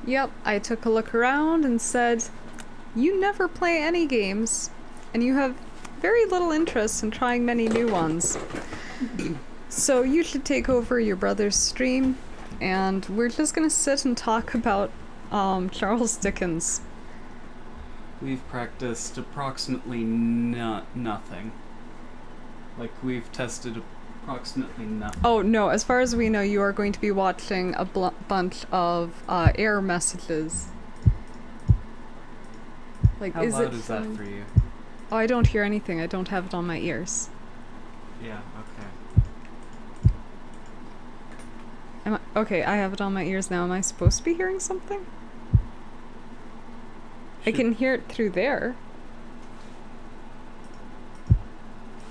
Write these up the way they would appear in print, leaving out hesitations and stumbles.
Yep, I took a look around and said, you never play any games, and you have very little interest in trying many new ones. So you should take over your brother's stream, and we're just gonna sit and talk about Charles Dickens. We've practiced approximately nothing. Like, we've tested approximately nothing. Oh no, as far as we know, you are going to be watching a bunch of error messages. Like, How loud is that for you? Oh, I don't hear anything. I don't have it on my ears. Yeah, okay. Okay, I have it on my ears now. Am I supposed to be hearing something? I can hear it through there.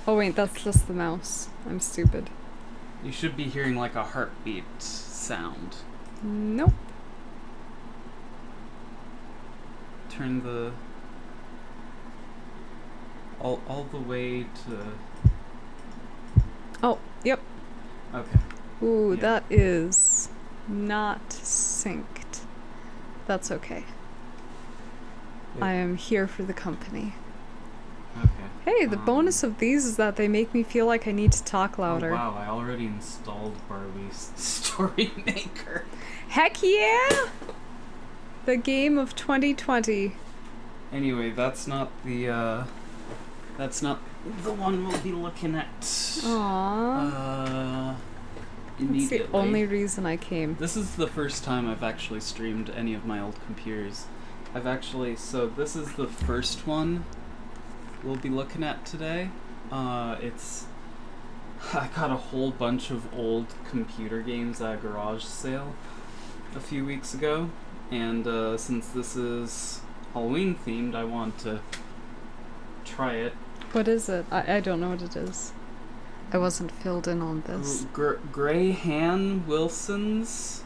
Oh wait, that's just the mouse. I'm stupid. You should be hearing like a heartbeat sound. Nope. Turn the... all the way to... Oh, yep. Okay. Ooh, Yeah. that is not synced. That's okay. Yeah. I am here for the company. Okay. Hey, the bonus of these is that they make me feel like I need to talk louder. Oh, wow, I already installed Barbie's Story Maker. Heck yeah! The game of 2020. Anyway, that's not the one we'll be looking at. Aww. Immediately. That's the only reason I came. This is the first time I've actually streamed any of my old computers. So this is the first one we'll be looking at today. I got a whole bunch of old computer games at a garage sale a few weeks ago, and since this is Halloween themed, I want to try it. What is it? I don't know what it is. I wasn't filled in on this. Grayhan Wilson's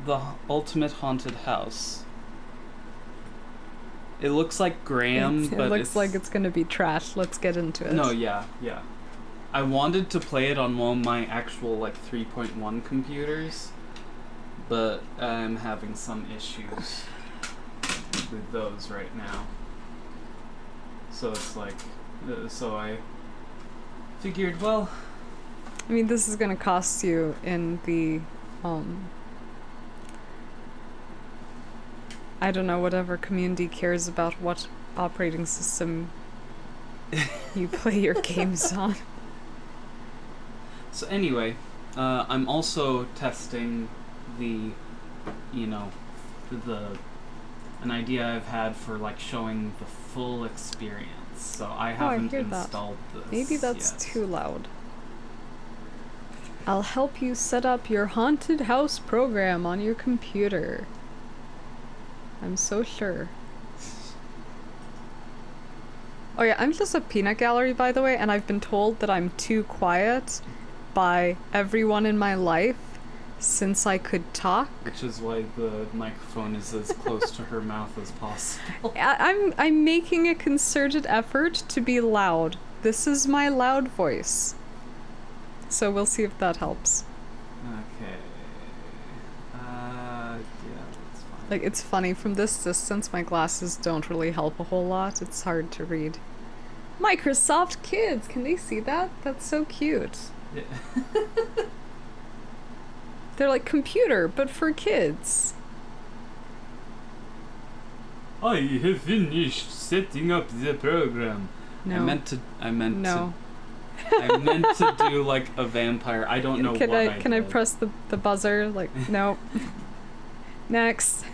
the Ultimate Haunted House. It looks like Graham, but it looks like it's gonna be trash. Let's get into it. No, yeah. I wanted to play it on one of my actual 3.1 computers, but I'm having some issues with those right now. So it's so I figured, well... I mean, this is gonna cost you in the, I don't know, whatever community cares about what operating system you play your games on. So anyway, I'm also testing an idea I've had for showing the full experience. So I haven't installed this. Maybe that's yet. too loud. I'll help you set up your haunted house program on your computer. I'm so sure. Oh yeah, I'm just a peanut gallery, by the way, and I've been told that I'm too quiet by everyone in my life since I could talk. Which is why the microphone is as close to her mouth as possible. I'm making a concerted effort to be loud. This is my loud voice. So we'll see if that helps. Okay. Yeah, that's fine. It's funny, from this distance my glasses don't really help a whole lot. It's hard to read. Microsoft Kids! Can they see that? That's so cute. Yeah. They're like computer, but for kids. I have finished setting up the program. No. I meant to do a vampire. I don't know Can I press the buzzer? No. Next.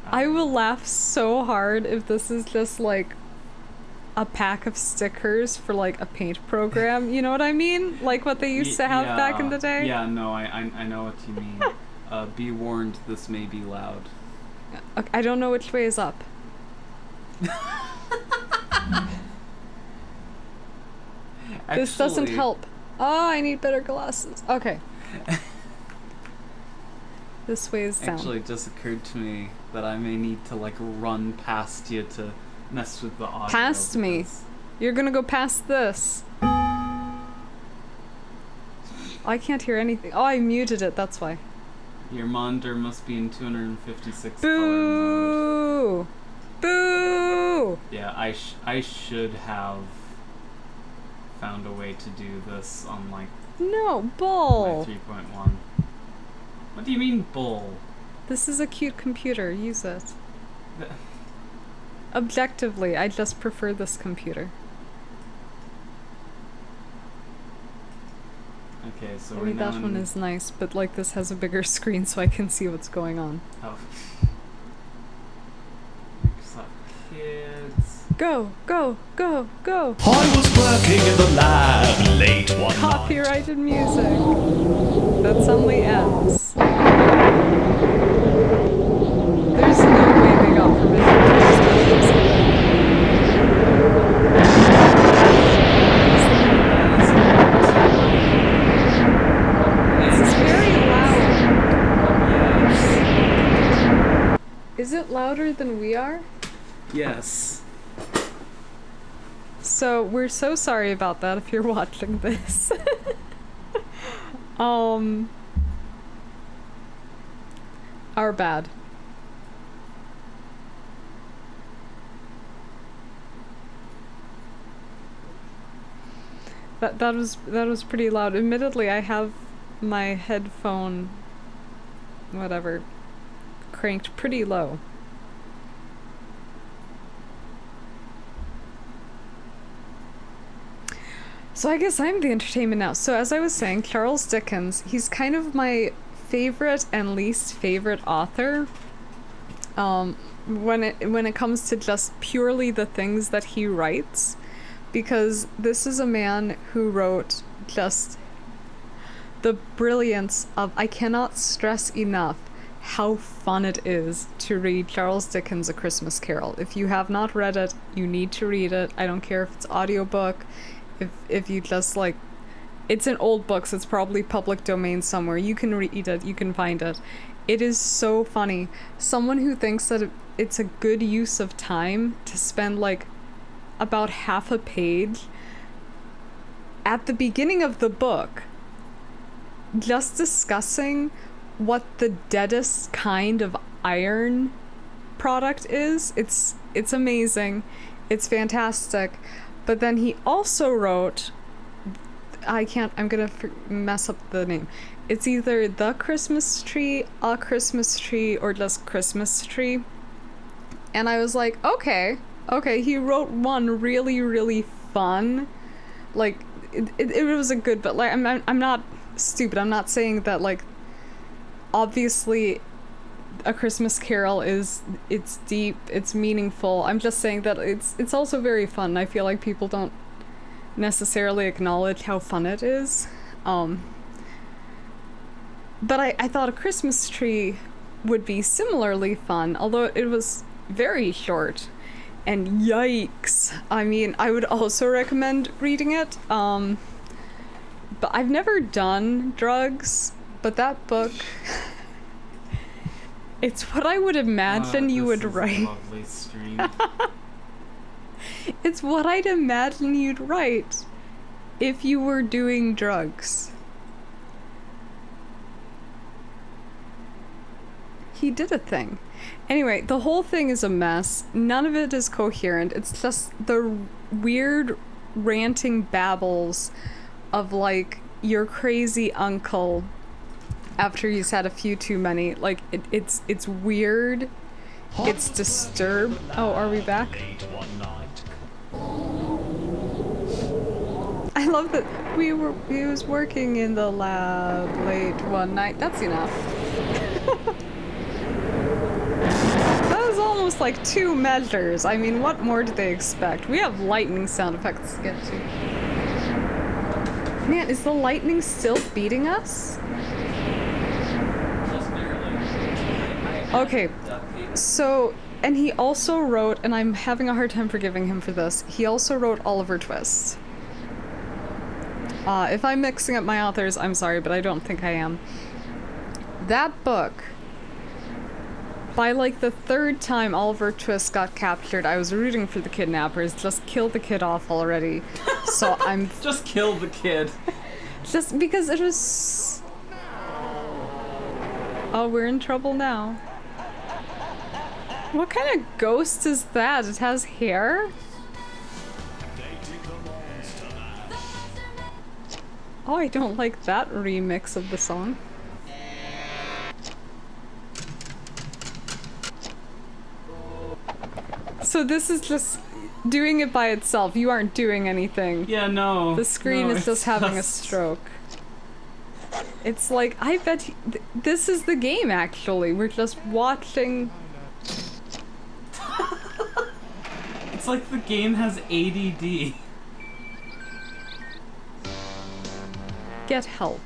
I will laugh so hard if this is just a pack of stickers for a paint program. You know what I mean? Like what they used to have back in the day? Yeah, no, I know what you mean. Be warned, this may be loud. I don't know which way is up. This doesn't help. Oh, I need better glasses. Okay. This way is down. Actually, it just occurred to me that I may need to run past you to mess with the audio. Past me. You're gonna go past this. I can't hear anything. Oh, I muted it, that's why. Your monitor must be in 256 color mode. Boo! Boo! Yeah, I should have found a way to do this on like No, my bull! 3.1. What do you mean bull? This is a cute computer, use it. Th- Objectively, I just prefer this computer. Okay, so I we're mean, now that one in- is nice, but like this has a bigger screen so I can see what's going on. Oh. Microsoft Kids. Go, go, go, go! I was working in the lab late one night. Copyrighted music. That suddenly ends. There's no way they got permission to use that music. This is very loud. Yes. Is it louder than we are? Yes. So, we're so sorry about that if you're watching this. Our bad. That was pretty loud. Admittedly, I have my headphone whatever cranked pretty low. So I guess I'm the entertainment now. So as I was saying, Charles Dickens, he's kind of my favorite and least favorite author. When it comes to just purely the things that he writes, because this is a man who wrote just the brilliance of, I cannot stress enough how fun it is to read Charles Dickens' A Christmas Carol. If you have not read it, you need to read it. I don't care if it's audiobook, if you just like, it's an old book, so it's probably public domain somewhere. You can read it, you can find it. It is so funny. Someone who thinks that it's a good use of time to spend like about half a page at the beginning of the book just discussing what the deadest kind of iron product is. It's amazing. It's fantastic. But then he also wrote, I'm gonna mess up the name. It's either The Christmas Tree, A Christmas Tree, or just Christmas Tree. And I was like, okay, he wrote one really, really fun. Like, it was a good, but like, I'm not stupid. I'm not saying that, like, obviously A Christmas Carol it's deep, it's meaningful. I'm just saying that it's also very fun. I feel like people don't necessarily acknowledge how fun it is. But I thought A Christmas Tree would be similarly fun, although it was very short. And yikes. I mean, I would also recommend reading it. But I've never done drugs, but that book, it's what I would imagine you would write. A lovely stream. It's what I'd imagine you'd write if you were doing drugs. He did a thing. Anyway, the whole thing is a mess. None of it is coherent. It's just the weird ranting babbles of like your crazy uncle after he's had a few too many. Like it's weird. It's disturbed. Oh, are we back? I love that he was working in the lab late one night. That's enough. That was almost like 2 measures. I mean, what more do they expect? We have lightning sound effects to get to. Man, is the lightning still beating us? Just barely. Okay, so, and he also wrote, and I'm having a hard time forgiving him for this, he also wrote Oliver Twist. If I'm mixing up my authors, I'm sorry, but I don't think I am. That book, by like the 3rd time Oliver Twist got captured, I was rooting for the kidnappers. Just kill the kid off already. So I'm... Just kill the kid. Just because it was... Oh, we're in trouble now. What kind of ghost is that? It has hair? Oh, I don't like that remix of the song. So this is just doing it by itself. You aren't doing anything. Yeah, no. The screen no, is it's just having a stroke. It's like, I bet this is the game, actually. We're just watching. It's like the game has ADD. Get help.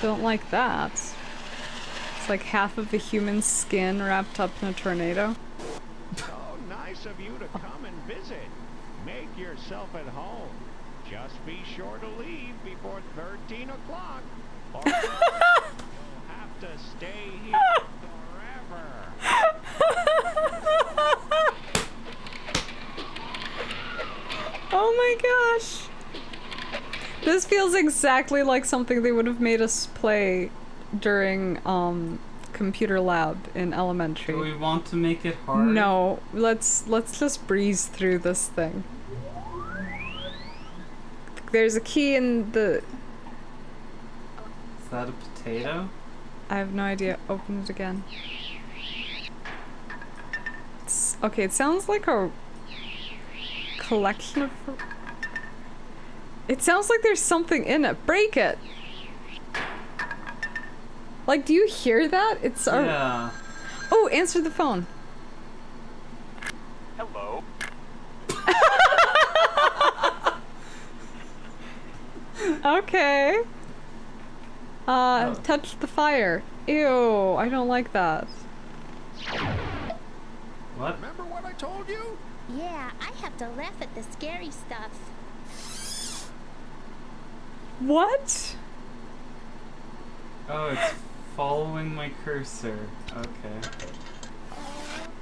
Don't like that. It's like half of the human skin wrapped up in a tornado. Oh, nice of you to come and visit. Make yourself at home. Just be sure to leave before 13 o'clock. Or you'll have to stay here forever. Oh my gosh. This feels exactly like something they would have made us play during computer lab in elementary. Do we want to make it hard? No, let's just breeze through this thing. There's a key in the... Is that a potato? I have no idea. Open it again. Okay, it sounds like a collection of... It sounds like there's something in it. Break it! Like, do you hear that? It's a... Yeah. Oh, answer the phone. Hello. Okay. Touch the fire. Ew, I don't like that. What? Remember what I told you? Yeah, I have to laugh at the scary stuff. What? Oh, it's following my cursor. Okay.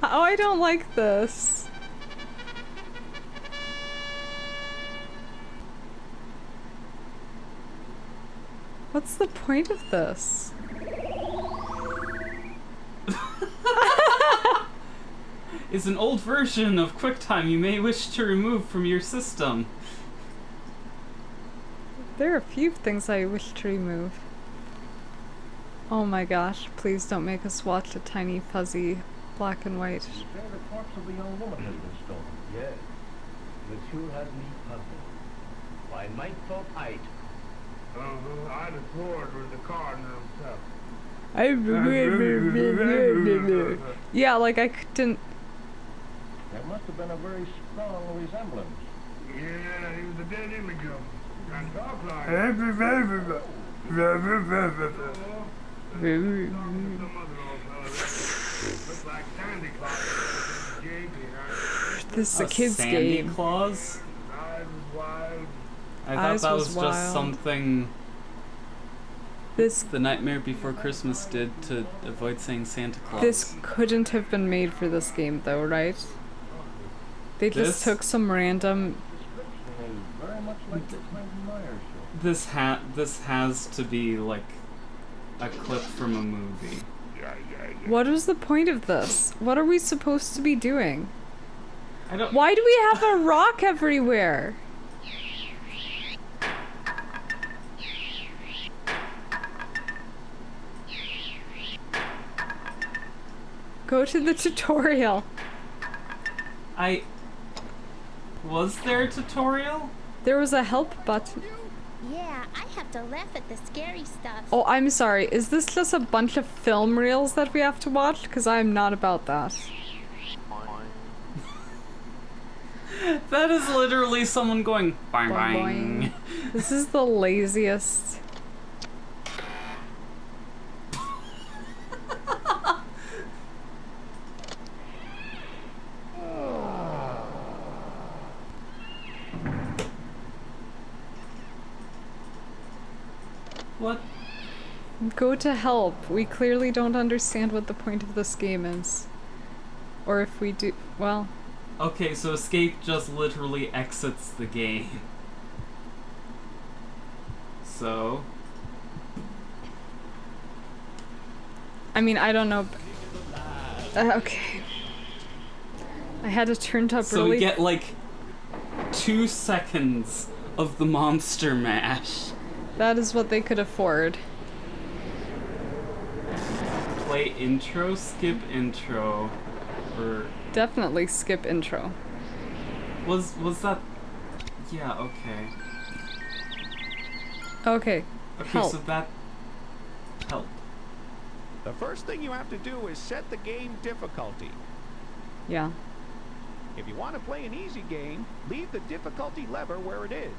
Oh, I don't like this. What's the point of this? Is an old version of QuickTime you may wish to remove from your system. There are a few things I wish to remove. Oh my gosh, please don't make us watch a tiny fuzzy black and white. You say the corpse of the young woman has been stolen? Yes. It sure has me puzzled. Why might so tight? I'd have swore it was the cardinal himself. Yeah, like I didn't... There must have been a very strong resemblance. Yeah, he was a dead immigrant. And talk like some other old fella there. Looks like Sandy Claus. This is a kid's Sandy game. Claus? Eyes was wild. I thought Eyes that was was wild. just something This the Nightmare Before Christmas did to avoid saying Santa Claus. This couldn't have been made for this game though, right? They just This? took some random... Description is very much like the Clinton Myers show. This has to be like a clip from a movie. What was the point of this? What are we supposed to be doing? I don't. Why do we have a rock everywhere? Go to the tutorial. Was there a tutorial? There was a help button. Yeah, I have to laugh at the scary stuff. Oh, I'm sorry. Is this just a bunch of film reels that we have to watch? Because I'm not about that. That is literally someone going bang Boing, bang. boing. This is the laziest. What? Go to help. We clearly don't understand what the point of this game is. Or if we do, well, Okay, so escape just literally exits the game. So... I mean, I don't know. Okay. I had it turned up So really... we get like 2 seconds of the monster mash. That is what they could afford. Play intro, skip intro, or... Definitely skip intro. Was that... Yeah, okay. Okay. Okay, Help. so that... Help. The first thing you have to do is set the game difficulty. Yeah. If you want to play an easy game, leave the difficulty lever where it is.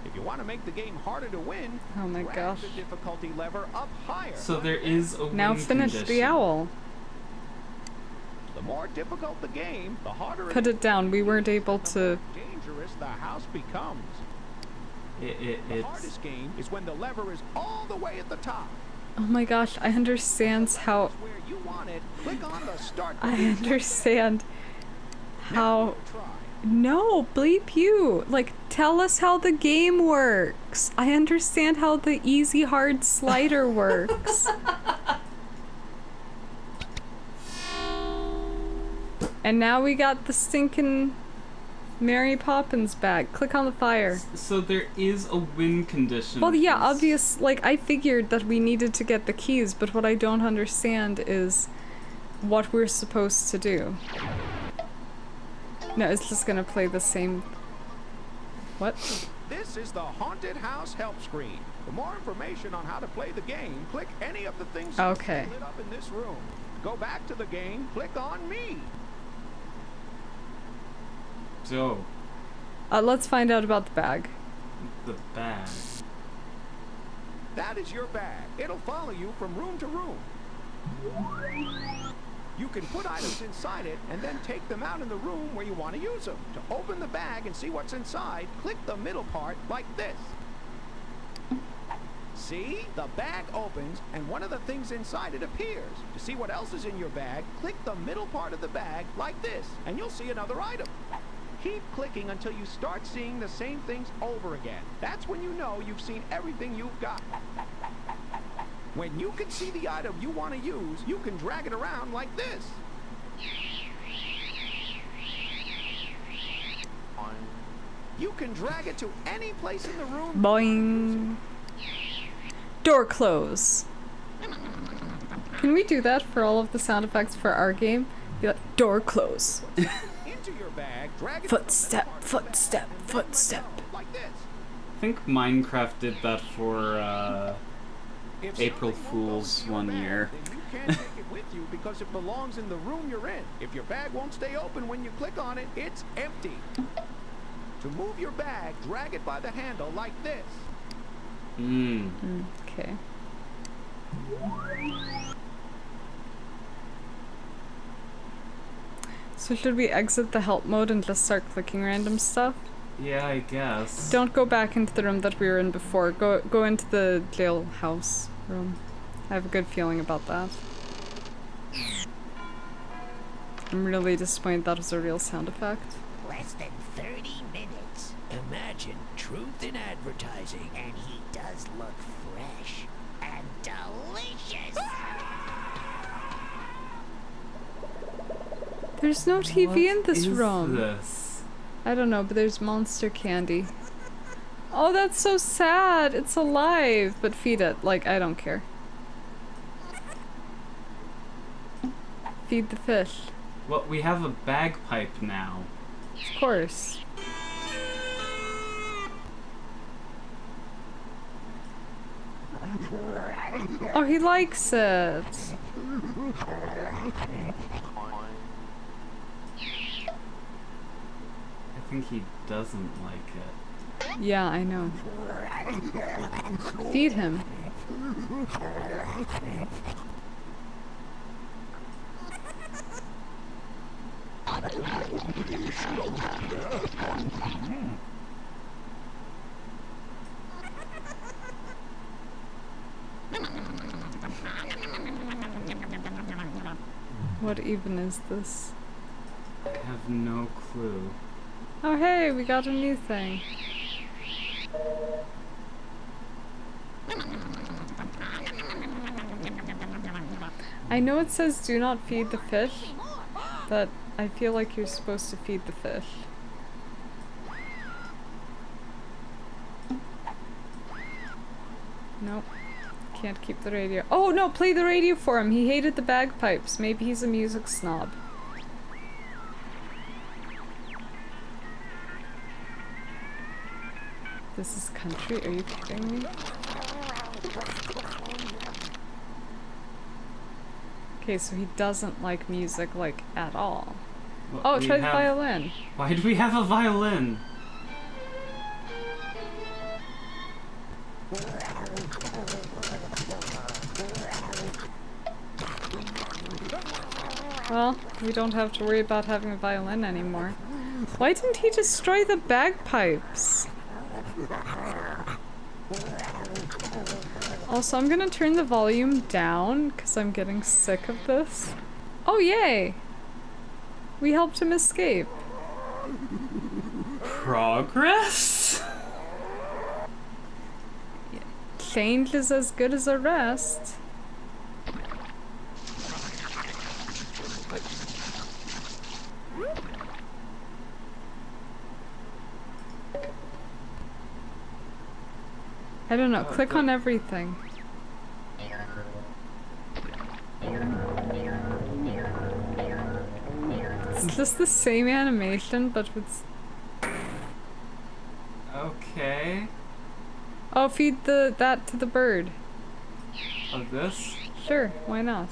If you want to make the game harder to win, Oh my drag gosh. the difficulty lever up higher. So there is a Now win finish the condition. owl. The more difficult the game, the harder Put it down. We weren't able the to... more dangerous the house becomes. The It's... hardest game is when the lever is all the way at the top. Oh my gosh, I understand how... Where you want it, click on the start I button. understand Now how... try. No, bleep you. Like, tell us how the game works. I understand how the easy hard slider works. And now we got the stinking Mary Poppins bag. Click on the fire. So there is a win condition. Well, yeah, It's- obvious. Like, I figured that we needed to get the keys, but what I don't understand is what we're supposed to do. No, it's just gonna play the same... What? This is the Haunted House help screen. For more information on how to play the game, click any of the things Okay. lit up in this room. Go back to the game, click on me. So, Let's find out about the bag. the bag. That is your bag. It'll follow you from room to room. You can put items inside it and then take them out in the room where you want to use them. To open the bag and see what's inside, click the middle part like this. See? The bag opens and one of the things inside it appears. To see what else is in your bag, click the middle part of the bag like this and you'll see another item. Keep clicking until you start seeing the same things over again. That's when you know you've seen everything you've got. When you can see the item you want to use, you can drag it around like this. You can drag it to any place in the room. Boing. Door close. Can we do that for all of the sound effects for our game? Be like, door close. Into your bag, drag it Footstep, to the middle part of the footstep, bag, and let it footstep. go, like this. I think Minecraft did that for, If April something Fool's won't go into your one bag, year. then you can't take it with you because it belongs in the room you're in. If your bag won't stay open when you click on it, it's empty. To move your bag, drag it by the handle like this. Okay. So should we exit the help mode and just start clicking random stuff? Yeah, I guess. Don't go back into the room that we were in before. Go into the jailhouse room. I have a good feeling about that. I'm really disappointed that was a real sound effect. Less than 30 minutes. Imagine truth in advertising. And he does look fresh and delicious. There's no TV in this What is room. this? I don't know, but there's monster candy. Oh, that's so sad. It's alive, but feed it. Like, I don't care. Feed the fish. Well, we have a bagpipe now. Of course. Oh, he likes it. I think he doesn't like it. Yeah, I know. Feed him. What even is this? have no clue. Oh hey, we got a new thing. I know it says do not feed the fish, but I feel like you're supposed to feed the fish. Nope. Can't keep the radio. Oh no, play the radio for him. He hated the bagpipes. Maybe he's a music snob. This is country? Are you kidding me? Okay, so he doesn't like music, like, at all. Well, Oh, we try the have- violin. Why do we have a violin? Well, we don't have to worry about having a violin anymore. Why didn't he destroy the bagpipes? Also, I'm gonna turn the volume down because I'm getting sick of this. Oh, yay! We helped him escape. Progress? Change is as good as a rest. I don't know, click on everything. It's just the same animation, but with... Okay. Oh, feed that to the bird. Of this? Sure, why not?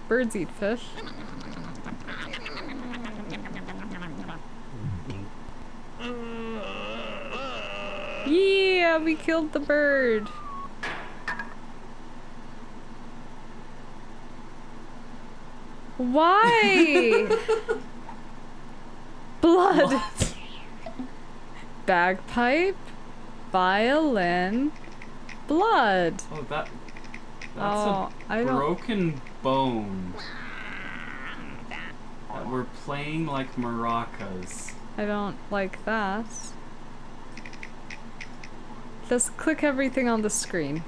Birds eat fish. Yeah, we killed the bird. Why? Blood. What? Bagpipe, violin, blood. Oh, that's Oh, I a don't. broken bone. That we're playing like maracas. I don't like that. Just click everything on the screen.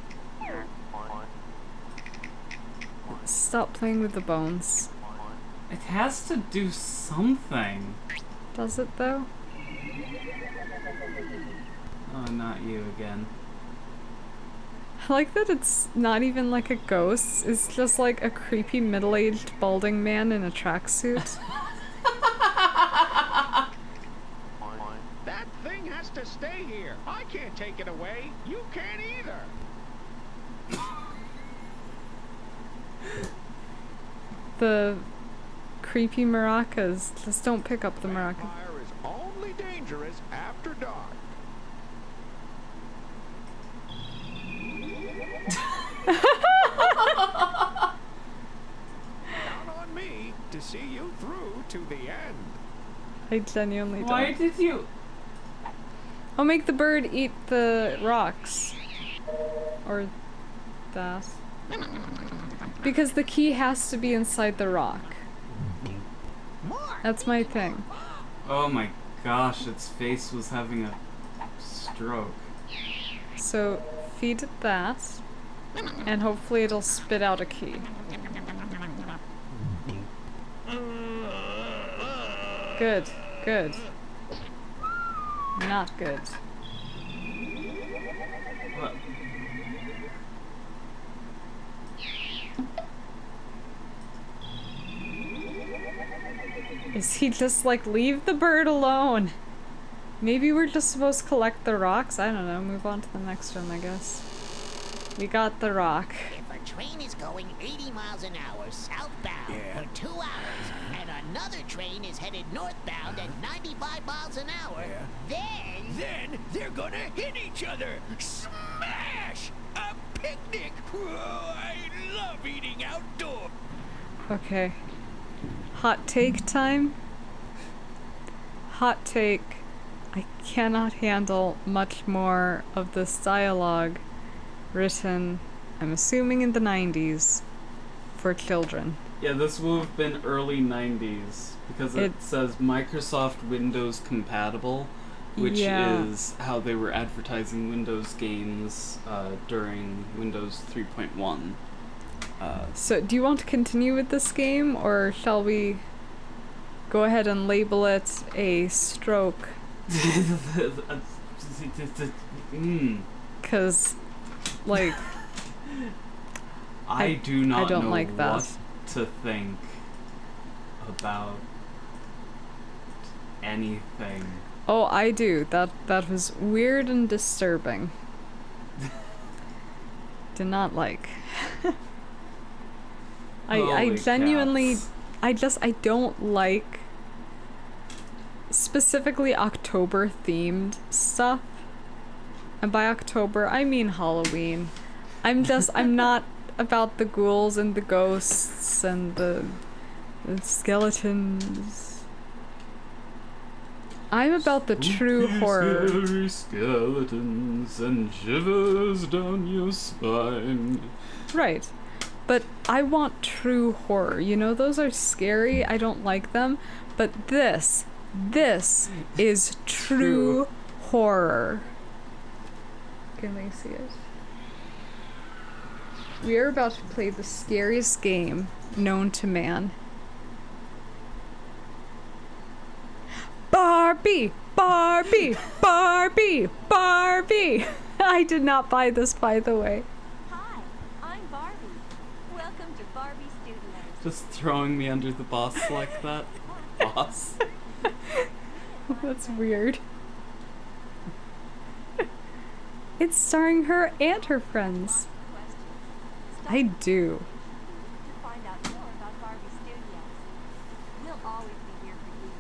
Stop playing with the bones. It has to do something. Does it though? Oh, not you again. I like that it's not even like a ghost. It's just like a creepy middle-aged balding man in a tracksuit. That thing has to stay here. I can't take it away. You can't either. The creepy maracas. Just don't pick up the maraca. Fire is only dangerous after dark. Count on me to see you through to the end. I genuinely don't. Why did you? I'll make the bird eat the rocks. Or that. Because the key has to be inside the rock. That's my thing. Oh my gosh, its face was having a stroke. So feed it that. And hopefully it'll spit out a key. Good, good. Not good. What? Is he just like, leave the bird alone? Maybe we're just supposed to collect the rocks? I don't know, move on to the next one, I guess. We got the rock. If a train is going 80 miles an hour southbound for 2 hours, and another train is headed northbound at 95 miles an hour, then They're gonna hit each other! Smash! A picnic! Oh, I love eating outdoors! Okay. Hot take time? Hot take. I cannot handle much more of this dialogue written, I'm assuming in the 90s, for children. Yeah, this would have been early 90s because it says Microsoft Windows compatible, which is how they were advertising Windows games during Windows 3.1. So, do you want to continue with this game, or shall we go ahead and label it a stroke? Because, like... I do not don't know like that. what to think about anything. Oh, I do. That was weird and disturbing. Did not like. I genuinely... cats. I don't like specifically October themed stuff. And by October, I mean Halloween. I'm not about the ghouls and the ghosts and the skeletons. I'm about the true horror. Scary skeletons and shivers down your spine. Right. But I want true horror. You know, those are scary. I don't like them. But this is true horror. Can they see it? We are about to play the scariest game known to man. Barbie! Barbie! Barbie! Barbie! I did not buy this, by the way. Hi, I'm Barbie. Welcome to Barbie Studios. Just throwing me under the bus like that. Boss. That's weird. It's starring her and her friends. I do. To find out more about Barbie Studios. We'll always be here for you.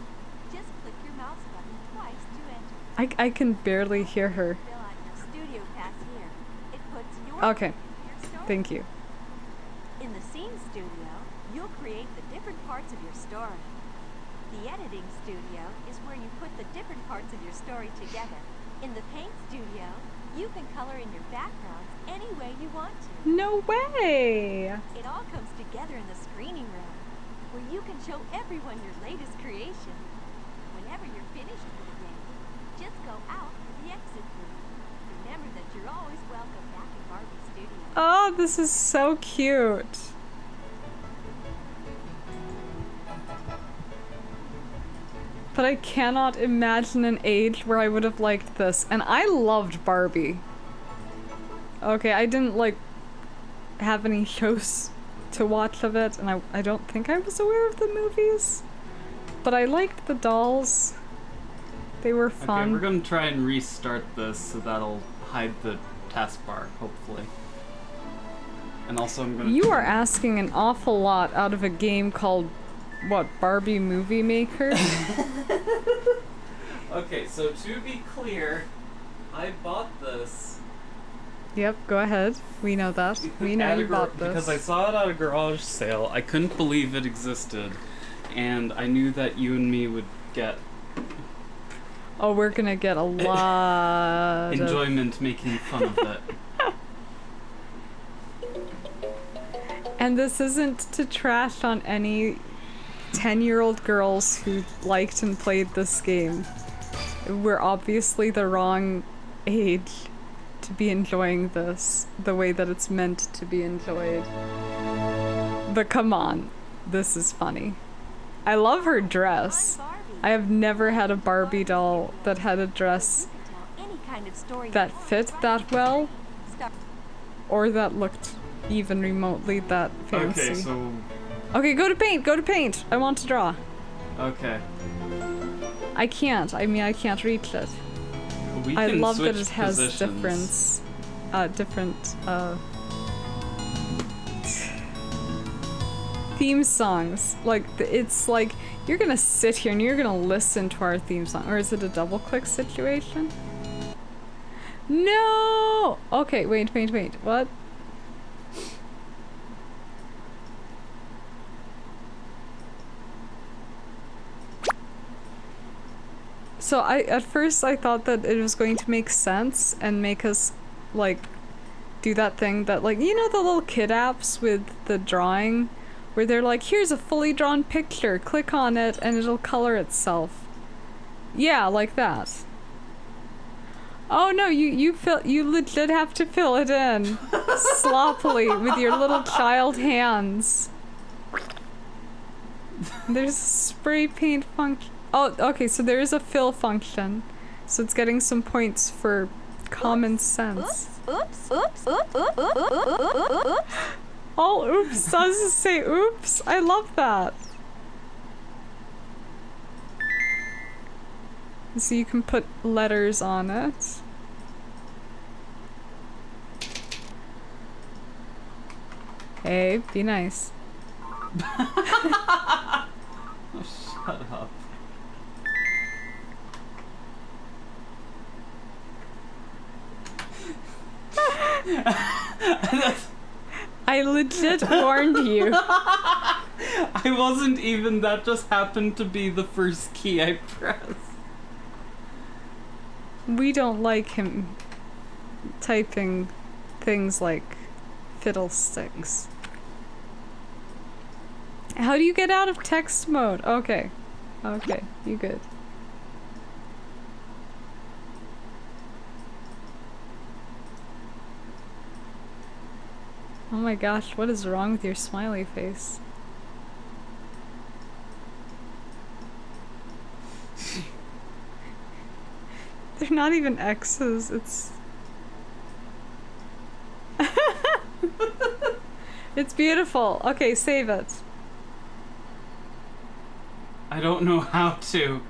Just click your mouse button twice to enter. I can barely hear her. Fill out your studio pass here. It puts your Okay. in your story. Thank you. In the scene studio, you'll create the different parts of your story. The editing studio is where you put the different parts of your story together. In the paint studio, you can color in your backgrounds any way you want to. No way! It all comes together in the screening room, where you can show everyone your latest creation. Whenever you're finished with the game, just go out through the exit booth. Remember that you're always welcome back in Barbie Studios. Oh, this is so cute. But I cannot imagine an age where I would have liked this. And I loved Barbie. Okay, I didn't, like, have any shows to watch of it, and I don't think I was aware of the movies. But I liked the dolls. They were fun. Okay, we're gonna try and restart this so that'll hide the taskbar, hopefully. And also I'm gonna... You are asking an awful lot out of a game called, what, Barbie Movie Maker? Okay, so to be clear, I bought this. Yep, go ahead. We know that. We know you bought this. Because I saw it at a garage sale. I couldn't believe it existed. And I knew that you and me would get... Oh, we're gonna get a lot of... enjoyment making fun of it. And this isn't to trash on any 10-year-old girls who liked and played this game. We're obviously the wrong age to be enjoying this the way that it's meant to be enjoyed. But come on, this is funny. I love her dress. I have never had a Barbie doll that had a dress that fit that well, or that looked even remotely that fancy. Okay, so... Okay, go to paint! I want to draw. Okay. I can't. I mean, I can't reach it. We I can love that switch it has positions. different theme songs. Like, it's like, you're gonna sit here and you're gonna listen to our theme song. Or is it a double click situation? No! Okay, wait. What? So at first I thought that it was going to make sense and make us, like, do that thing that, like, you know the little kid apps with the drawing where they're like, here's a fully drawn picture, click on it and it'll color itself. Yeah, like that. Oh no, you legit have to fill it in sloppily with your little child hands. There's a spray paint function. Oh, okay, so there is a fill function. So it's getting some points for common sense. Oops, oops, oops, oops, oops. All oops does say oops. I love that. So you can put letters on it. Hey, be nice. Oh, shut up. I legit warned you. I wasn't even, that just happened to be the first key I pressed. We don't like him typing things like fiddlesticks. How do you get out of text mode? Okay. Okay, you good. Oh my gosh, what is wrong with your smiley face? They're not even X's, it's... It's beautiful. Okay, save it. I don't know how to.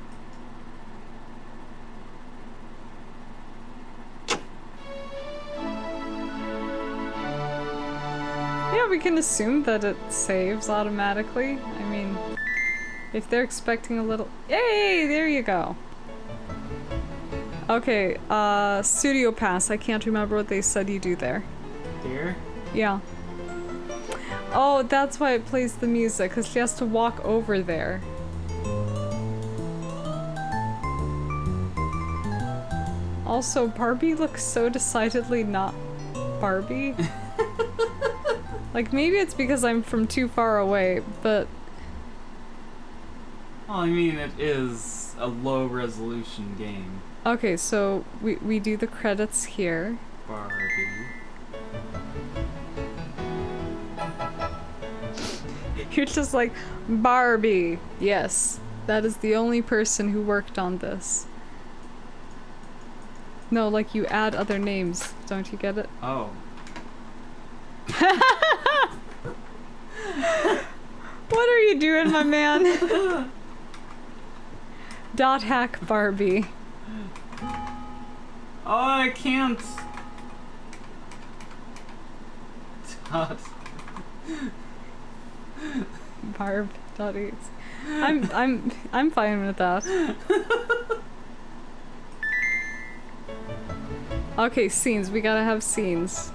Yeah, we can assume that it saves automatically. I mean, if they're expecting a little... Yay! There you go. Okay, Studio Pass. I can't remember what they said you do there. Here? Yeah. Oh, that's why it plays the music, because she has to walk over there. Also, Barbie looks so decidedly not Barbie. Like, maybe it's because I'm from too far away, but... Well, I mean, it is a low-resolution game. Okay, so we do the credits here. Barbie. You're just like, Barbie. Yes, that is the only person who worked on this. No, like you add other names. Don't you get it? Oh. What are you doing, my man? Dot hack Barbie. Oh, I can't. Dot. Barb.eats. I'm fine with that. Okay, scenes. We gotta have scenes.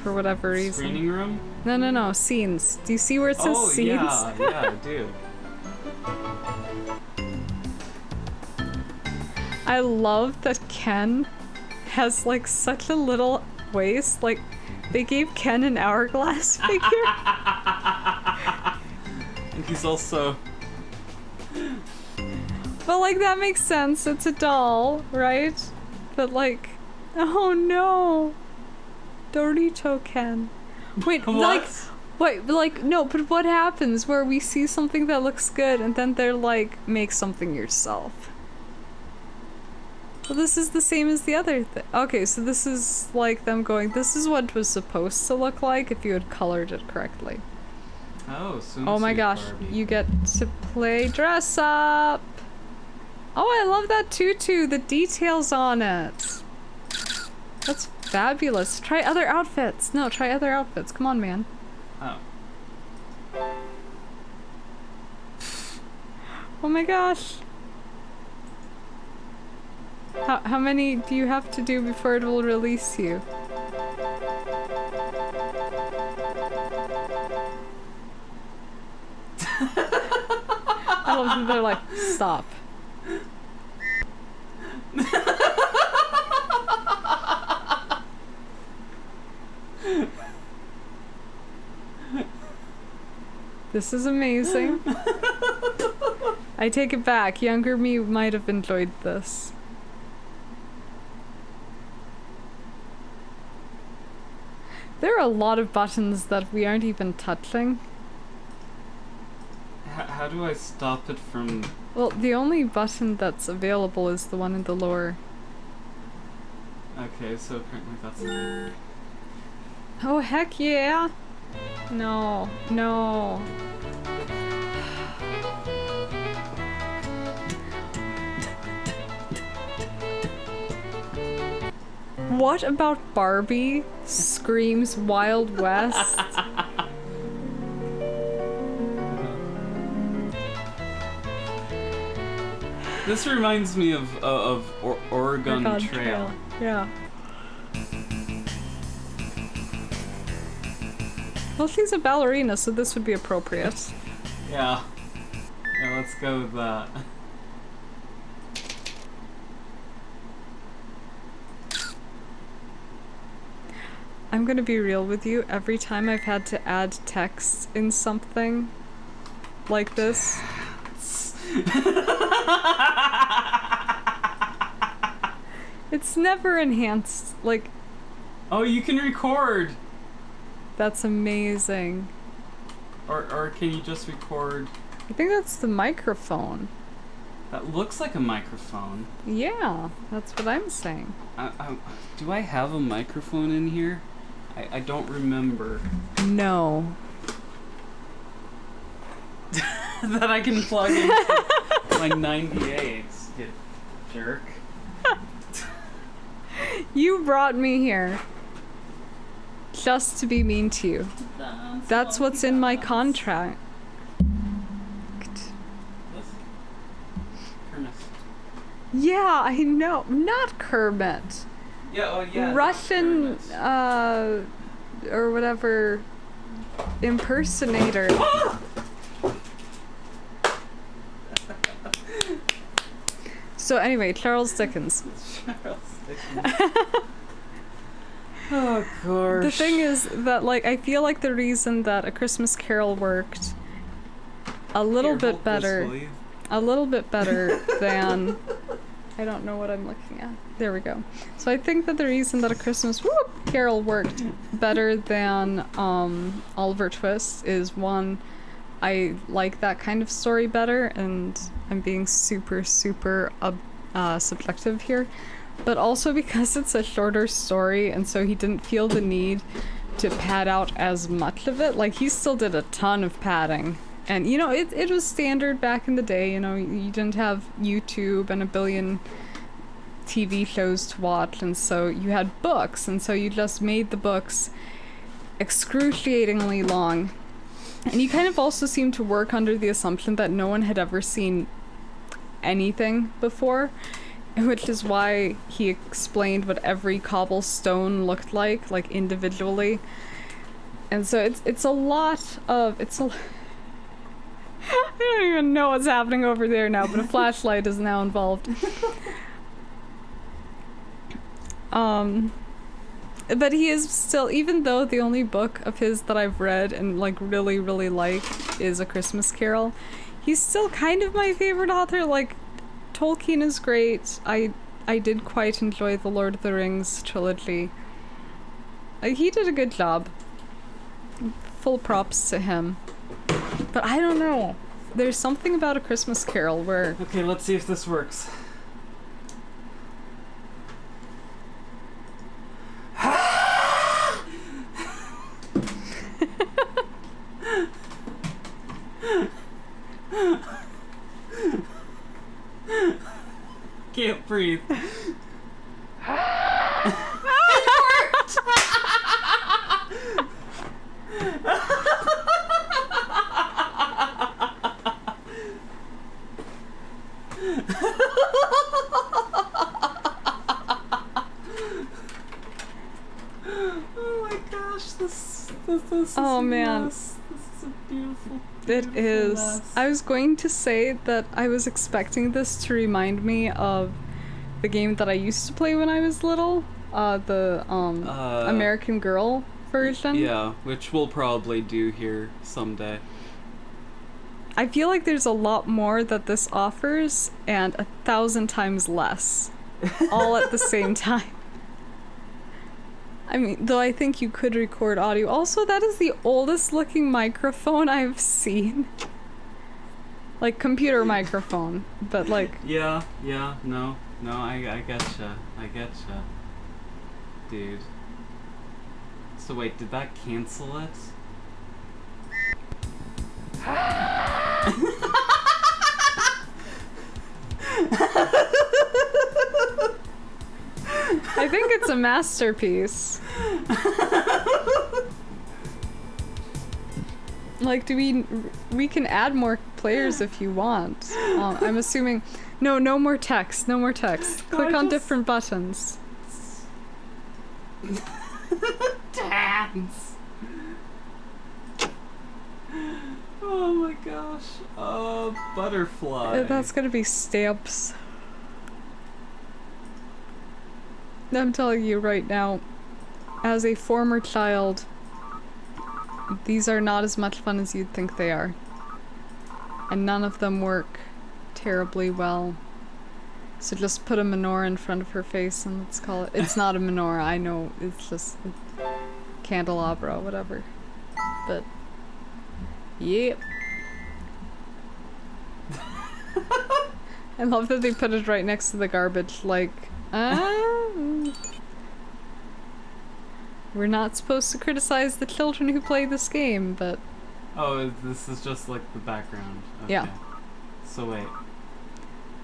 For whatever reason. Screening room? No, scenes. Do you see where it says scenes? Yeah, I do. I love that Ken has like such a little waist. Like, they gave Ken an hourglass figure. And he's also... But like, that makes sense. It's a doll, right? But like, oh no. Dorito Ken. Wait, no, but what happens where we see something that looks good and then they're like, make something yourself? Well, this is the same as the other thing. Okay, so this is like them going, this is what it was supposed to look like if you had colored it correctly. Oh, oh my gosh, Barbie. you get to play dress up! Oh, I love that tutu, the details on it. That's fabulous. Try other outfits. No, try other outfits. Come on, man. Oh. Oh my gosh. How many do you have to do before it will release you? I love that they're like, stop. This is amazing. I take it back. Younger me might have enjoyed this. There are a lot of buttons that we aren't even touching. How do I stop it from... Well, the only button that's available is the one in the lower. Okay, so apparently that's it. Oh, heck yeah! No, no. What about Barbie screams Wild West? This reminds me of Oregon Trail. Yeah. Well, she's a ballerina, so this would be appropriate. Yeah. Yeah, let's go with that. I'm gonna be real with you. Every time I've had to add text in something like this, it's never enhanced. Like, oh, you can record! that's amazing. Or can you just record... I think that's the microphone. That looks like a microphone. Yeah, that's what I'm saying. Do I have a microphone in here? I don't remember. No. That I can plug into my 98s, you jerk. You brought me here just to be mean to you. That's what's in my contract. Yeah, I know. Not Kermit. Yeah, oh yeah. Russian, or whatever, impersonator. So anyway, Charles Dickens. Charles Dickens. Oh, gosh. The thing is that, like, I feel like the reason that A Christmas Carol worked a little bit better than... I don't know what I'm looking at. There we go. So I think that the reason that A Christmas Carol worked better than Oliver Twist is, one, I like that kind of story better, and I'm being super subjective here, but also because it's a shorter story, and so he didn't feel the need to pad out as much of it. Like, he still did a ton of padding. And, you know, it was standard back in the day, you know, you didn't have YouTube and a billion TV shows to watch, and so you had books, and so you just made the books excruciatingly long. And you kind of also seemed to work under the assumption that no one had ever seen anything before, which is why he explained what every cobblestone looked like individually. And so it's a lot of... I don't even know what's happening over there now, but a flashlight is now involved. But he is still, even though the only book of his that I've read and like really like is A Christmas Carol, he's still kind of my favorite author. Like, Tolkien is great. I did quite enjoy the Lord of the Rings trilogy. He did a good job. Full props to him. But I don't know. There's something about A Christmas Carol where... Okay, let's see if this works. Can't breathe. Oh my gosh, this is oh man, this is a beautiful, it is. mess. I was going to say that I was expecting this to remind me of the game that I used to play when I was little, the American Girl version. Yeah, which we'll probably do here someday. I feel like there's a lot more that this offers and 1,000 times less. All at the same time. I mean, though I think you could record audio. Also, that is the oldest looking microphone I've seen. Like, computer microphone. But like... Yeah, no, I getcha. Dude. So wait, did that cancel it? I think it's a masterpiece. Like, we can add more players if you want. I'm assuming... No more text. No more text. Click on different buttons. Dance! Oh my gosh. Butterfly. That's gonna be stamps. I'm telling you right now, as a former child, these are not as much fun as you'd think they are. And none of them work terribly well. So just put a menorah in front of her face and let's call it... It's not a menorah, I know, it's just a candelabra, whatever. But... Yep. I love that they put it right next to the garbage, like... We're not supposed to criticize the children who play this game, but... Oh, this is just like the background. Okay. Yeah. So wait.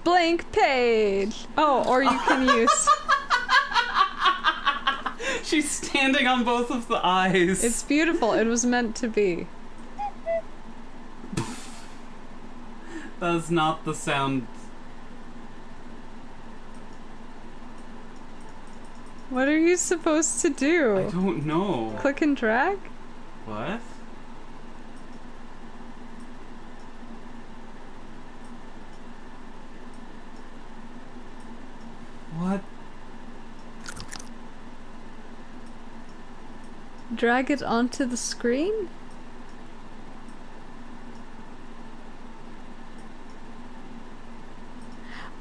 Blank page! Oh, or you can use... She's standing on both of the eyes. It's beautiful, it was meant to be. That is not the sound... What are you supposed to do? I don't know. Click and drag? What? What? Drag it onto the screen?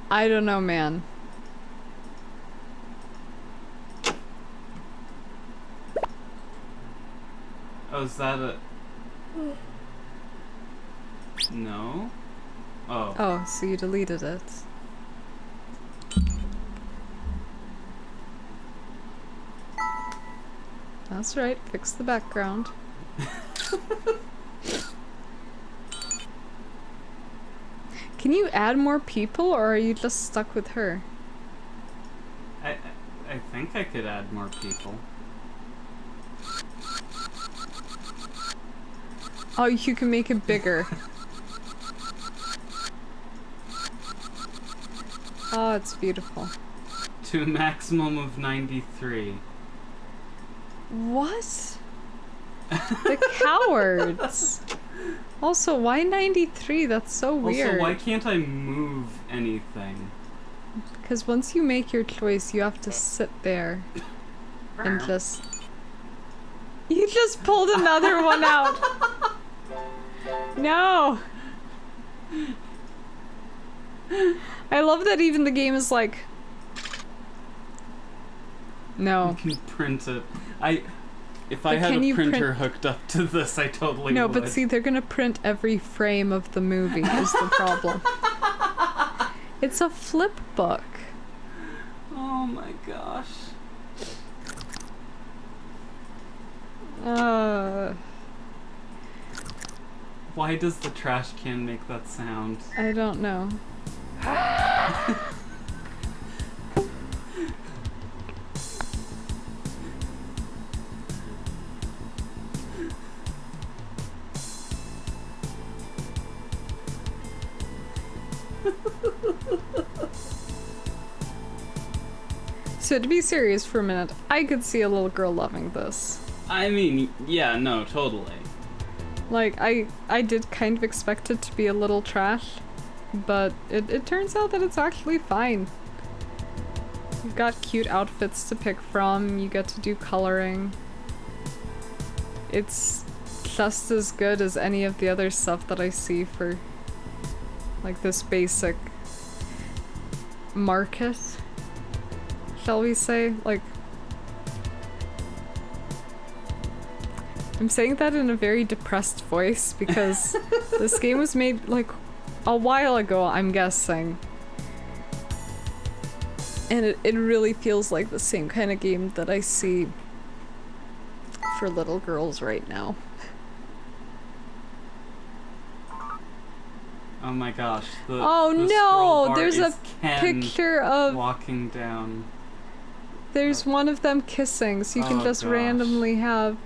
I don't know, man. Oh, is that a... No? Oh. Oh, so you deleted it. That's right, fix the background. Can you add more people, or are you just stuck with her? I think I could add more people. Oh, you can make it bigger. Oh, it's beautiful. To a maximum of 93. What? The cowards! Also, why 93? That's so weird. Also, why can't I move anything? Because once you make your choice, you have to sit there and just... You just pulled another one out! No! I love that even the game is like... No. You can print it. If I had a printer hooked up to this, I totally would. No, but see, they're gonna print every frame of the movie is the problem. It's a flip book. Oh my gosh. Why does the trash can make that sound? I don't know. So to be serious for a minute, I could see a little girl loving this. I mean, yeah, no, totally. Like, I did kind of expect it to be a little trash, but it turns out that it's actually fine. You've got cute outfits to pick from, you get to do coloring. It's just as good as any of the other stuff that I see for like this basic market, shall we say? Like, I'm saying that in a very depressed voice because this game was made like a while ago, I'm guessing. And it really feels like the same kind of game that I see for little girls right now. Oh my gosh. Oh the no! scroll bar There's a is Ken picture of... walking down. There's one of them kissing, so you can Oh, just gosh. randomly have...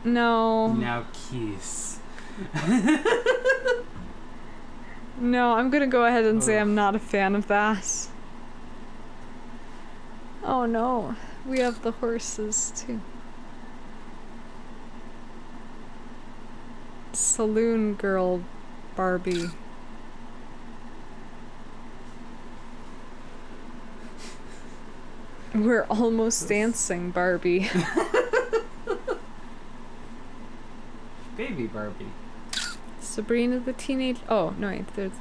No. Now kiss. No, I'm gonna go ahead and say I'm not a fan of that. Oh no. We have the horses too. Saloon girl Barbie. We're almost dancing, Barbie. Baby Barbie. Sabrina the Teenage... Oh, no wait, there's...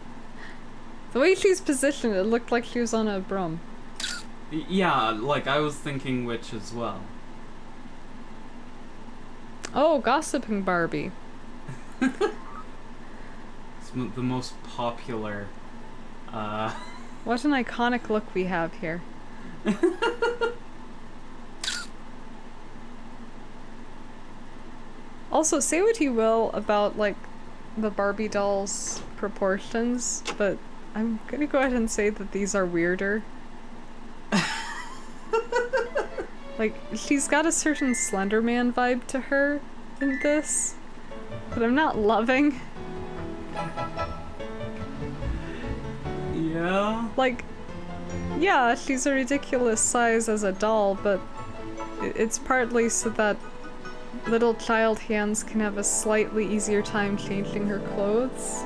The way she's positioned, it looked like she was on a broom. Yeah, like I was thinking witch as well. Oh, Gossiping Barbie. It's the most popular. What an iconic look we have here. Also, say what you will about, like, the Barbie doll's proportions, but I'm gonna go ahead and say that these are weirder. Like, she's got a certain Slender Man vibe to her in this, but I'm not loving. Yeah? Like, yeah, she's a ridiculous size as a doll, but it's partly so that little child hands can have a slightly easier time changing her clothes.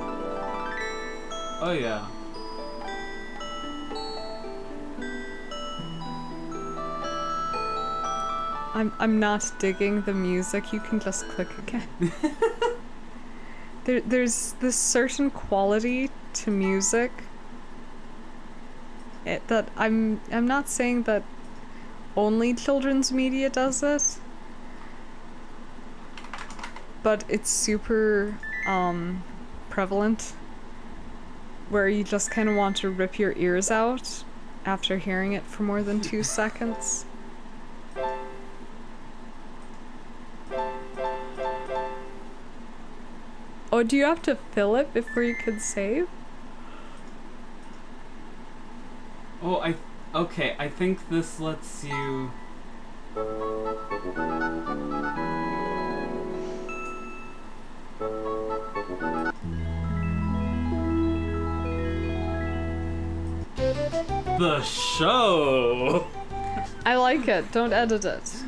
Oh yeah. I'm not digging the music. You can just click again. There's this certain quality to music that I'm not saying that only children's media does it, but it's super prevalent, where you just kind of want to rip your ears out after hearing it for more than 2 seconds. Oh, do you have to fill it before you can save? Oh, okay, I think this lets you... The show! I like it. Don't edit it.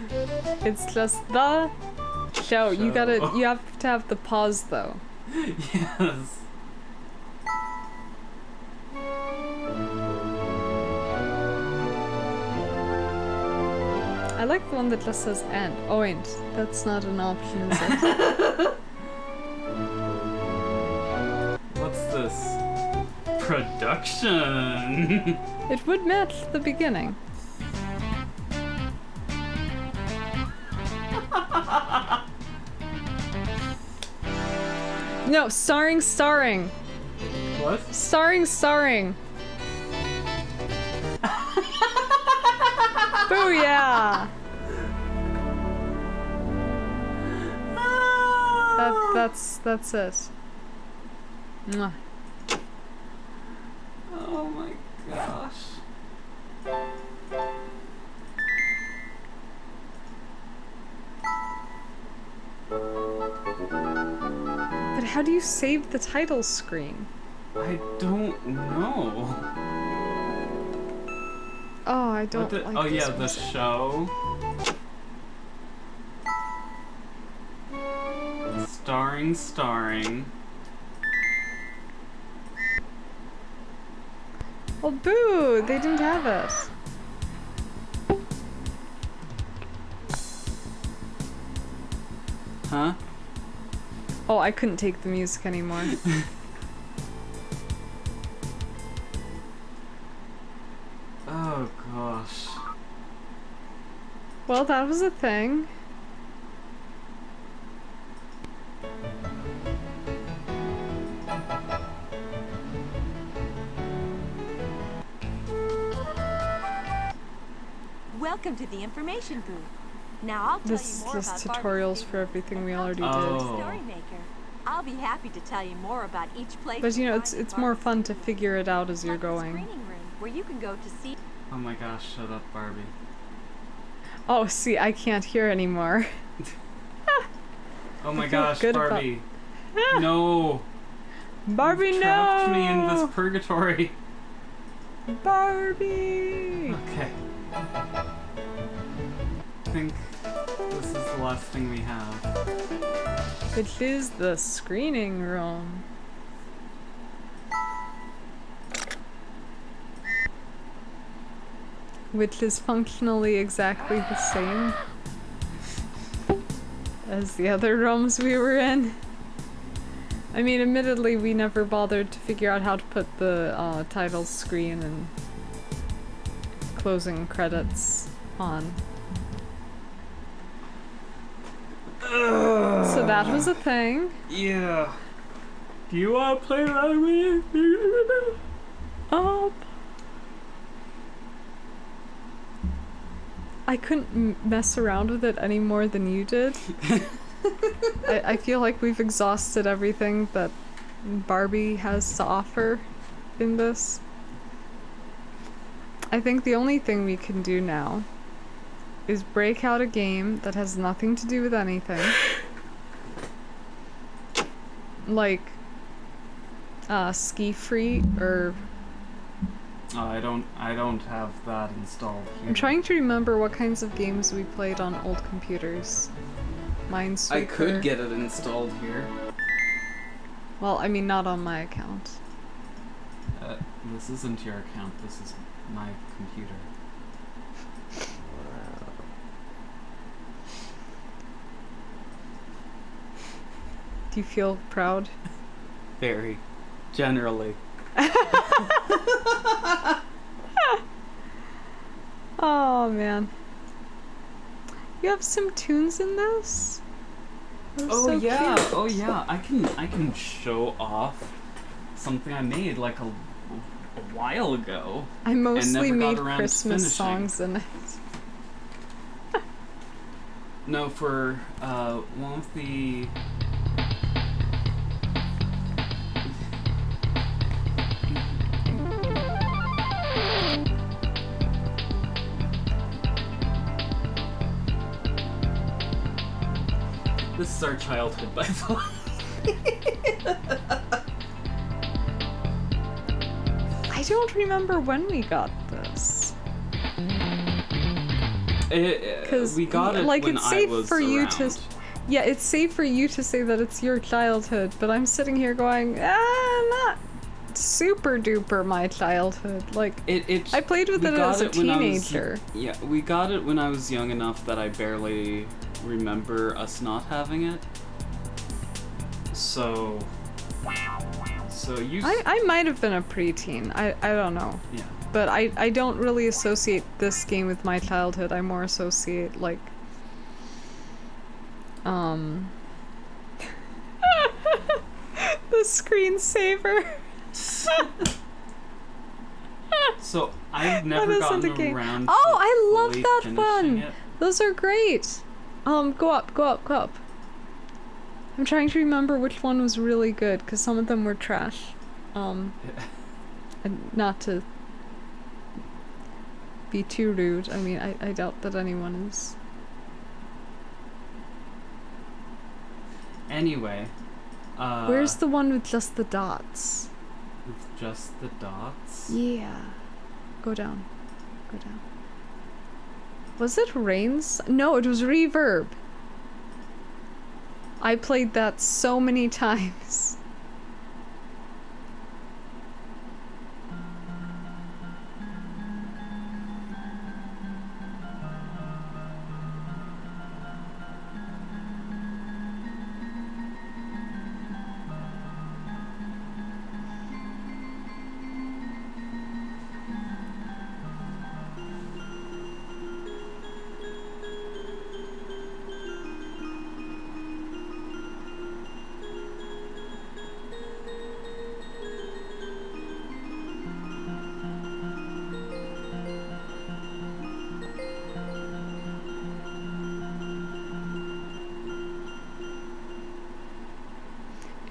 It's just the show. You have to have the pause though. Yes. I like the one that just says end. Oh wait, that's not an option, is it? What's this? Production! It would match the beginning. No, starring. What? Starring. Booyah! That's it. Mwah. Oh my gosh. But how do you save the title screen? I don't know. Oh, I don't like Oh this yeah, the music. show. Starring. Well, boo! They didn't have it. Huh? Oh, I couldn't take the music anymore. Oh gosh. Well, that was a thing. Welcome to the information booth. Now I'll tell This you more is about tutorials Barbie's for everything we already Oh. Story Maker. I'll be happy to tell you more about each place. did. But you know, you'll it's find in more Barbie's fun to studio. figure it out as you're Like the going. screening room, where you can go to see. Oh my gosh, shut up, Barbie. Oh, see, I can't hear anymore. Oh my I feel gosh, good about- Barbie. No! Barbie, You've no! trapped me in this purgatory. Barbie! Okay. I think this is the last thing we have. Which is the screening room. Which is functionally exactly the same as the other rooms we were in. I mean, admittedly, we never bothered to figure out how to put the title screen and closing credits on. So that was a thing. Yeah. Do you want to play that with me? I couldn't mess around with it any more than you did. I feel like we've exhausted everything that Barbie has to offer in this. I think the only thing we can do now is break out a game that has nothing to do with anything. Like, Ski Free or... Oh, I don't have that installed here. I'm trying to remember what kinds of games we played on old computers. Minesweeper. I could get it installed here. Well, I mean, not on my account. This isn't your account, this is my computer. Do you feel proud? Very. Generally. Oh man. You have some tunes in this? They're Oh so yeah, cute. oh yeah. I can show off something I made like a while ago. I mostly never got made around to Christmas finishing. songs in it. No, for one of the This is our childhood, by the way. I don't remember when we got this. Because we got it like when it's I safe was for you around. to, yeah, it's safe for you to say that it's your childhood. But I'm sitting here going, not super duper my childhood. Like I played with we it got as a when I was- teenager. Yeah, we got it when I was young enough that I barely remember us not having it. So you. I might have been a preteen. I don't know. Yeah. But I don't really associate this game with my childhood. I more associate like the screensaver. So I've never That gotten isn't a game. around. Oh, to I love fully that finishing one. it. Those are great. Go up, go up, go up. I'm trying to remember which one was really good because some of them were trash. And not to be too rude. I mean, I doubt that anyone is. Anyway. Where's the one with just the dots? With just the dots? Yeah. Go down. Go down. Was it Rains? No, it was Reverb. I played that so many times.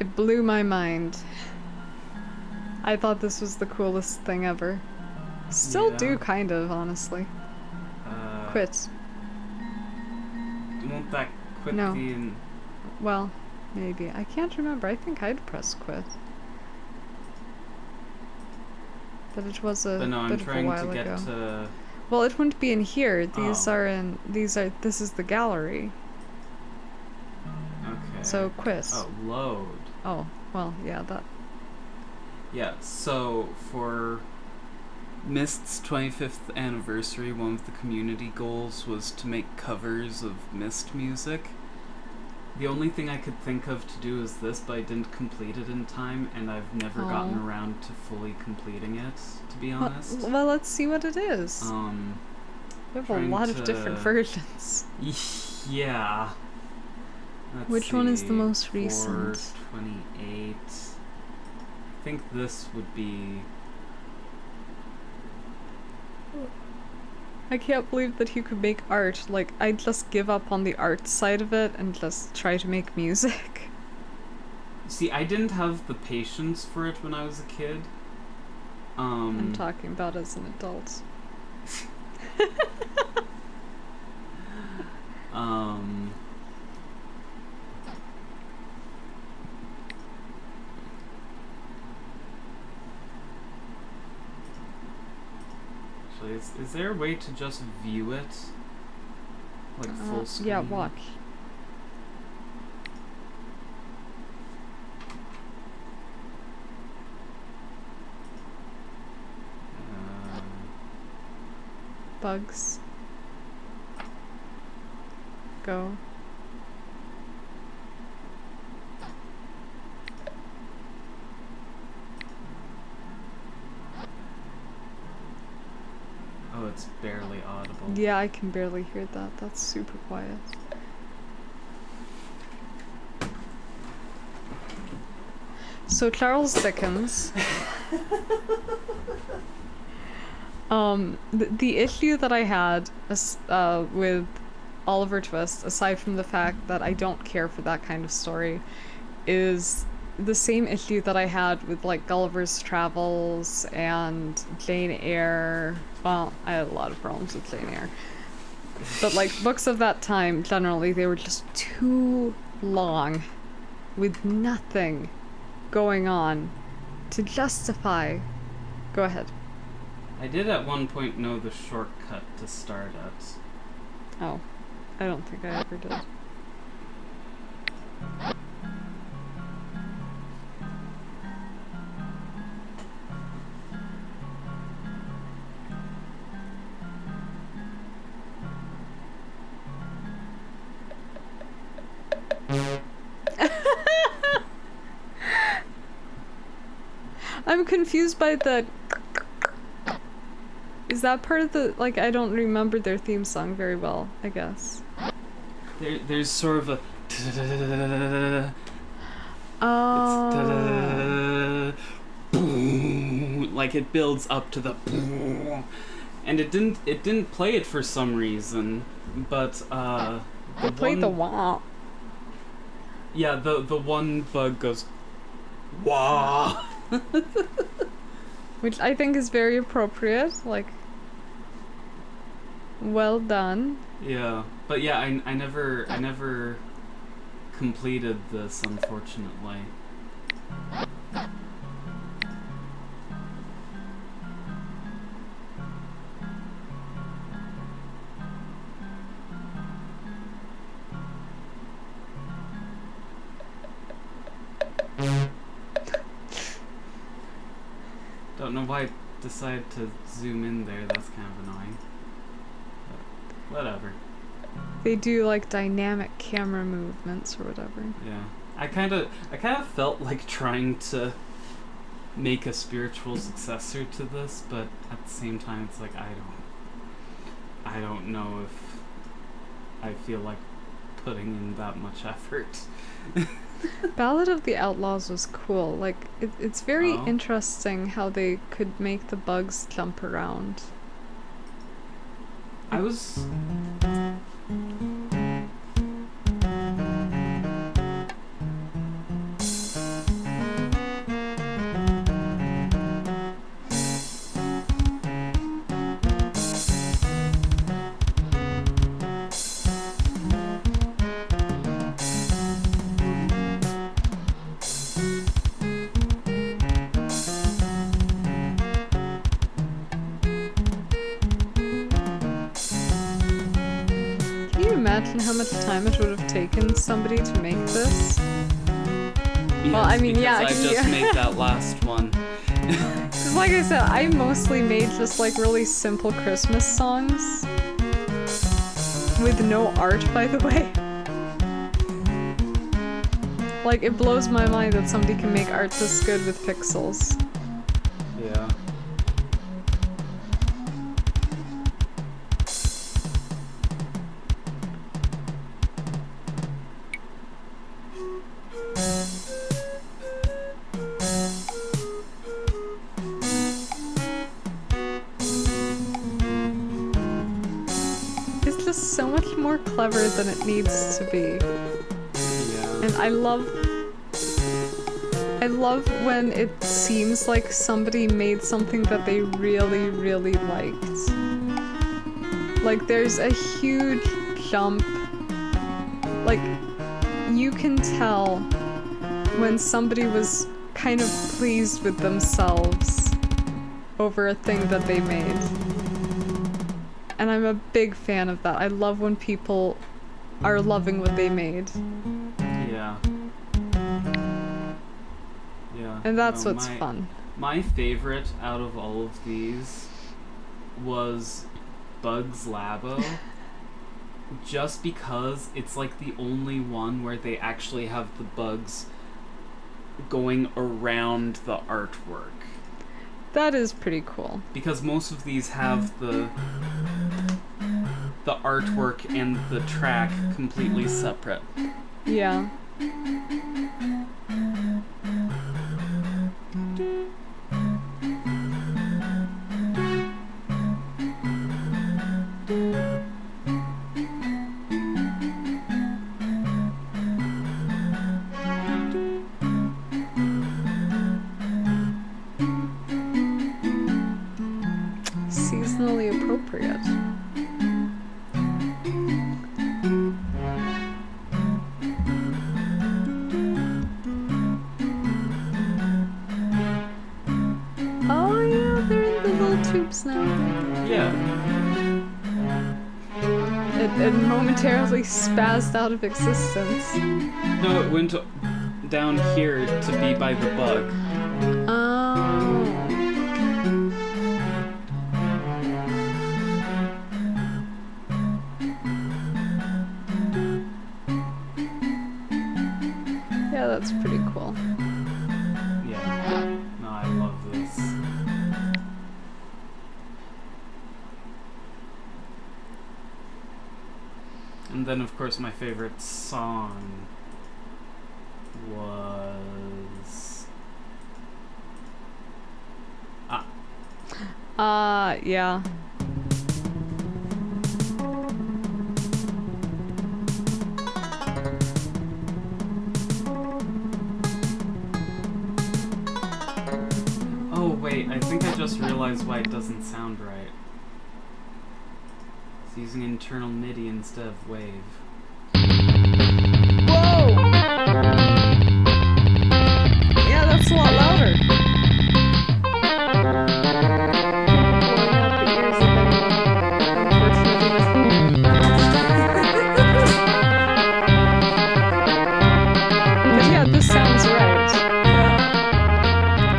It blew my mind. I thought this was the coolest thing ever. Still Yeah. do, kind of, honestly. Quit. Won't that quit No. the... Well, maybe. I can't remember. I think I'd press quit. But it was a But no, I'm bit of a trying while to get ago. to... Well, it wouldn't be in here. These Oh. are in... This is the gallery. Okay. So, quit. Oh, load. Oh, well, yeah, that... Yeah, so for Mist's 25th anniversary, one of the community goals was to make covers of Mist music. The only thing I could think of to do is this, but I didn't complete it in time, and I've never gotten Oh. around to fully completing it, to be Well, honest. well, let's see what it is. We have a trying lot of different to- versions. Yeah. Let's Which one is the see, most recent? 428. I think this would be... I can't believe that you could make art. Like, I'd just give up on the art side of it and just try to make music. See, I didn't have the patience for it when I was a kid. I'm talking about as an adult. Actually, is there a way to just view it? Like full screen? Yeah, watch. Bugs. Go. Oh, it's barely audible. Yeah, I can barely hear that. That's super quiet. So Charles Dickens. The issue that I had with Oliver Twist, aside from the fact that I don't care for that kind of story, is the same issue that I had with like Gulliver's Travels and Jane Eyre. Well, I had a lot of problems with Jane Eyre. But like books of that time, generally, they were just too long with nothing going on to justify. Go ahead. I did at one point know the shortcut to start at. Oh, I don't think I ever did. I'm confused by the... Is that part of the... Like, I don't remember their theme song very well, I guess. There's sort of a... Oh. Like it builds up to the... And it didn't play it for some reason, but It played the wah. Yeah, the one bug goes wah. Which I think is very appropriate, like, well done. Yeah, but yeah, I never completed this, unfortunately. Don't know why I decided to zoom in there. That's kind of annoying. But whatever. They do like dynamic camera movements or whatever. Yeah. I kind of felt like trying to make a spiritual successor to this, but at the same time it's like I don't know if I feel like putting in that much effort. Ballad of the Outlaws was cool. Like, it's very Oh. interesting how they could make the bugs jump around. I was... imagine how much time it would have taken somebody to make this? Yes, Well, I mean, because yeah, I just made that last one. Because like I said, I mostly made just like really simple Christmas songs. With no art, by the way. Like, it blows my mind that somebody can make art this good with pixels. Yeah. It's just so much more clever than it needs to be. Yeah. And I love when it seems like somebody made something that they really, really liked. Like, there's a huge jump. Like, you can tell when somebody was kind of pleased with themselves over a thing that they made. And I'm a big fan of that. I love when people are loving what they made. Yeah. Yeah. And that's No, what's fun. My favorite out of all of these was Bugs Labo. Just because it's like the only one where they actually have the bugs going around the artwork. That is pretty cool. Because most of these have the artwork and the track completely separate. Yeah. Seasonally appropriate. Oh yeah, they're in the little tubes now. Yeah. It momentarily spazzed out of existence. No, it went down here to be by the bug. Oh. Yeah, that's pretty cool. Yeah. No, I love this. And then, of course, my favorite song was... Yeah. Oh, wait, I think I just realized why it doesn't sound right. It's using internal MIDI instead of wave. Whoa! Yeah, that's a lot louder. Blowing out the ears of anyone, unfortunately. But yeah, this sounds right.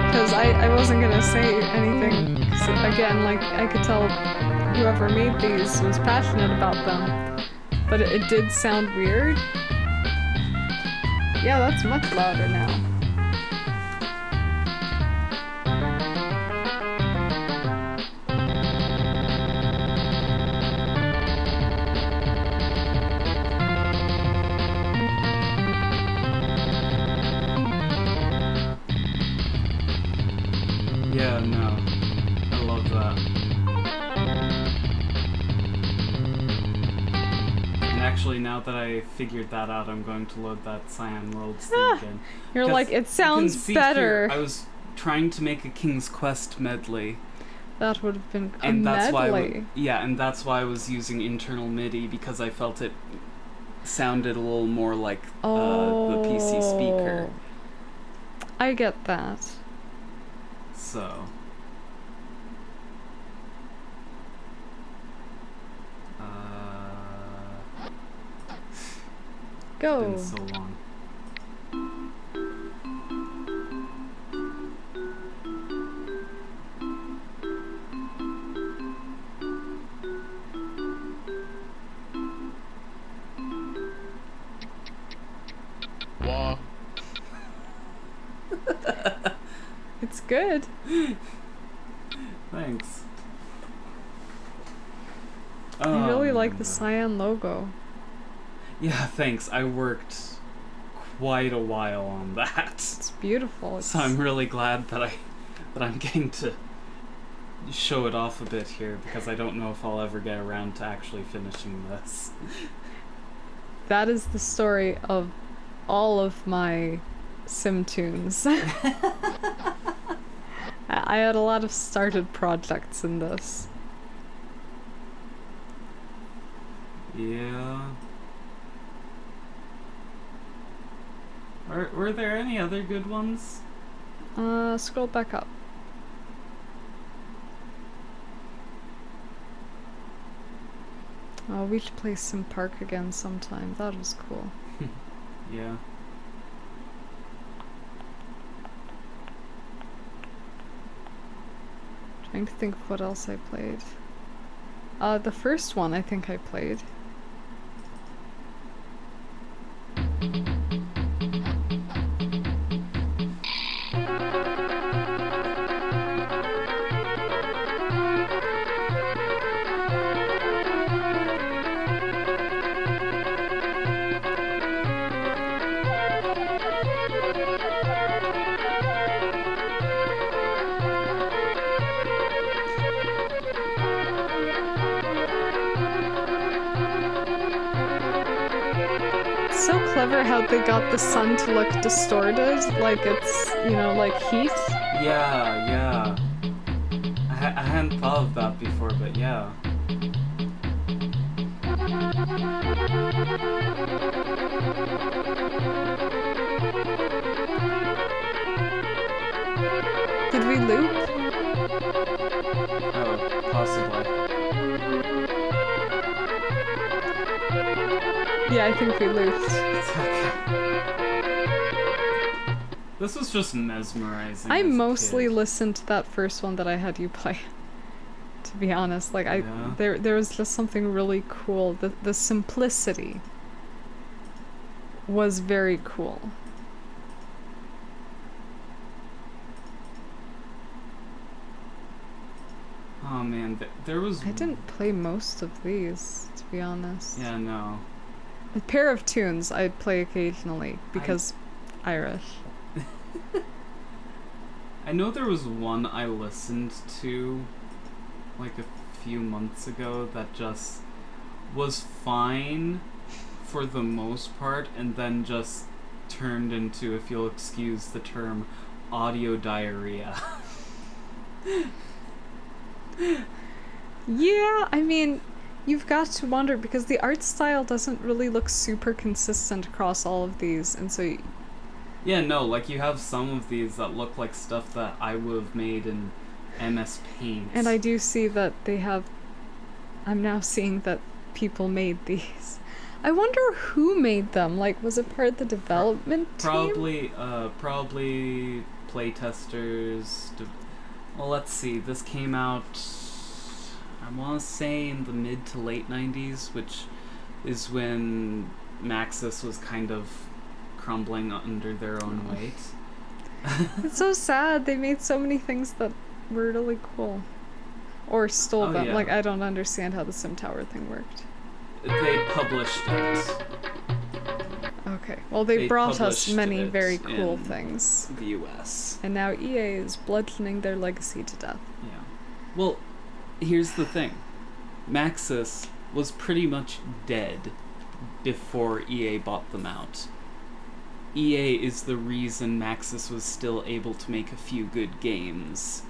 Because I wasn't gonna say anything. 'Cause again, like, I could tell whoever made these was passionate about them. But it did sound weird. Yeah, that's much louder now. Yeah, no. I love that. And actually, now that I figured that out, I'm going to load that Cyan Worlds thing again. You're 'Cause like, it you can sounds see better. Here, I was trying to make a King's Quest medley. That would have been a And that's medley. and that's why I was using internal MIDI, because I felt it sounded a little more like the PC speaker. I get that. So. go. It's been so long. Wah. It's good. Thanks. I really like man. the cyan logo. Yeah, thanks. I worked quite a while on that. It's beautiful. So I'm really glad that I'm getting to show it off a bit here, because I don't know if I'll ever get around to actually finishing this. That is the story of all of my sim tunes. I had a lot of started projects in this. Yeah. Were there any other good ones? Scroll back up. Oh, we should play Sim Park again sometime. That was cool. Yeah. Trying to think of what else I played. The first one I think I played. So clever how they got the sun to look distorted, like it's, you know, like heat. Yeah. I hadn't thought of that before, but yeah. Did we loop? Oh, possibly. Yeah, I think we looped. This was just mesmerizing. I as a mostly kid. listened to that first one that I had you play. To be honest, like Yeah. there was just something really cool. The simplicity was very cool. Oh man, there was. I didn't play most of these, to be honest. Yeah, no. A pair of tunes I'd play occasionally because Irish. I know there was one I listened to like a few months ago that just was fine for the most part, and then just turned into, if you'll excuse the term, audio diarrhea. Yeah, I mean, you've got to wonder because the art style doesn't really look super consistent across all of these, and so Yeah, no, like you have some of these that look like stuff that I would have made in MS Paint. and I do see that they have. I'm now seeing that people made these. I wonder who made them. Like, was it part of the development team? Probably playtesters. Well, let's see. This came out, I want to say, in the mid to late 90s, which is when Maxis was kind of crumbling under their own weight. It's so sad. They made so many things that were really cool. Or stole Oh, them. yeah. Like, I don't understand how the Sim Tower thing worked. They published it. Okay. Well, they brought us published many it very cool in things. The US. And now EA is bludgeoning their legacy to death. Yeah. Well, here's the thing. Maxis was pretty much dead before EA bought them out. EA is the reason Maxis was still able to make a few good games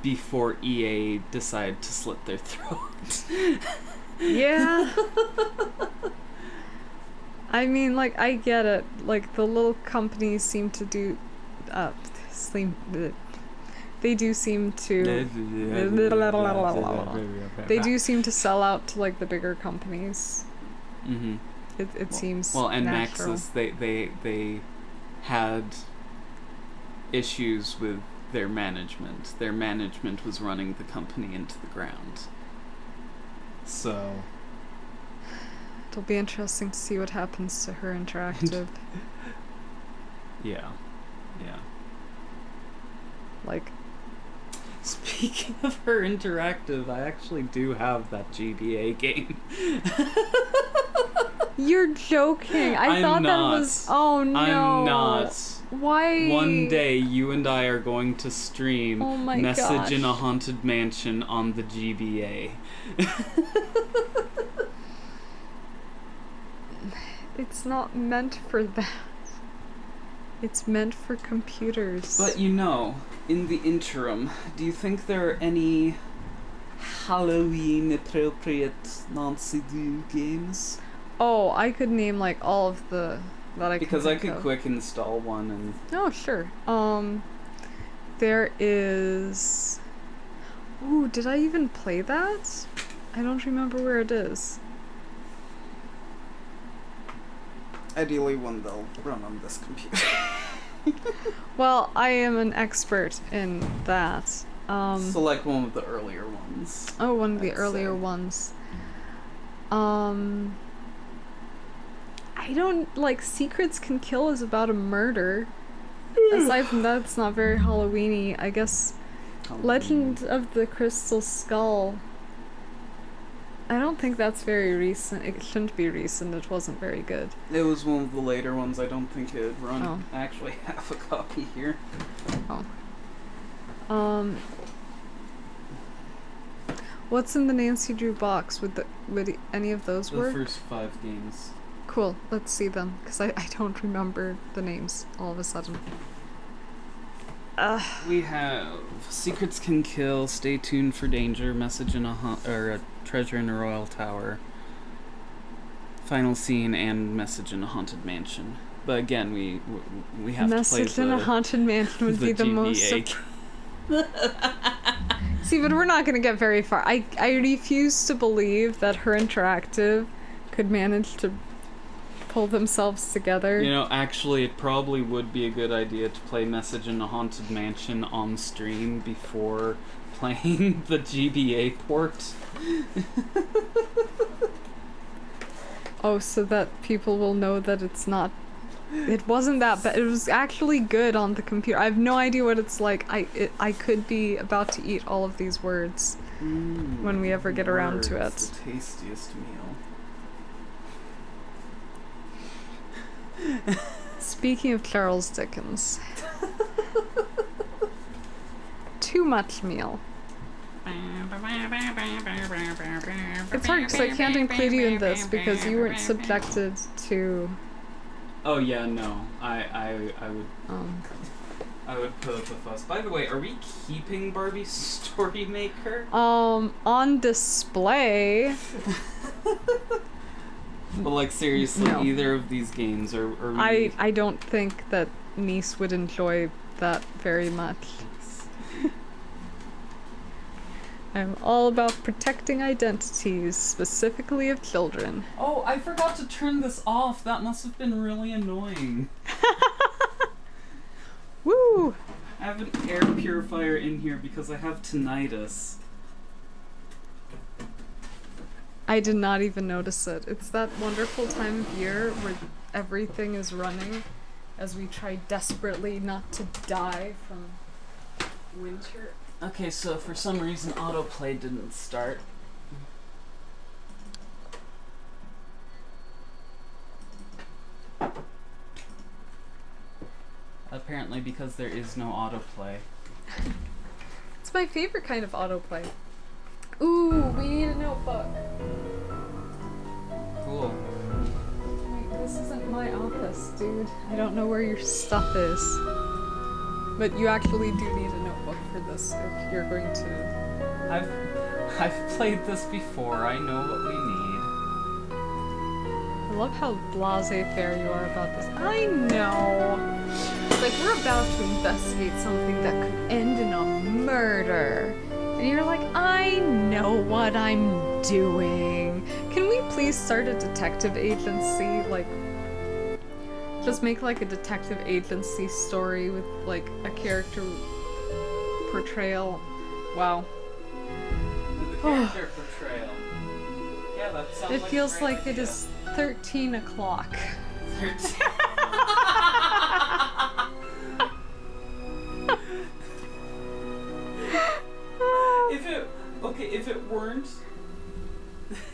before EA decided to slit their throat. Yeah. I mean, like, I get it. Like, the little companies seem to do... they do seem to... They do seem to sell out to, like, the bigger companies. Mm-hmm. It seems well, and natural. Maxis, they had issues with their management. Their management was running the company into the ground. So It'll be interesting to see what happens to her interactive. yeah. Like, Speaking of her interactive, I actually do have that GBA game. you're joking. I I'm thought not. that was. Oh no. I'm not. Why? One day, you and I are going to stream Oh my Message in a gosh. Haunted Mansion on the GBA. It's not meant for that. It's meant for computers. But you know, in the interim, do you think there are any Halloween appropriate Nancy Do games? Oh, I could name like all of the that I Because can I think could of. quick install one and Oh, sure. There is. Ooh, did I even play that? I don't remember where it is. ideally one they'll run on this computer. Well, I am an expert in that. So like one of the earlier ones. Oh, one of the I'd earlier say. ones. I don't like Secrets Can Kill is about a murder. Aside from that, it's not very Halloween-y. I guess Legend of the Crystal Skull. I don't think that's very recent. It shouldn't be recent. It wasn't very good. It was one of the later ones. I don't think it would run. Oh. I actually have a copy here. What's in the Nancy Drew box? Would any of those The work? first 5 games. Cool. Let's see them, because I don't remember the names all of a sudden. We have Secrets Can Kill, Stay Tuned for Danger, Message in a Treasure in a Royal Tower, Final Scene, and Message in a Haunted Mansion. But again, we have Message to play in a the Haunted Mansion would be the most. See, but we're not going to get very far. I refuse to believe that her interactive could manage to pull themselves together. You know, actually, it probably would be a good idea to play Message in a Haunted Mansion on stream before playing the GBA port. Oh, so that people will know that it wasn't that bad. It was actually good on the computer. I have no idea what it's like. I could be about to eat all of these words when we ever get around to it. The tastiest meal. Speaking of Charles Dickens. Too much meal. It's hard because I can't include you in this because you weren't subjected to... Oh yeah, no. I would I would put up a fuss. By the way, are we keeping Barbie's Story Maker? On display. But like seriously, No. either of these games are we... I don't think that niece would enjoy that very much. I'm all about protecting identities, specifically of children. Oh, I forgot to turn this off. That must have been really annoying. Woo! I have an air purifier in here because I have tinnitus. I did not even notice it. It's that wonderful time of year where everything is running as we try desperately not to die from winter. Okay, so for some reason autoplay didn't start. Apparently because there is no autoplay. It's my favorite kind of autoplay. Ooh, we need a notebook. Cool. Wait, this isn't my office, dude. I don't know where your stuff is. But you actually do need a notebook for this if you're going to... I've played this before. I know what we need. I love how blasé-faire you are about this. I know! It's like we're about to investigate something that could end in a murder. And And you're like, I know what I'm doing. Can we please start a detective agency? Like, just make like a detective agency story with like a character portrayal. Wow. The character portrayal. Yeah, that sounds It like feels a great like it idea. is 13 o'clock. 13.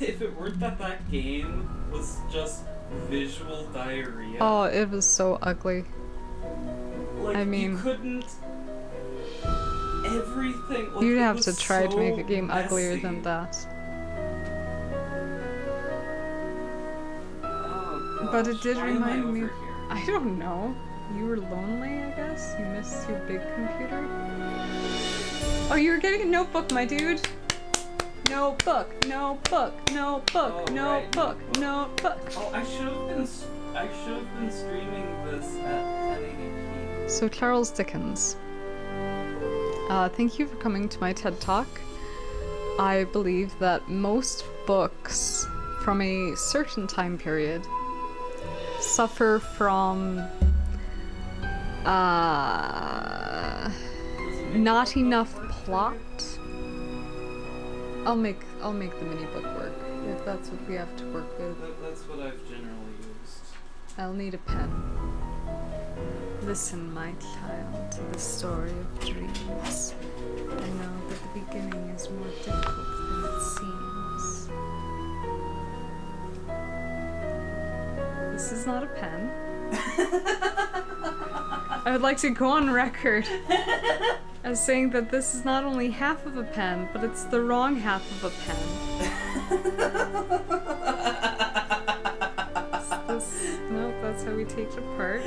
If it weren't that game was just visual diarrhea. Oh, it was so ugly. Like, I mean, you couldn't. Everything. Like, you'd it have was to try to make a so game uglier messy. than that. Oh, But it gosh. did Why am I remind over me. here? I don't know. You were lonely, I guess? You missed your big computer? Oh, you were getting a notebook, my dude! Notebook, notebook, notebook, Oh, notebook, right, notebook. Oh, I should have been streaming this at 1080p. So, Charles Dickens. Thank you for coming to my TED Talk. I believe that most books from a certain time period suffer from not enough plot. I'll make the mini book work if that's what we have to work with. That's what I've generally used. I'll need a pen. Listen, my child, to the story of dreams. I know that the beginning is more difficult than it seems. This is not a pen. I would like to go on record as saying that this is not only half of a pen, but it's the wrong half of a pen. No, that's how we take it apart.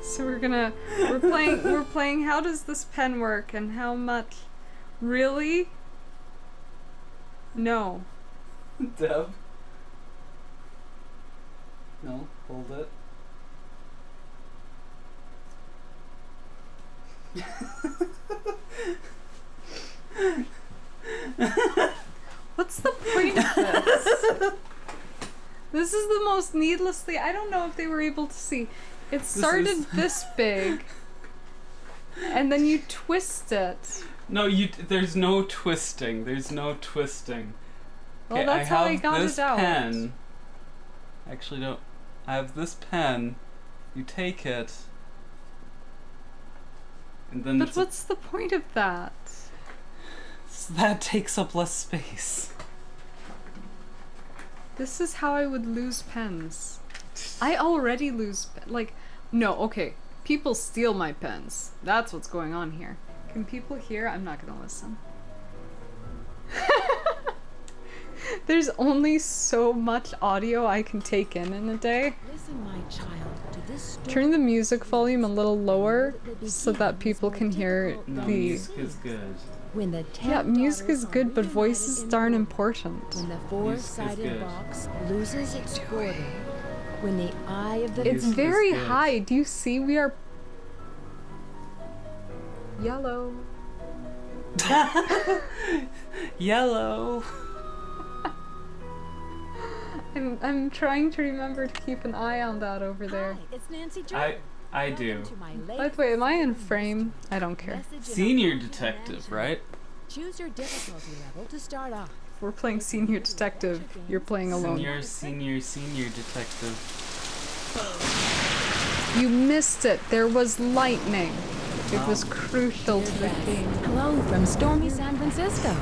So we're playing how does this pen work and how much? Really? No. Deb? No, hold it. What's the point of this? This is the most needlessly. I don't know if they were able to see. It started this big, and then you twist it. No, there's no twisting. There's no twisting. Well, that's how I got this it out. pen. Actually, no. I have this pen. You take it. And then But what's the point of that? So that takes up less space. This is how I would lose pens. I already lose no, okay. People steal my pens. That's what's going on here. Can people hear? I'm not gonna listen. There's only so much audio I can take in a day. Listen, my child, to this story. Turn the music volume a little lower so that people can hear No, the... music is good. When the Yeah, music is good, but voice is darn important. When the Music is four-sided good. box loses its border. When the eye of the It's Music is very good. high. Do you see we are... Yellow. Yellow. I'm trying to remember to keep an eye on that over there. Hi, it's Nancy Jordan. I do. Welcome to my By the way, am I in frame? I don't care. message in a Senior haunted detective, mansion. right? Choose your difficulty level to start off. If we're playing senior detective, you're playing alone. Senior detective. You missed it. There was lightning. It was crucial to the game. Hello from stormy San Francisco.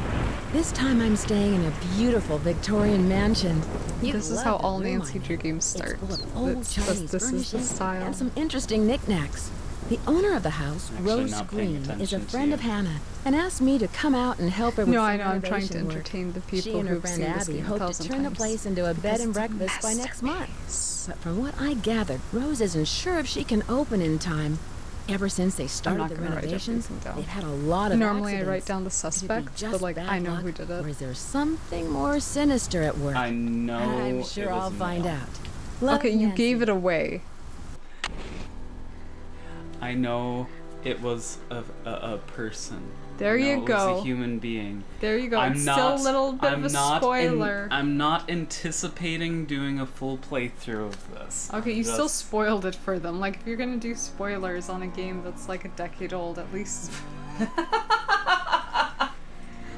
This time I'm staying in a beautiful Victorian mansion. You'd This is love how the all room Nancy I'm Drew in. games start. It's full of old It's Chinese just, this is the furnishings style. and some interesting knickknacks. The owner of the house, Actually Rose not paying Green, is a attention to friend you. of Hannah and asked me to come out and help her with No, some I know. I'm trying to renovation work. entertain the She people and her who've friend seen this Abby game hope to 1,000 turn the times. place into a bed Because and it's a breakfast by next month. masterpiece. But from what I gathered, Rose isn't sure if she can open in time. Ever since they started not the gonna write renovations, everything down. they've had a lot of Normally I accidents. write down the Could it be suspects, just but like bad I know luck, who did Or it. is there something more sinister at work? I know. I'm sure it was I'll find Mel. out. Love, Okay, you Nancy. gave it away. I know it was a person. There I know you it go. was a human being. There you go. I'm It's not, still a little bit I'm of a not spoiler. I'm not anticipating doing a full playthrough of this. Okay, you Just- still spoiled it for them. Like, if you're gonna do spoilers on a game that's like a decade old, at least.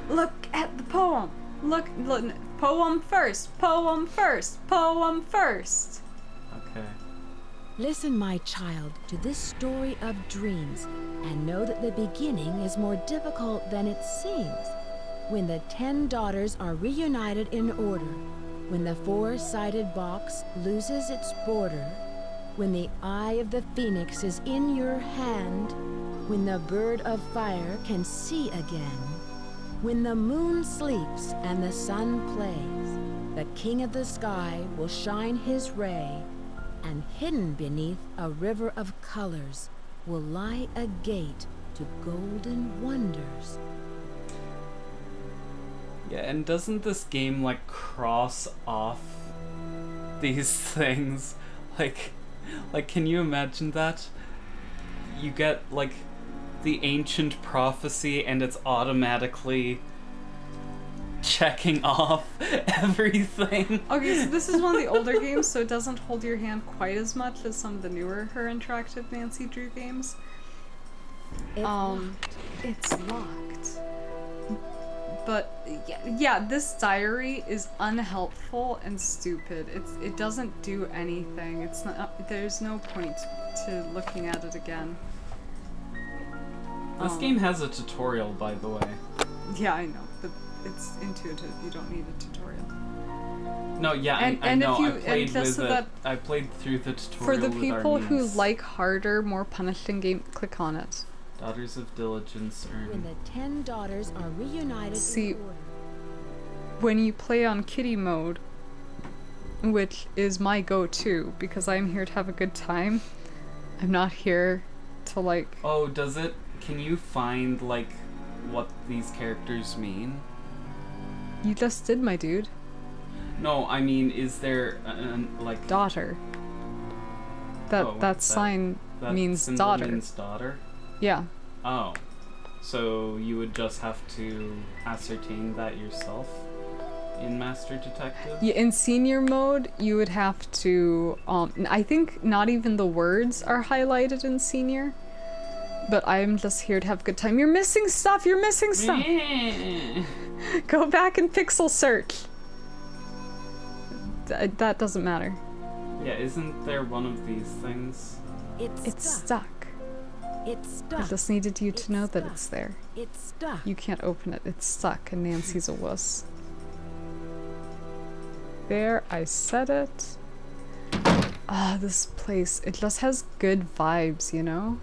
Look at the poem. Look, poem first. Poem first. Poem first. Okay. Listen, my child, to this story of dreams, and know that the beginning is more difficult than it seems. When the 10 daughters are reunited in order, when the 4-sided box loses its border, when the eye of the phoenix is in your hand, when the bird of fire can see again, when the moon sleeps and the sun plays, the king of the sky will shine his ray, and hidden beneath a river of colors will lie a gate to golden wonders. Yeah, and doesn't this game like cross off these things? Like can you imagine that? You get like the ancient prophecy and it's automatically checking off everything. Okay, so this is one of the older games, so it doesn't hold your hand quite as much as some of the newer Her Interactive Nancy Drew games. It's locked. But yeah, this diary is unhelpful and stupid. It doesn't do anything. It's not. There's no point to looking at it again. This game has a tutorial, by the way. Yeah, I know, but it's intuitive. You don't need a tutorial. No, yeah, I know. I played through the tutorial. For the with people our who niece. like harder, more punishing game, click on it. Daughters of Diligence When the 10 daughters are reunited See, in order. when you play on kitty mode, which is my go-to because I'm here to have a good time, I'm not here to like. Oh, does it? Can you find like what these characters mean? You just did, my dude. No, I mean, is there like Daughter. That sign that means symbol daughter. means daughter? Yeah. Oh, so you would just have to ascertain that yourself in Master Detective? Yeah, in senior mode, you would have to. I think not even the words are highlighted in senior. But I'm just here to have a good time. You're missing stuff. You're missing stuff. Go back and pixel search. That doesn't matter. Yeah, isn't there one of these things? It's stuck. It's stuck. I just needed you to know that it's there. It's stuck. You can't open it. It's stuck, and Nancy's a wuss. There, I said it. Ah, this place. It just has good vibes, you know?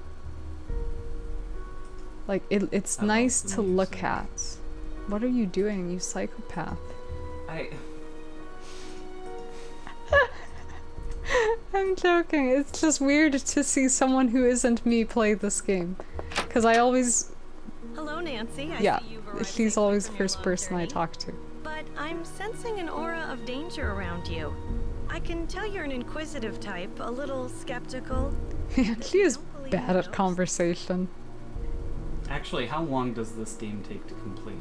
Like, it's nice to look at. What are you doing, you psychopath? I'm joking. It's just weird to see someone who isn't me play this game. Because I always... Hello, Nancy. Yeah, I see you've arrived she's safely always the from your first long person I journey. talk to. But I'm sensing an aura of danger around you. I can tell you're an inquisitive type, a little skeptical. Man, she is bad at conversation. Actually, how long does this game take to complete?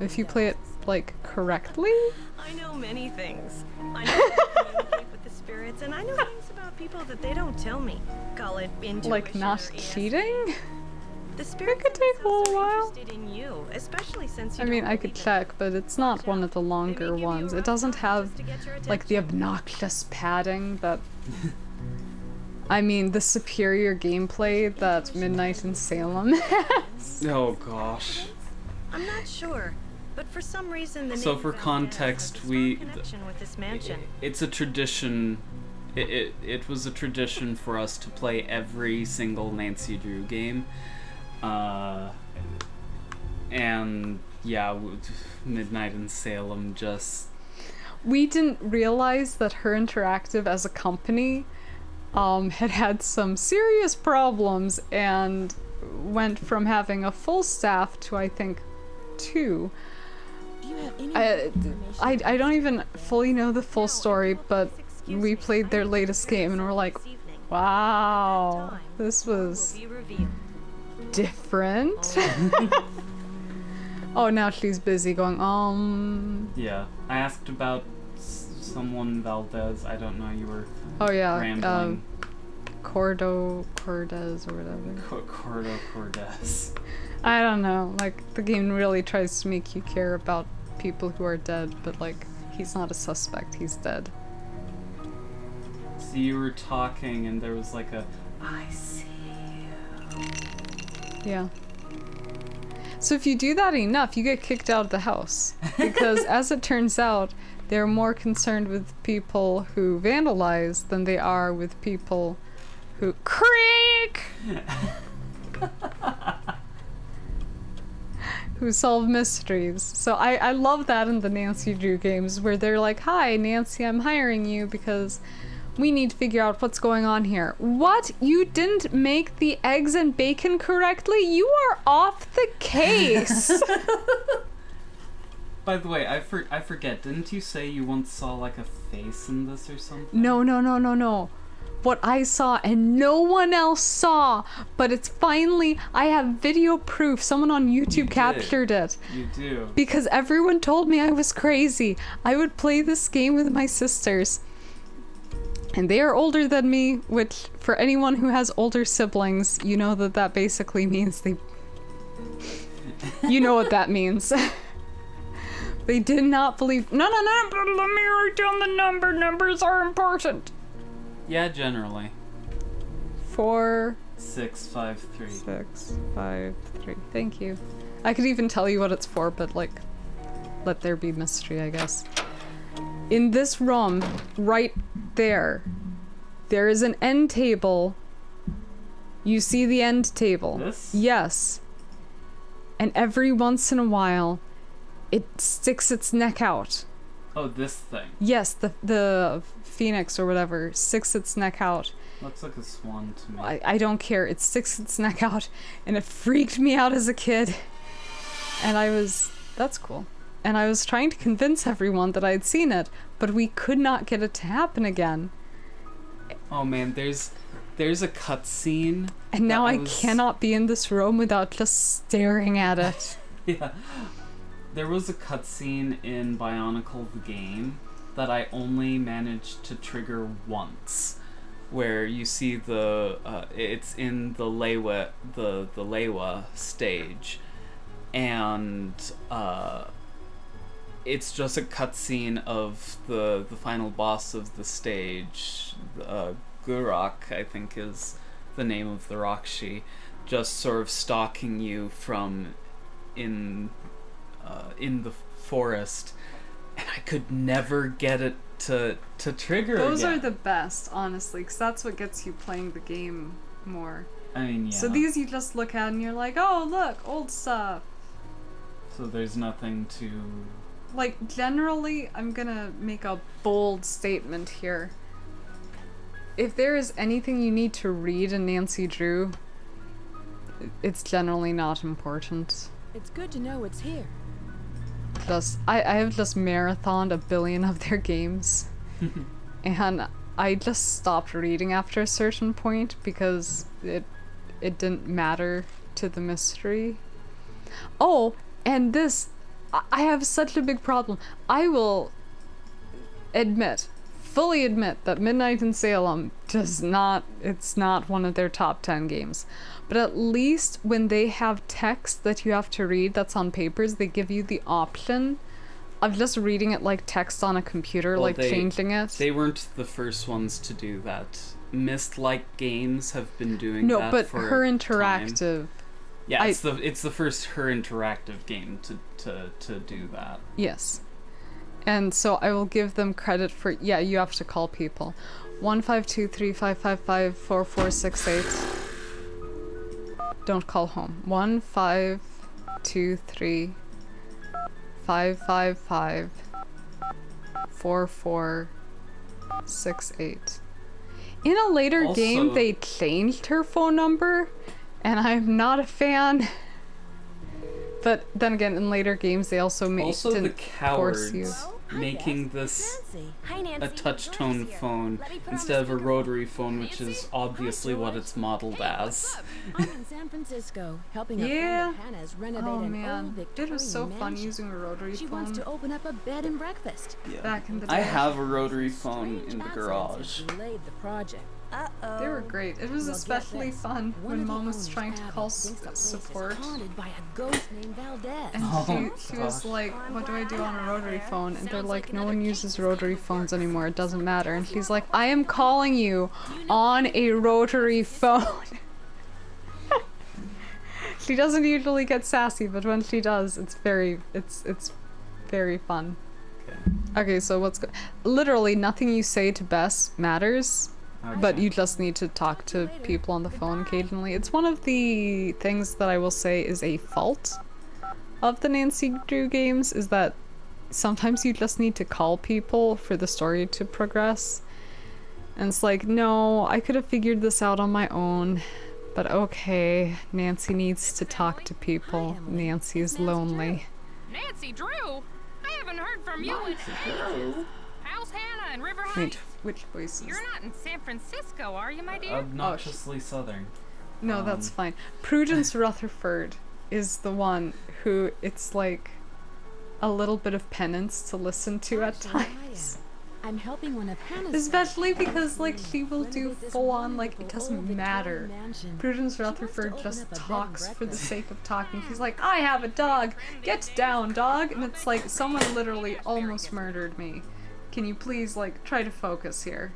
If you play it, like, correctly? I know many things. I know how to communicate with the spirits, and I know things about people that they don't tell me. Call it intuition. Like, not or ESP. cheating? The spirits could take a little while. interested in you, especially since you I mean, don't I could believe in check, but it's not one of the longer ones. It doesn't have, like, the obnoxious padding that... I mean, the superior gameplay that Midnight in Salem has. Oh gosh. I'm not sure, but for some reason the So name for context, we... connection with this mansion. It's a tradition. It was a tradition for us to play every single Nancy Drew game. And yeah, Midnight in Salem just... We didn't realize that Her Interactive as a company had some serious problems and went from having a full staff to, I think, 2. Do you have any I don't even fully know the full story, but we played their latest game and we're like, wow, this was different. Oh, now she's busy going, Yeah, I asked about someone Valdez. I don't know, you were oh yeah, rambling. Cordes or whatever. Cordes. I don't know, like, the game really tries to make you care about people who are dead, but like, he's not a suspect, he's dead. So you were talking and there was like a, I see you. Yeah. So if you do that enough, you get kicked out of the house. Because as it turns out, they're more concerned with people who vandalize than they are with people who creak! Who solve mysteries. So I love that in the Nancy Drew games where they're like, hi, Nancy, I'm hiring you because we need to figure out what's going on here. What? You didn't make the eggs and bacon correctly? You are off the case! By the way, I forget, didn't you say you once saw like a face in this or something? No. What I saw and no one else saw, but it's finally, I have video proof. Someone on YouTube captured it. You do. Because everyone told me I was crazy. I would play this game with my sisters. And they are older than me, which for anyone who has older siblings, you know that basically means they... You know what that means. They did not believe... No, but let me write down the number. Numbers are important. Yeah, generally. 4... 653. 653. Thank you. I could even tell you what it's for, but like, let there be mystery, I guess. In this room, right there is an end table. You see the end table? This? Yes. And every once in a while, it sticks its neck out. Oh, this thing. Yes, the phoenix or whatever sticks its neck out. Looks like a swan to me. I don't care. It sticks its neck out, and it freaked me out as a kid. And that's cool. And I was trying to convince everyone that I had seen it, but we could not get it to happen again. Oh man, there's a cutscene. And now I cannot be in this room without just staring at it. Yeah. There was a cutscene in Bionicle the game that I only managed to trigger once, where you see it's in the Leiwa stage, and it's just a cutscene of the final boss of the stage, Gurok, I think is the name of the Rakshi, just sort of stalking you from in the forest, and I could never get it to trigger Those again. are the best, honestly, because that's what gets you playing the game more. I mean, yeah. So these you just look at and you're like, oh, look, old stuff. So there's nothing to... Like, generally, I'm gonna make a bold statement here. If there is anything you need to read in Nancy Drew, it's generally not important. It's good to know it's here. I have just marathoned 1 billion of their games. And I just stopped reading after a certain point because it didn't matter to the mystery. Oh, and this, I have such a big problem. I will fully admit that Midnight in Salem it's not one of their top 10 games. But at least when they have text that you have to read that's on papers, they give you the option of just reading it like text on a computer, changing it. They weren't the first ones to do that. Myst-like games have been doing that No, but for Her Interactive. Time. Yeah, it's the first Her Interactive game to do that. Yes. And so I will give them credit for, yeah, you have to call people. 1-523-555-4468. Don't call home. 1-523-555-4468. In a later game, they changed her phone number, and I'm not a fan. But then again, in later games, they also Also, the force you. cowards making this Hi, a Nancy. touch tone phone Let me put on instead the of a speakerphone. rotary phone, which is obviously what it's modeled as. I'm in San Francisco, helping a Yeah. friend of Hannah's renovate Oh an old man, Victorian it was so fun mansion. using a rotary She phone. wants to open up a bed and breakfast. Yeah. Back in the day. I have a rotary phone Strange in the accidents garage. have delayed the project. Uh-oh. They were great. It was Well, get especially this. fun One when of the Mom was owners, trying to Abby, call thinks the place is support. haunted by a ghost named Valdez. And Oh, she was gosh. like, what do I do on a rotary phone? And they're Sounds like, like no another one case uses is rotary getting phones worse. anymore. It doesn't matter. And she's like, I am calling you on a rotary phone. She doesn't usually get sassy, but when she does, it's very fun. Okay. Okay, so literally nothing you say to Bess matters. But you just need to talk to people on the phone occasionally. It's one of the things that I will say is a fault of the Nancy Drew games, is that sometimes you just need to call people for the story to progress. And it's like, no, I could have figured this out on my own. But okay, Nancy needs to talk to people. Nancy is lonely. Nancy Drew? I haven't heard from you in ages. How's Hannah and River Heights? Wait, which voices? You're not in San Francisco, are you, my dear? Obnoxiously southern. No, that's fine. Prudence Rutherford is the one who it's like a little bit of penance to listen to at times. I'm helping one of Hannah's Especially because like she will do full on like it doesn't matter. Prudence Rutherford just talks for the sake of talking. She's like, I have a dog. Get down, dog. And it's like someone literally almost murdered me. Can you please like try to focus here?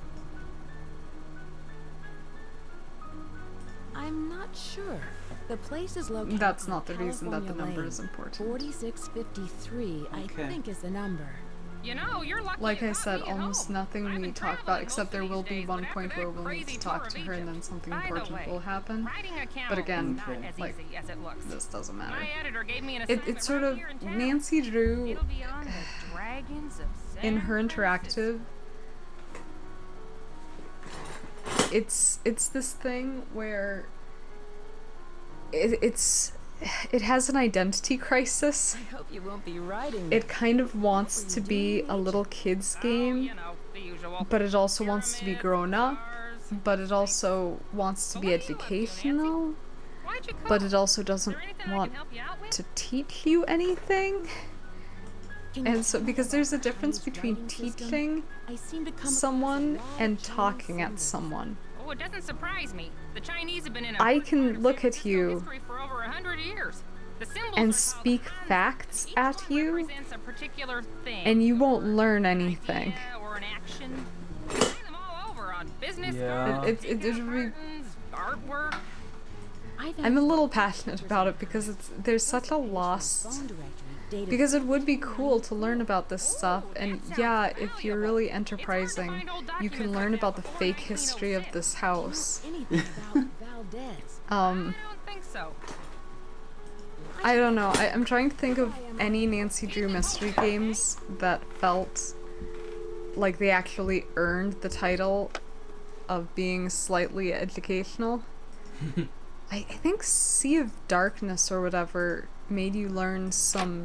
I'm not sure. The place is located. That's not the reason that the California number Lane. is important. 4653, I think, is the number. You know, you're lucky Like you I got said, me at almost home. nothing I've we been talk about, traveling except most there of will these be days, one but point after where that we'll need to crazy talk tour to of her and then Egypt. something By the important way, will happen. Riding a camel But again, is not as like, easy as it looks. this doesn't matter. My editor gave me an It's assignment sort right of here in town. Nancy Drew It'll be on the Dragons of in San her interactive. It's this thing where it has an identity crisis. I hope you won't be riding. It kind of wants to be a little kid's game, you know, the usual. but it also wants to be grown up, but it also wants to be educational, Why'd you but call? it also doesn't Is there anything I want can help you out with? to teach you anything. And so, because there's a difference between teaching someone and talking at someone. Oh, it doesn't surprise me. The Chinese have been in a I good part can of look San at Francisco you history for over 100 years. The symbols are and called speak kanji. facts Each at one you, represents a particular thing, and you won't or learn an anything. idea or an action. You find them all over on business Yeah. cards, It gift would be- cartons, artwork. I'm a little passionate about it because there's such a lost. Because it would be cool to learn about this stuff, and yeah, if you're really enterprising, you can learn about the fake history of this house. I don't think so. I don't know. I'm trying to think of any Nancy Drew mystery games that felt like they actually earned the title of being slightly educational. I think Sea of Darkness or whatever made you learn some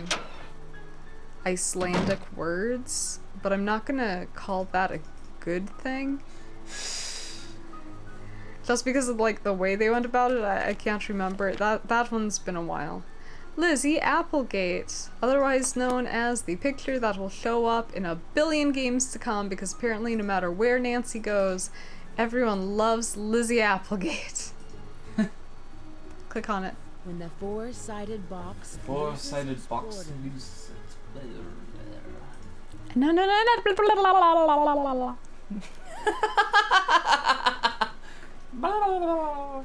Icelandic words, but I'm not gonna call that a good thing. Just because of like the way they went about it, I can't remember. That one's been a while. Lizzie Applegate, otherwise known as the picture that will show up in a billion games to come, because apparently no matter where Nancy goes, everyone loves Lizzie Applegate. Click on it. When the four-sided box. Four-sided box loses its player. No.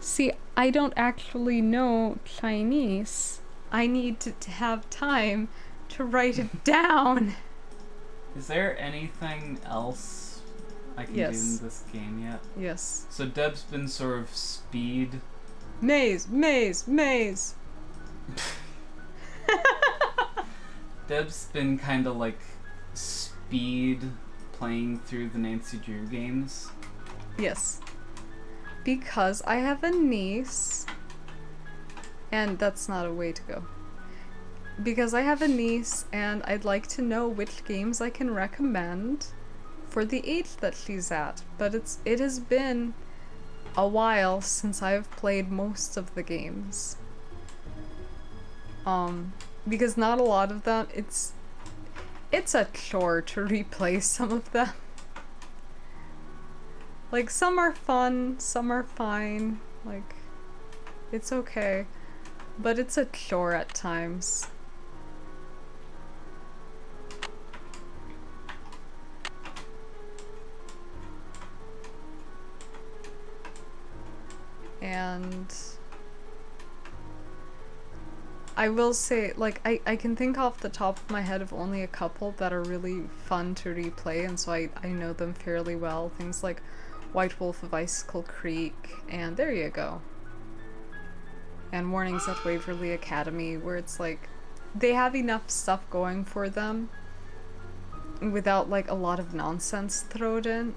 See, I don't actually know Chinese. I need to have time to write it down. Is there anything else I can do in this game yet? Yes. So Deb's been sort of speed. Maze. Deb's been kind of like speed playing through the Nancy Drew games. Yes. Because I have a niece, and that's not a way to go. because I have a niece and I'd like to know which games I can recommend for the age that she's at. But it has been a while since I've played most of the games. Because not a lot of them, it's a chore to replay some of them. Like, some are fun, some are fine, like, it's okay. But it's a chore at times. And I will say, like, I can think off the top of my head of only a couple that are really fun to replay, and so I know them fairly well. Things like White Wolf of Icicle Creek, and there you go. And Mornings at Waverly Academy, where it's like, they have enough stuff going for them without, like, a lot of nonsense thrown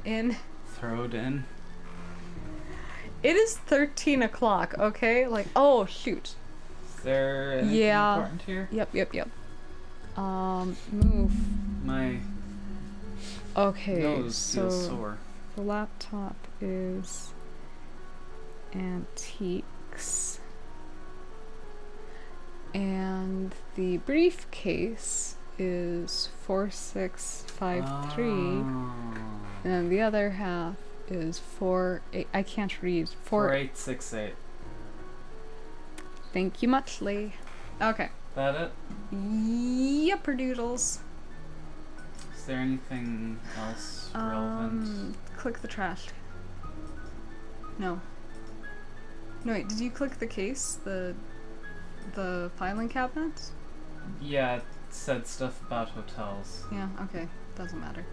in. It is 13 o'clock, okay? Like, oh, shoot. Is there anything important here? Yep. Move. My nose feels sore. The laptop is antiques. And the briefcase is 4653. Oh. And the other half is 48. I can't read. 4868. Thank you muchly. Okay. That it? Yepper doodles. Is there anything else relevant? Click the trash. No. No, wait, did you click the case? The filing cabinet? Yeah, it said stuff about hotels. Yeah, okay. Doesn't matter.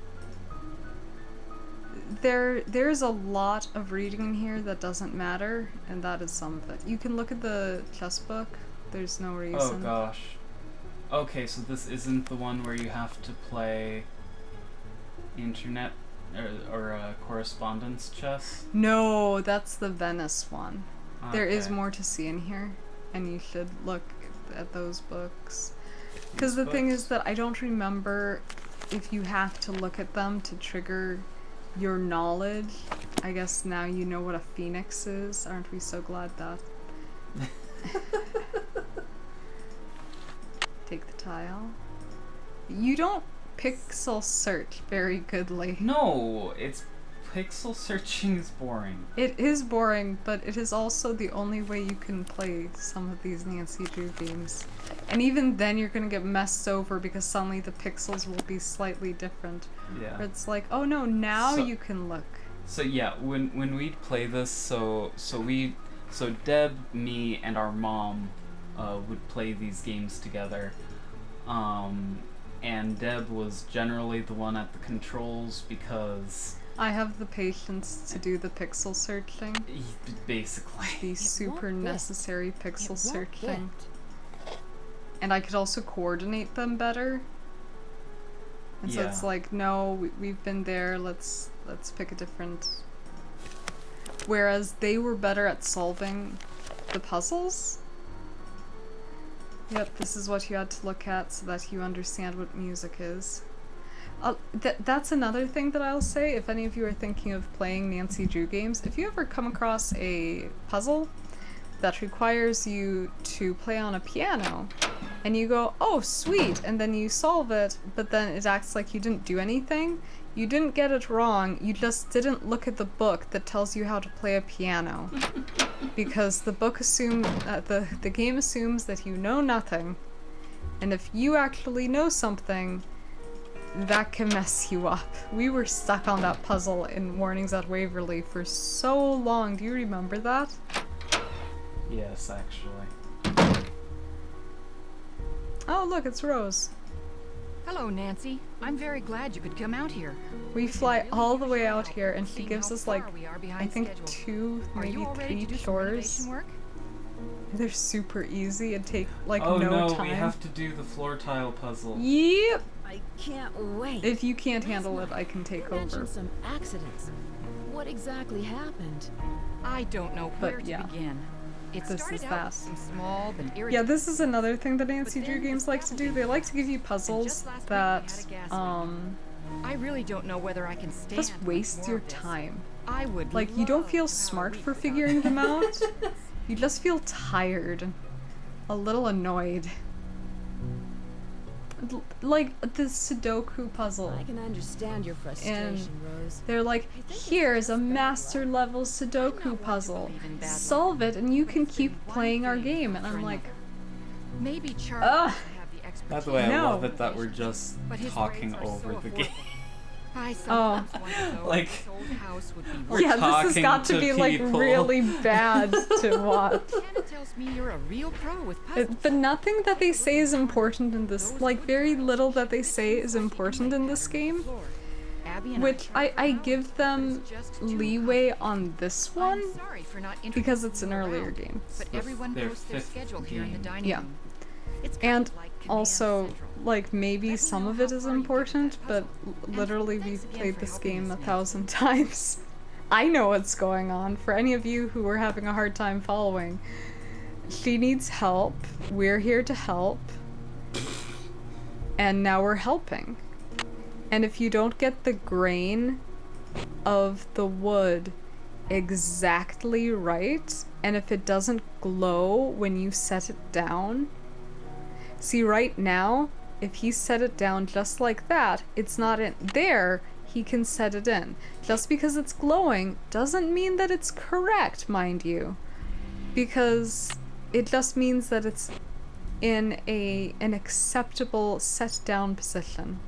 There's a lot of reading in here that doesn't matter, and that is some of it. You can look at the chess book. There's no reason. Oh gosh. Okay, so this isn't the one where you have to play internet or correspondence chess? No, that's the Venice one. Okay. There is more to see in here, and you should look at those books. Because the thing is that I don't remember if you have to look at them to trigger your knowledge. I guess now you know what a phoenix is. Aren't we so glad that? Take the tile. You don't pixel search very goodly. No, pixel searching is boring. It is boring, but it is also the only way you can play some of these Nancy Drew games. And even then you're gonna get messed over because suddenly the pixels will be slightly different. Yeah. Where it's like, oh no, now you can look. So yeah, when we'd play this, so Deb, me, and our mom would play these games together. And Deb was generally the one at the controls because I have the patience to do the pixel searching. Basically. The super necessary pixel searching. And I could also coordinate them better. And so it's like, no, we've been there, let's pick a different... Whereas they were better at solving the puzzles. Yep, this is what you had to look at so that you understand what music is. That's another thing that I'll say, if any of you are thinking of playing Nancy Drew games, if you ever come across a puzzle that requires you to play on a piano, and you go, oh sweet, and then you solve it, but then it acts like you didn't do anything, you didn't get it wrong, you just didn't look at the book that tells you how to play a piano. Because the book the game assumes that you know nothing, and if you actually know something, that can mess you up. We were stuck on that puzzle in Mornings at Waverly for so long. Do you remember that? Yes, actually. Oh, look, it's Rose. Hello, Nancy. I'm very glad you could come out here. We fly all the way out here, and she gives us, like, I think 2, maybe 3 chores. They're super easy and take, like, no time. Oh no, we have to do the floor tile puzzle. Yep! I can't wait. If you can't handle it, I can take over. Some accidents. What exactly happened? I don't know where to begin. It this started is out that. with some small but Yeah, irritating. this is another thing that Nancy Drew games like to do. They like to give you puzzles that I really don't know whether I can stand just much waste more your of this. time. I would Like, you don't love feel to have a smart week for without figuring it. them out. You just feel tired. A little annoyed. Like the Sudoku puzzle. I can understand your frustration, Rose. They're like, here's a master level Sudoku puzzle. Solve it and you can keep playing our game. And I'm like, Maybe Charlie ugh. should have the expertise. By the way, I No. love it that we're just But his talking grades are over so the game. affordable. I sometimes wonder though Like, if this old house would be we're Yeah, this has talking got to to be like people. really bad to watch. Hannah tells me you're a real pro with puzzles. But nothing that they say is important in this, like very little that they say is important in this game. Abby and Which I give them leeway on this one I'm sorry for not because it's an introducing you earlier around, game. But everyone their posts their fifth schedule here in the game. dining Yeah. room. It's kind And of like Command also, Central. like maybe Let me some know of how it is far you get with important, that but puzzle. literally And we've thanks again played for this helping game us, 1,000 times. I know what's going on. For any of you who are having a hard time following, she needs help. We're here to help. And now we're helping. And if you don't get the grain of the wood exactly right, and if it doesn't glow when you set it down, see right now, if he set it down just like that, it's not in there, he can set it in. Just because it's glowing doesn't mean that it's correct, mind you. Because it just means that it's in an acceptable set down position.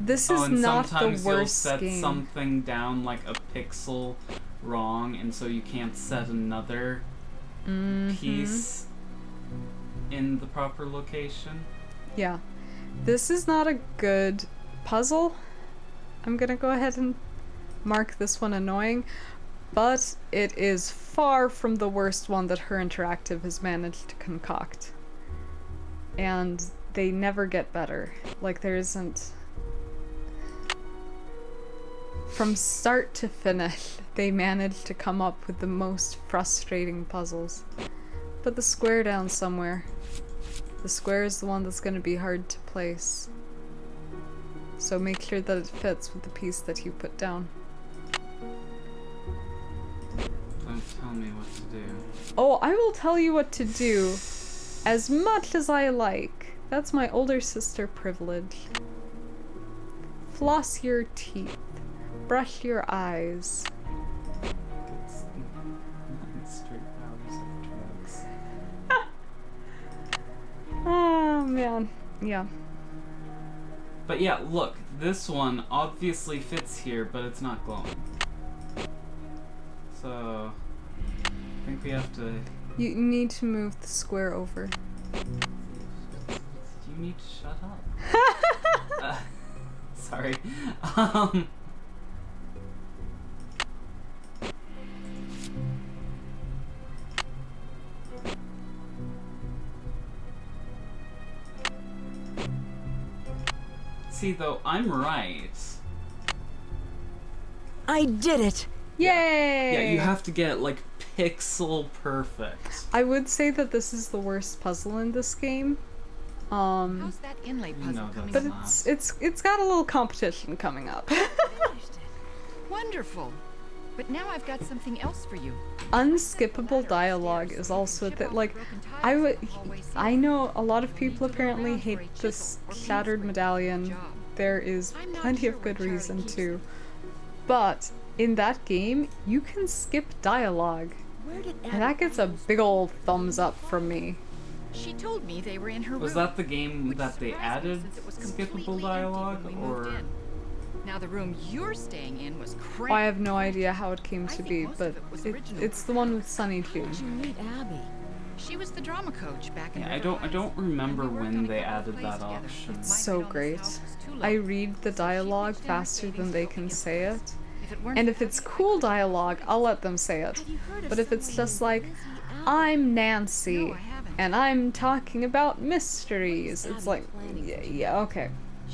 This is and not the sometimes you'll worst set game. something down like a pixel wrong, and so you can't set another piece in the proper location. Yeah. This is not a good puzzle. I'm gonna go ahead and mark this one annoying, but it is far from the worst one that Her Interactive has managed to concoct. And they never get better. Like, there isn't... From start to finish, they managed to come up with the most frustrating puzzles. Put the square down somewhere. The square is the one that's going to be hard to place. So make sure that it fits with the piece that you put down. Don't tell me what to do. Oh, I will tell you what to do as much as I like. That's my older sister privilege. Floss your teeth. Brush your eyes. It's straight hours of drugs. Oh, man. Yeah. But yeah, look, this one obviously fits here, but it's not glowing. So, I think we have to... You need to move the square over. You need to shut up. Sorry. See, though, I'm right. I did it! Yay! Yeah, you have to get, like, pixel perfect. I would say that this is the worst puzzle in this game. How's that inlay puzzle No, coming But along? it's got a little competition coming up. Wonderful. But now I've got something else for you. Unskippable dialogue is also that, like, I know a lot of people apparently hate this shattered medallion. There is plenty of good reason to. But in that game, you can skip dialogue. And that gets a big old thumbs up from me. She told me they were in her Was room. that the game that they added skippable dialogue, or...? Now the room you're staying in was I cramped. have no idea how it came to be, but it's the one with Sunny too. How'd you meet Abby? She was the drama coach back in Yeah, I River don't remember when they added that option. It's so great. I read the dialogue faster than they can say it. And if it's cool dialogue, I'll let them say it. But if it's just like, I'm Nancy, and I'm talking about mysteries, it's like, yeah, okay.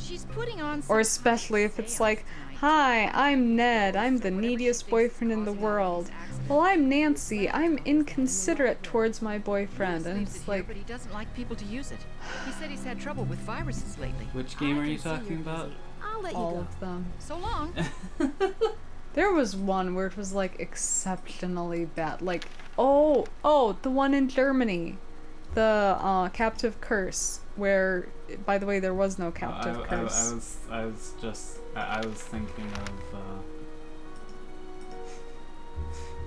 She's putting on Or especially if it's like, hi, I'm Ned. I'm the neediest boyfriend in the world. Well, I'm Nancy. I'm inconsiderate towards my boyfriend. And it's like... But he doesn't like people to use it. He said he's had trouble with viruses lately. Which game are you talking about? I'll let you all go. of them. So long. There was one where it was like exceptionally bad. Like, oh, the one in Germany. The Captive Curse, where, by the way, there was no Captive Curse. I was thinking of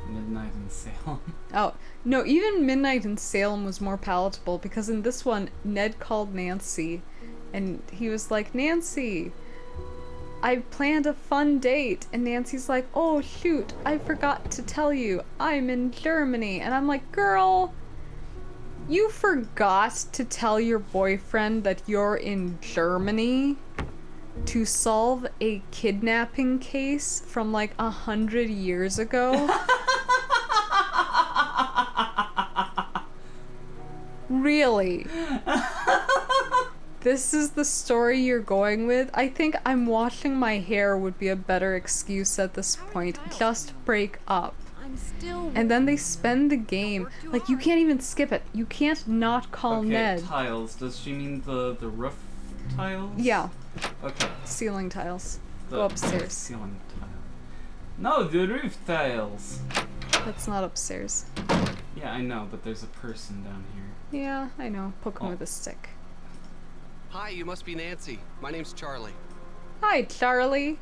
Midnight in Salem. Oh, no, even Midnight in Salem was more palatable because in this one, Ned called Nancy and he was like, Nancy, I planned a fun date. And Nancy's like, oh shoot, I forgot to tell you, I'm in Germany. And I'm like, girl, you forgot to tell your boyfriend that you're in Germany to solve a kidnapping case from like 100 years ago? Really? This is the story you're going with? I think I'm washing my hair would be a better excuse at this point. Just break up. And then they spend the game. Like, you can't even skip it. You can't not call Ned. Tiles. Does she mean the roof tiles? Yeah. Okay. Ceiling tiles. Go upstairs. Ceiling tile. No, the roof tiles. That's not upstairs. Yeah, I know, but there's a person down here. Yeah, I know. Poke him with a stick. Hi, you must be Nancy. My name's Charlie. Hi, Charlie.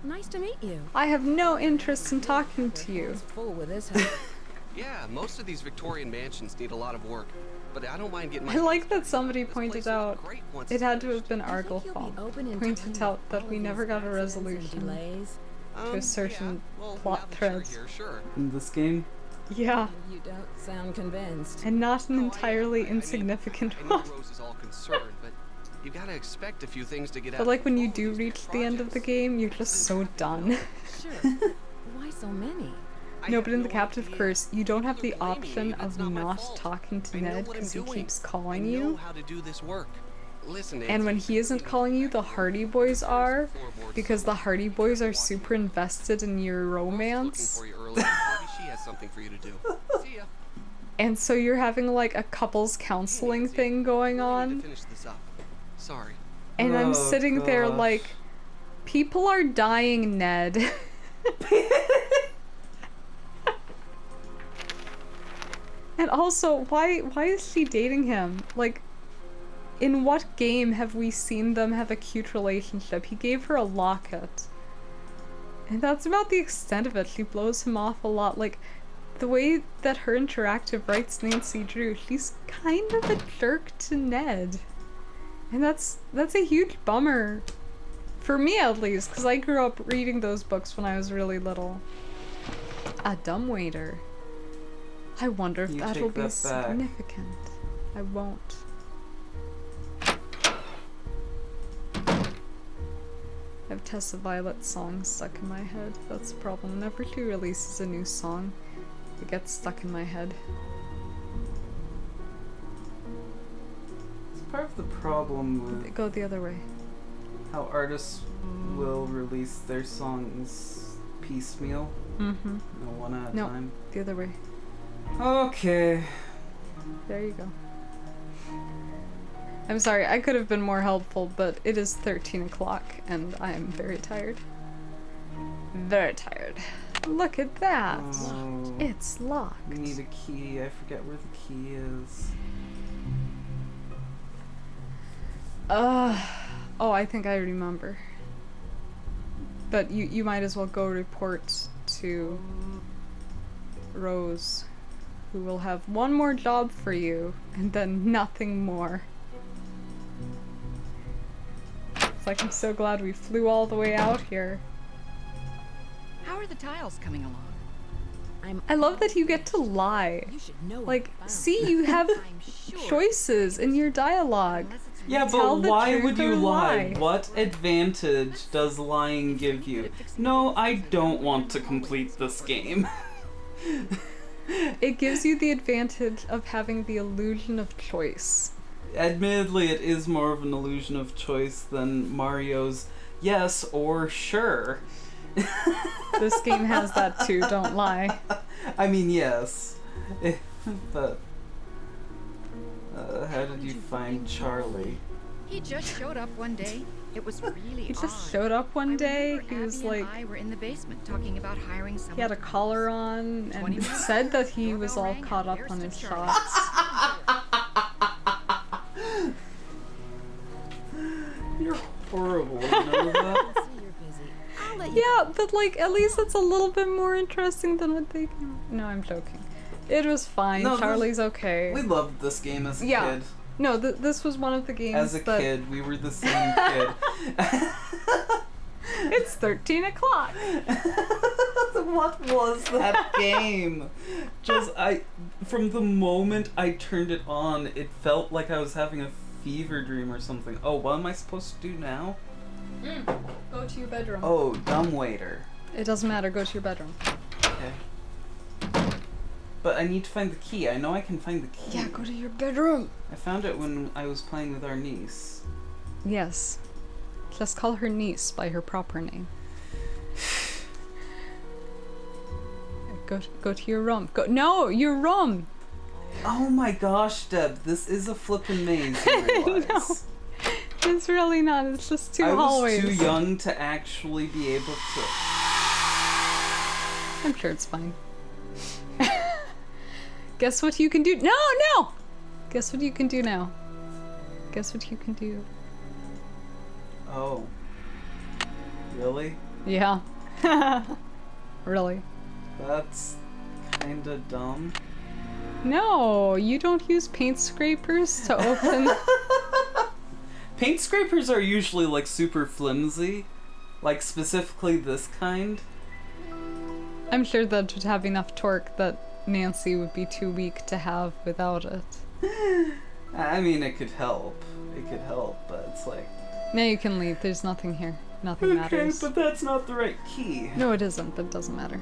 Nice to meet you. I have no interest in talking to you. Full with this house. Yeah, most of these Victorian mansions need a lot of work, but I don't mind getting my... I like that somebody pointed out, it had to have been Arglefall, pointed out that we never got a resolution to a certain plot thread. In this game? Yeah. You don't sound convinced. And not an entirely insignificant one. Rose is all concerned, but you gotta expect a few things to get out. But like when you do reach the end of the game, you're just so done. Sure. Why so many? No, but in the Captive Curse, you don't have the option of not talking to Ned because he keeps calling you. And when he isn't calling you, the Hardy Boys are, because the Hardy Boys are super invested in your romance. And so you're having like a couples counseling thing going on. And I'm sitting there like, people are dying, Ned. And also, why is she dating him? Like, in what game have we seen them have a cute relationship? He gave her a locket. And that's about the extent of it. She blows him off a lot. Like, the way that her interactive writes Nancy Drew, she's kind of a jerk to Ned. And that's a huge bummer. For me, at least, because I grew up reading those books when I was really little. A dumbwaiter. I wonder if that'll be significant. I won't. I have Tessa Violet's song stuck in my head. That's the problem. Whenever she releases a new song, it gets stuck in my head. It's part of the problem with... Go the other way. How artists will release their songs piecemeal. Mm-hmm. No, one at a time. The other way. Okay. There you go. I'm sorry, I could have been more helpful, but it is 13 o'clock and I am very tired. Very tired. Look at that! Oh, it's locked. We need a key. I forget where the key is. Oh, I think I remember. But you might as well go report to Rose, who will have one more job for you, and then nothing more. It's like, I'm so glad we flew all the way out here. How are the tiles coming along? I love that you get to lie. Like, see, you have choices in your dialogue. Yeah, but why would you lie? What advantage does lying give you? No, I don't want to complete this game. It gives you the advantage of having the illusion of choice. Admittedly, it is more of an illusion of choice than Mario's yes or sure. This game has that too, don't lie. I mean, yes. But... how did you find Charlie? He just showed up one day. It was really He odd. just showed up one day. He was Abby like... and I were in the basement talking about hiring someone. He had a collar on and said that he was all caught up on his shots. You're horrible, you know that? Yeah, but like, at least it's a little bit more interesting than what they... No, I'm joking. It was fine. No, Charlie's okay. We loved this game as a kid. No, this was one of the games As a kid, we were the same kid. It's 13 o'clock. What was that game? From the moment I turned it on, it felt like I was having a fever dream or something. Oh, what am I supposed to do now? Go to your bedroom. Oh, dumbwaiter. It doesn't matter, go to your bedroom. Okay. But I need to find the key. I know I can find the key. Yeah, go to your bedroom. I found it when I was playing with our niece. Yes. Just call her niece by her proper name. Go to your room. No, your room. Oh my gosh, Deb, this is a flippin' maze, you realize. No, it's really not. It's just two I hallways. was too young to actually be able to... I'm sure it's fine. Guess what you can do? No! Guess what you can do now? Guess what you can do? Oh. Really? Yeah. Really? That's kinda dumb. No, you don't use paint scrapers to open... Paint scrapers are usually like super flimsy. Like specifically this kind. I'm sure that would have enough torque that Nancy would be too weak to have without it. I mean, it could help. It could help, but it's like... Now you can leave. There's nothing here. Nothing matters. Okay, but that's not the right key. No, it isn't, but it doesn't matter.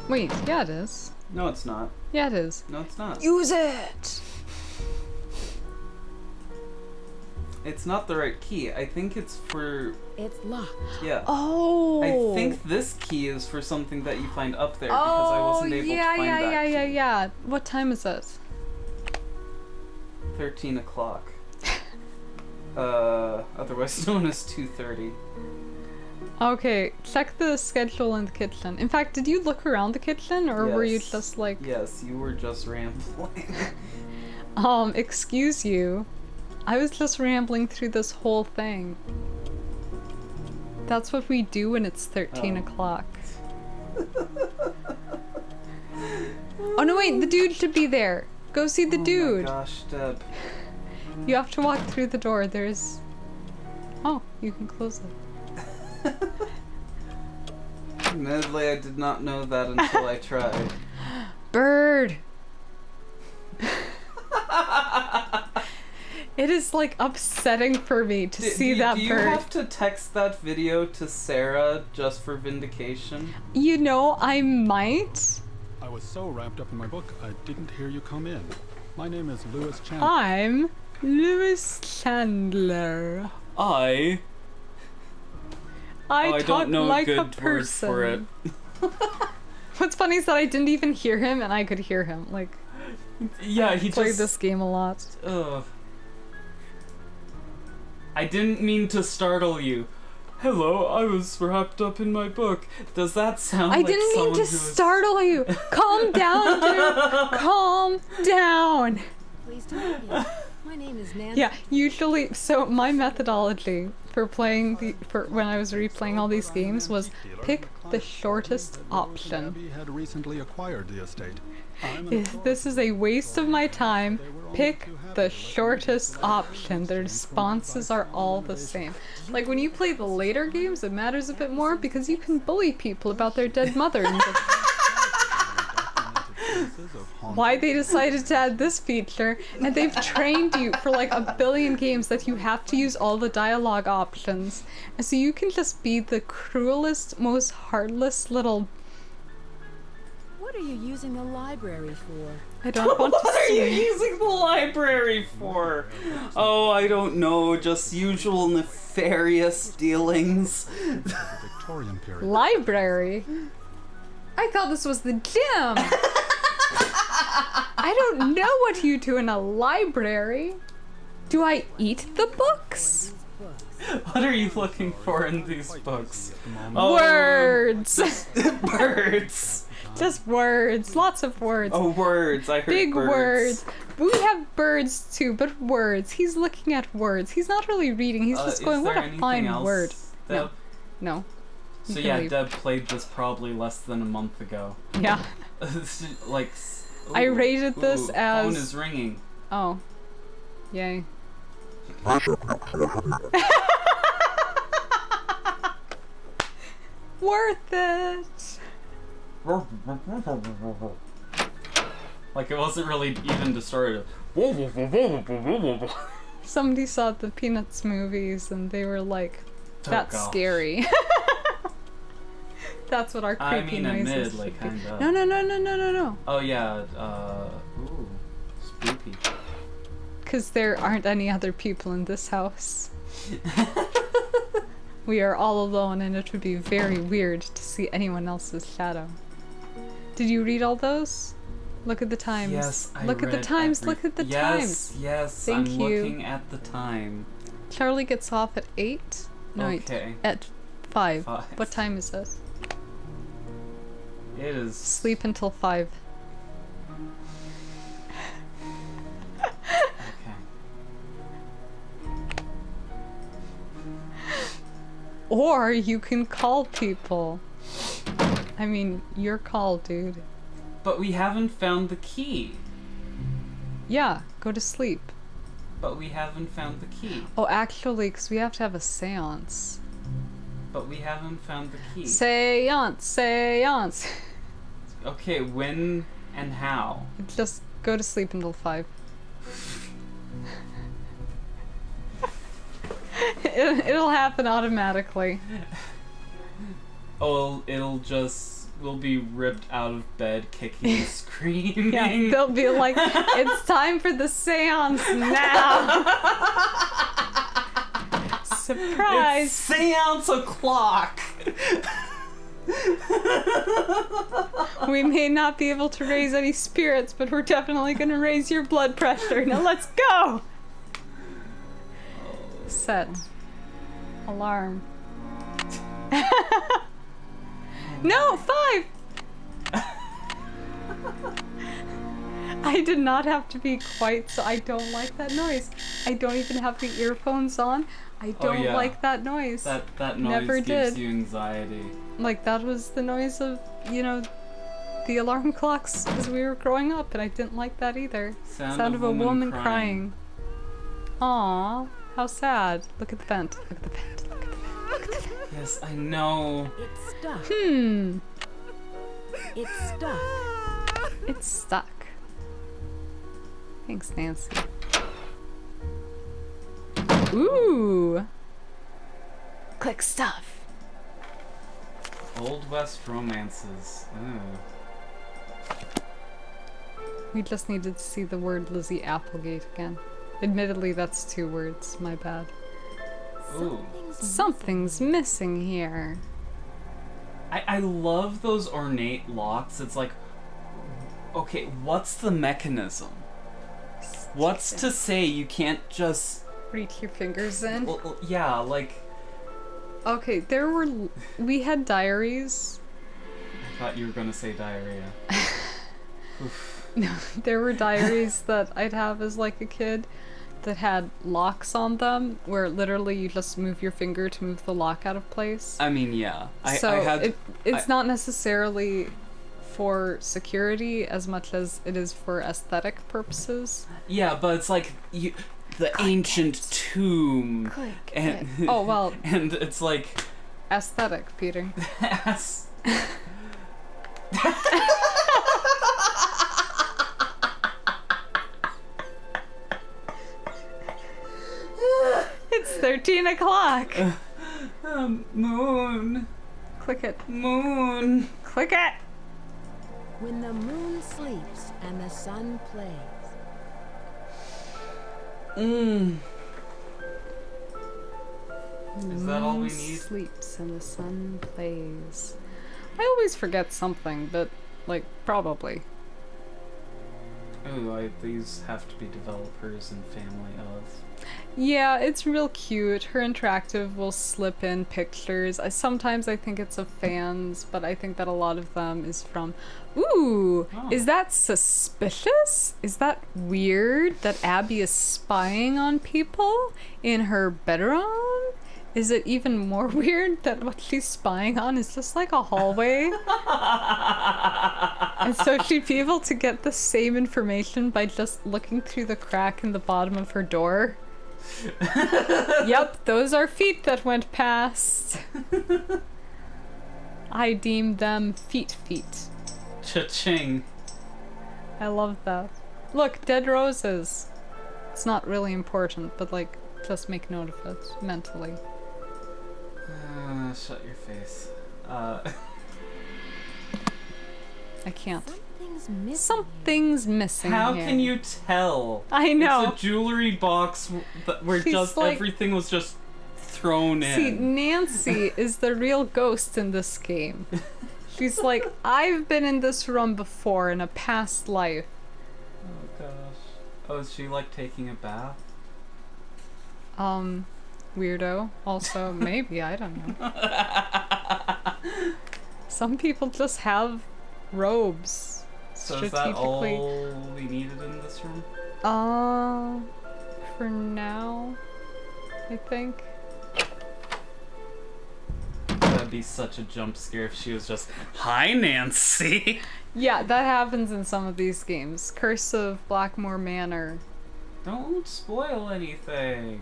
Wait, yeah, it is. No, it's not. Yeah, it is. No, it's not. Use it! It's not the right key. I think it's for... It's locked. Yeah. Oh! I think this key is for something that you find up there because I wasn't able to find that key. Yeah. What time is it? 13 o'clock. Otherwise known as 2:30. Okay, check the schedule in the kitchen. In fact, did you look around the kitchen, or were you Yes. just like... Yes, you were just rambling. Excuse you. I was just rambling through this whole thing. That's what we do when it's 13 o'clock. Oh no, wait, the dude should be there. Go see the dude. Oh my gosh, Deb. You have to walk through the door. There's... Oh, you can close it. Admittedly, I did not know that until I tried. Bird! It is like upsetting for me to see that do you bird. have to text that video to Sarah just for vindication? You know, I might. I was so wrapped up in my book, I didn't hear you come in. My name is Lewis Chandler. I'm Lewis Chandler. I talk don't know like a a good person. word for it. What's funny is that I didn't even hear him, and I could hear him. Like, yeah, he played just this game a lot. Ugh. I didn't mean to startle you. Hello, I was wrapped up in my book. Does that sound like didn't mean someone to who is... startle you. Calm down, dude. Calm down. Please don't be. My name is Nancy. Yeah, usually, so my methodology for playing when I was replaying all these games was pick the shortest option. Abby had recently acquired the estate. If this is a waste of my time, pick the shortest option. The responses are all the same. Like when you play the later games, it matters a bit more because you can bully people about their dead mother. And why they decided to add this feature, and they've trained you for like a billion games that you have to use all the dialogue options, and so you can just be the cruelest, most heartless little What are you using the library for? I don't want to What are you see. using the library for? Oh, I don't know. Just usual nefarious dealings. The Victorian period. Library? I thought this was the gym. I don't know what you do in a library. Do I eat the books? What are you looking for in these books? Words. Birds. Just words. Lots of words. Oh, words. I heard Big birds. words. We have birds too, but words. He's looking at words. He's not really reading. He's just going, what a fine word. Deb? No. You So can yeah, leave. Deb played this probably less than a month ago. Yeah. Like. I rated this as. Phone is ringing. Oh. Yay. Worth it. Like it wasn't really even distorted. Somebody saw the Peanuts movies and they were like, that's gosh. scary. That's what our creepy noises admit, should like, be. kinda. No. Oh yeah, ooh, spooky. Because there aren't any other people in this house. We are all alone and it would be very weird to see anyone else's shadow. Did you read all those? Look at the times. Yes, I Look at the read times. every- Look at the Yes, times. yes, Thank I'm you. looking at the time. Charlie gets off at 8. No, Okay. at 5. 5. What time is it? It is. Sleep until 5. Okay. Or you can call people. I mean, your call, dude. But we haven't found the key. Yeah, go to sleep. But we haven't found the key. Oh, actually, because we have to have a seance. But we haven't found the key. Seance, seance. Okay, when and how? Just go to sleep until 5. It'll happen automatically. Oh, we'll be ripped out of bed, kicking and screaming. Yeah, they'll be like, it's time for the seance now. Surprise! It's seance o'clock. We may not be able to raise any spirits, but we're definitely gonna raise your blood pressure. Now let's go! Set. Alarm. No, 5! I did not have to be quite, so I don't like that noise. I don't even have the earphones on. I don't yeah. like that noise. That noise Never gives did. you anxiety. Like, that was the noise of, you know, the alarm clocks as we were growing up, and I didn't like that either. Sound of a woman crying. Aww, how sad. Look at the vent. Look at the vent. Look at the vent. Look at the vent. Yes, I know. It's stuck. It's stuck. It's stuck. Thanks, Nancy. Ooh. Click stuff. Old West romances. Ooh. We just needed to see the word Lizzie Applegate again. Admittedly, that's 2 words. My bad. Ooh. Something's missing here. I love those ornate locks. It's like, okay, what's the mechanism? What's to say you can't just reach your fingers in? Well, yeah, like. Okay, we had diaries. I thought you were gonna say diarrhea. Oof. No, there were diaries that I'd have as like a kid that had locks on them, where literally you just move your finger to move the lock out of place. I mean, yeah. It's not necessarily for security as much as it is for aesthetic purposes. Yeah, but it's like the ancient tomb. Click and it. Oh, well. And it's like aesthetic, Peter. It's 13 o'clock. Moon. Click it. Moon. Click it. when the moon sleeps and the sun plays. Is that all we need? Sleeps and the sun plays. I always forget something, but like probably. Oh, these have to be developers and family of. Yeah, it's real cute. Her interactive will slip in pictures. Sometimes I think it's of fans, but I think that a lot of them is from... Ooh! Oh. Is that suspicious? Is that weird that Abby is spying on people in her bedroom? Is it even more weird that what she's spying on is just like a hallway? And so she'd be able to get the same information by just looking through the crack in the bottom of her door? Yep, those are feet that went past. I deem them feet. Cha-ching. I love that. Look, dead roses. It's not really important, but like, just make note of it mentally. Shut your face. I can't. Something's Something's missing How here. can you tell? I know. It's a jewelry box where She's just like- everything was just thrown in. See, Nancy is the real ghost in this game. She's like, I've been in this room before in a past life. Oh gosh. Oh, is she like taking a bath? Weirdo. Also, maybe, I don't know. Some people just have robes. So is that all we needed in this room? For now, I think. That'd be such a jump scare if she was just, "Hi, Nancy." Yeah, that happens in some of these games. Curse of Blackmore Manor. Don't spoil anything.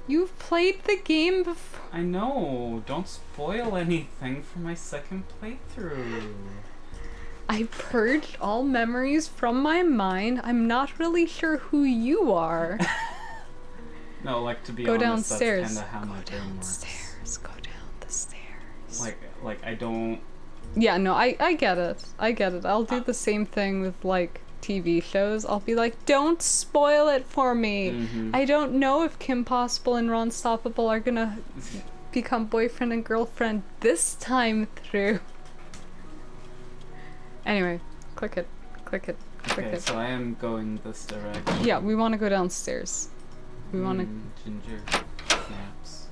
You've played the game before. I know. Don't spoil anything for my second playthrough. I purged all memories from my mind. I'm not really sure who you are. No, like to be Go honest, downstairs. that's kind of how my brain works. Go down the stairs. Like I don't. Yeah, no, I get it. I get it. I'll do the same thing with like TV shows. I'll be like, don't spoil it for me. Mhm. I don't know if Kim Possible and Ron Stoppable are gonna become boyfriend and girlfriend this time through. Anyway, click it. Okay, so I am going this direction. Yeah, we want to go downstairs. We want to. Ginger snaps.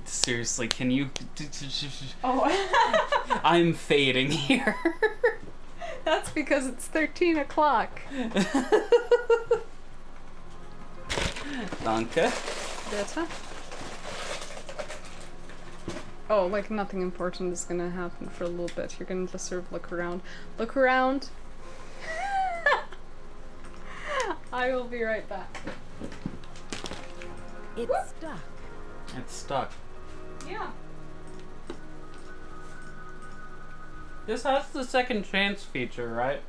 Seriously, can you? Oh. I'm fading here. That's because it's 13 o'clock. Danke. Bitte? Oh, like nothing important is gonna happen for a little bit. You're gonna just sort of look around. Look around. I will be right back. It's stuck. It's stuck. Yeah. This has the second chance feature, right?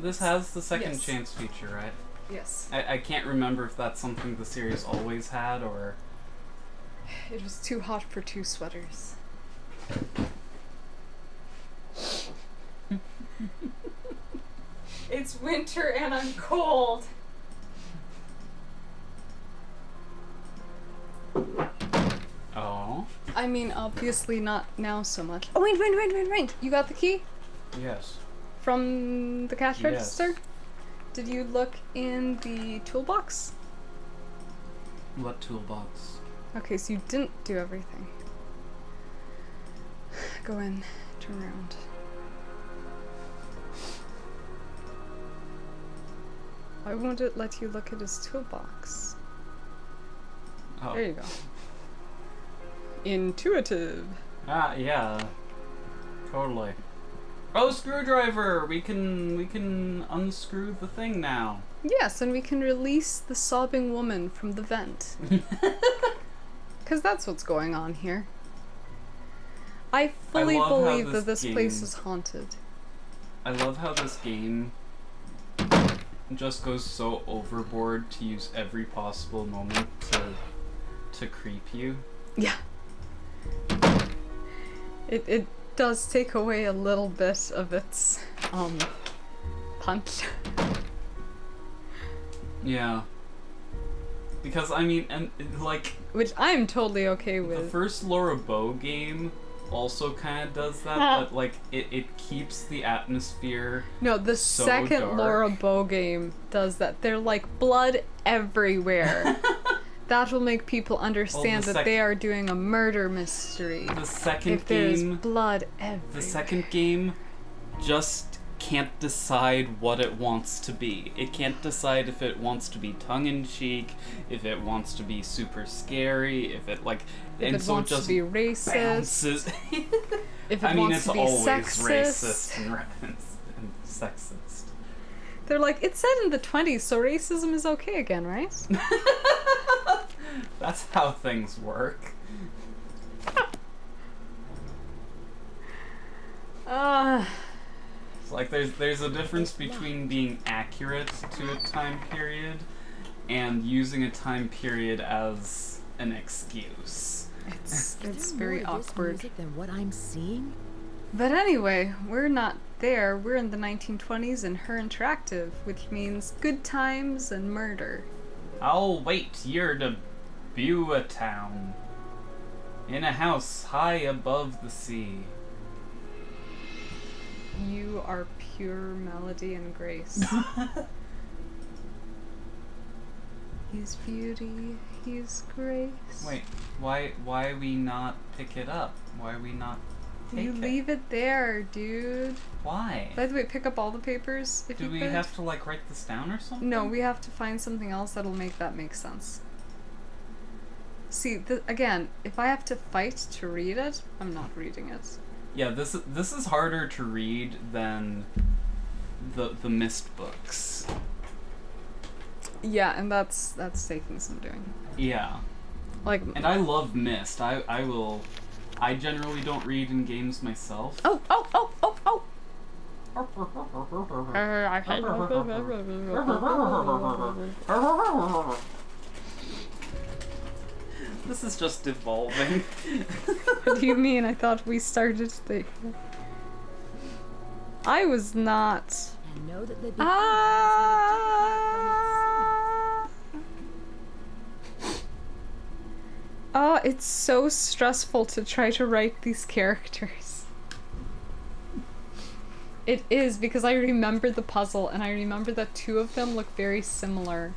This has the second Yes. chance feature, right? Yes. I can't remember if that's something the series always had or... It was too hot for 2 sweaters. It's winter and I'm cold. Oh? I mean, obviously not now so much. Oh, wait. You got the key? Yes. From the cash Yes. register? Did you look in the toolbox? What toolbox? Okay, so you didn't do everything. Go in, turn around. Why won't it let you look at his toolbox? Oh. There you go. Intuitive. Ah, yeah. Totally. Oh, screwdriver! We can unscrew the thing now. Yes, and we can release the sobbing woman from the vent. Because that's what's going on here. I fully love how believe that this this place game- is haunted. I love how this game just goes so overboard to use every possible moment to creep you. Yeah. It does take away a little bit of its punch. Yeah. Because I mean, and like, which I'm totally okay with. The first Laura Bow game also kind of does that, but like it keeps the atmosphere. No, the so second dark. Laura Bow game does that. They're like blood everywhere. That will make people understand that they are doing a murder mystery. The second if there's game, blood everywhere. The second game just can't decide what it wants to be. It can't decide if it wants to be tongue-in-cheek, if it wants to be super scary, if it like, if and it so wants it just to be racist. Bounces. If it I mean, wants it's to be always sexist. racist and sexist. They're like, it's set in the 20s, so racism is okay again, right? That's how things work. It's like there's a difference between being accurate to a time period and using a time period as an excuse. It's very awkward. Music than what I'm seeing? But anyway, we're not there. We're in the 1920s in Her Interactive, which means good times and murder. I'll wait your debut a town in a house high above the sea. You are pure melody and grace. He's beauty, he's grace. Wait, why we not pick it up? Why we not take You it? leave it there, dude. Why? By the way, pick up all the papers if you Do we could. have to like write this down or something? No, we have to find something else that'll make that make sense. See, again, if I have to fight to read it, I'm not reading it. Yeah, this is harder to read than the Mist books. Yeah, and that's taking some doing. Yeah. Like, and I love Mist. I generally don't read in games myself. Oh. This is just evolving. What do you mean? I thought we started the... I was not... And know that the Oh, it's so stressful to try to write these characters. It is, because I remember the puzzle, and I remember that two of them look very similar.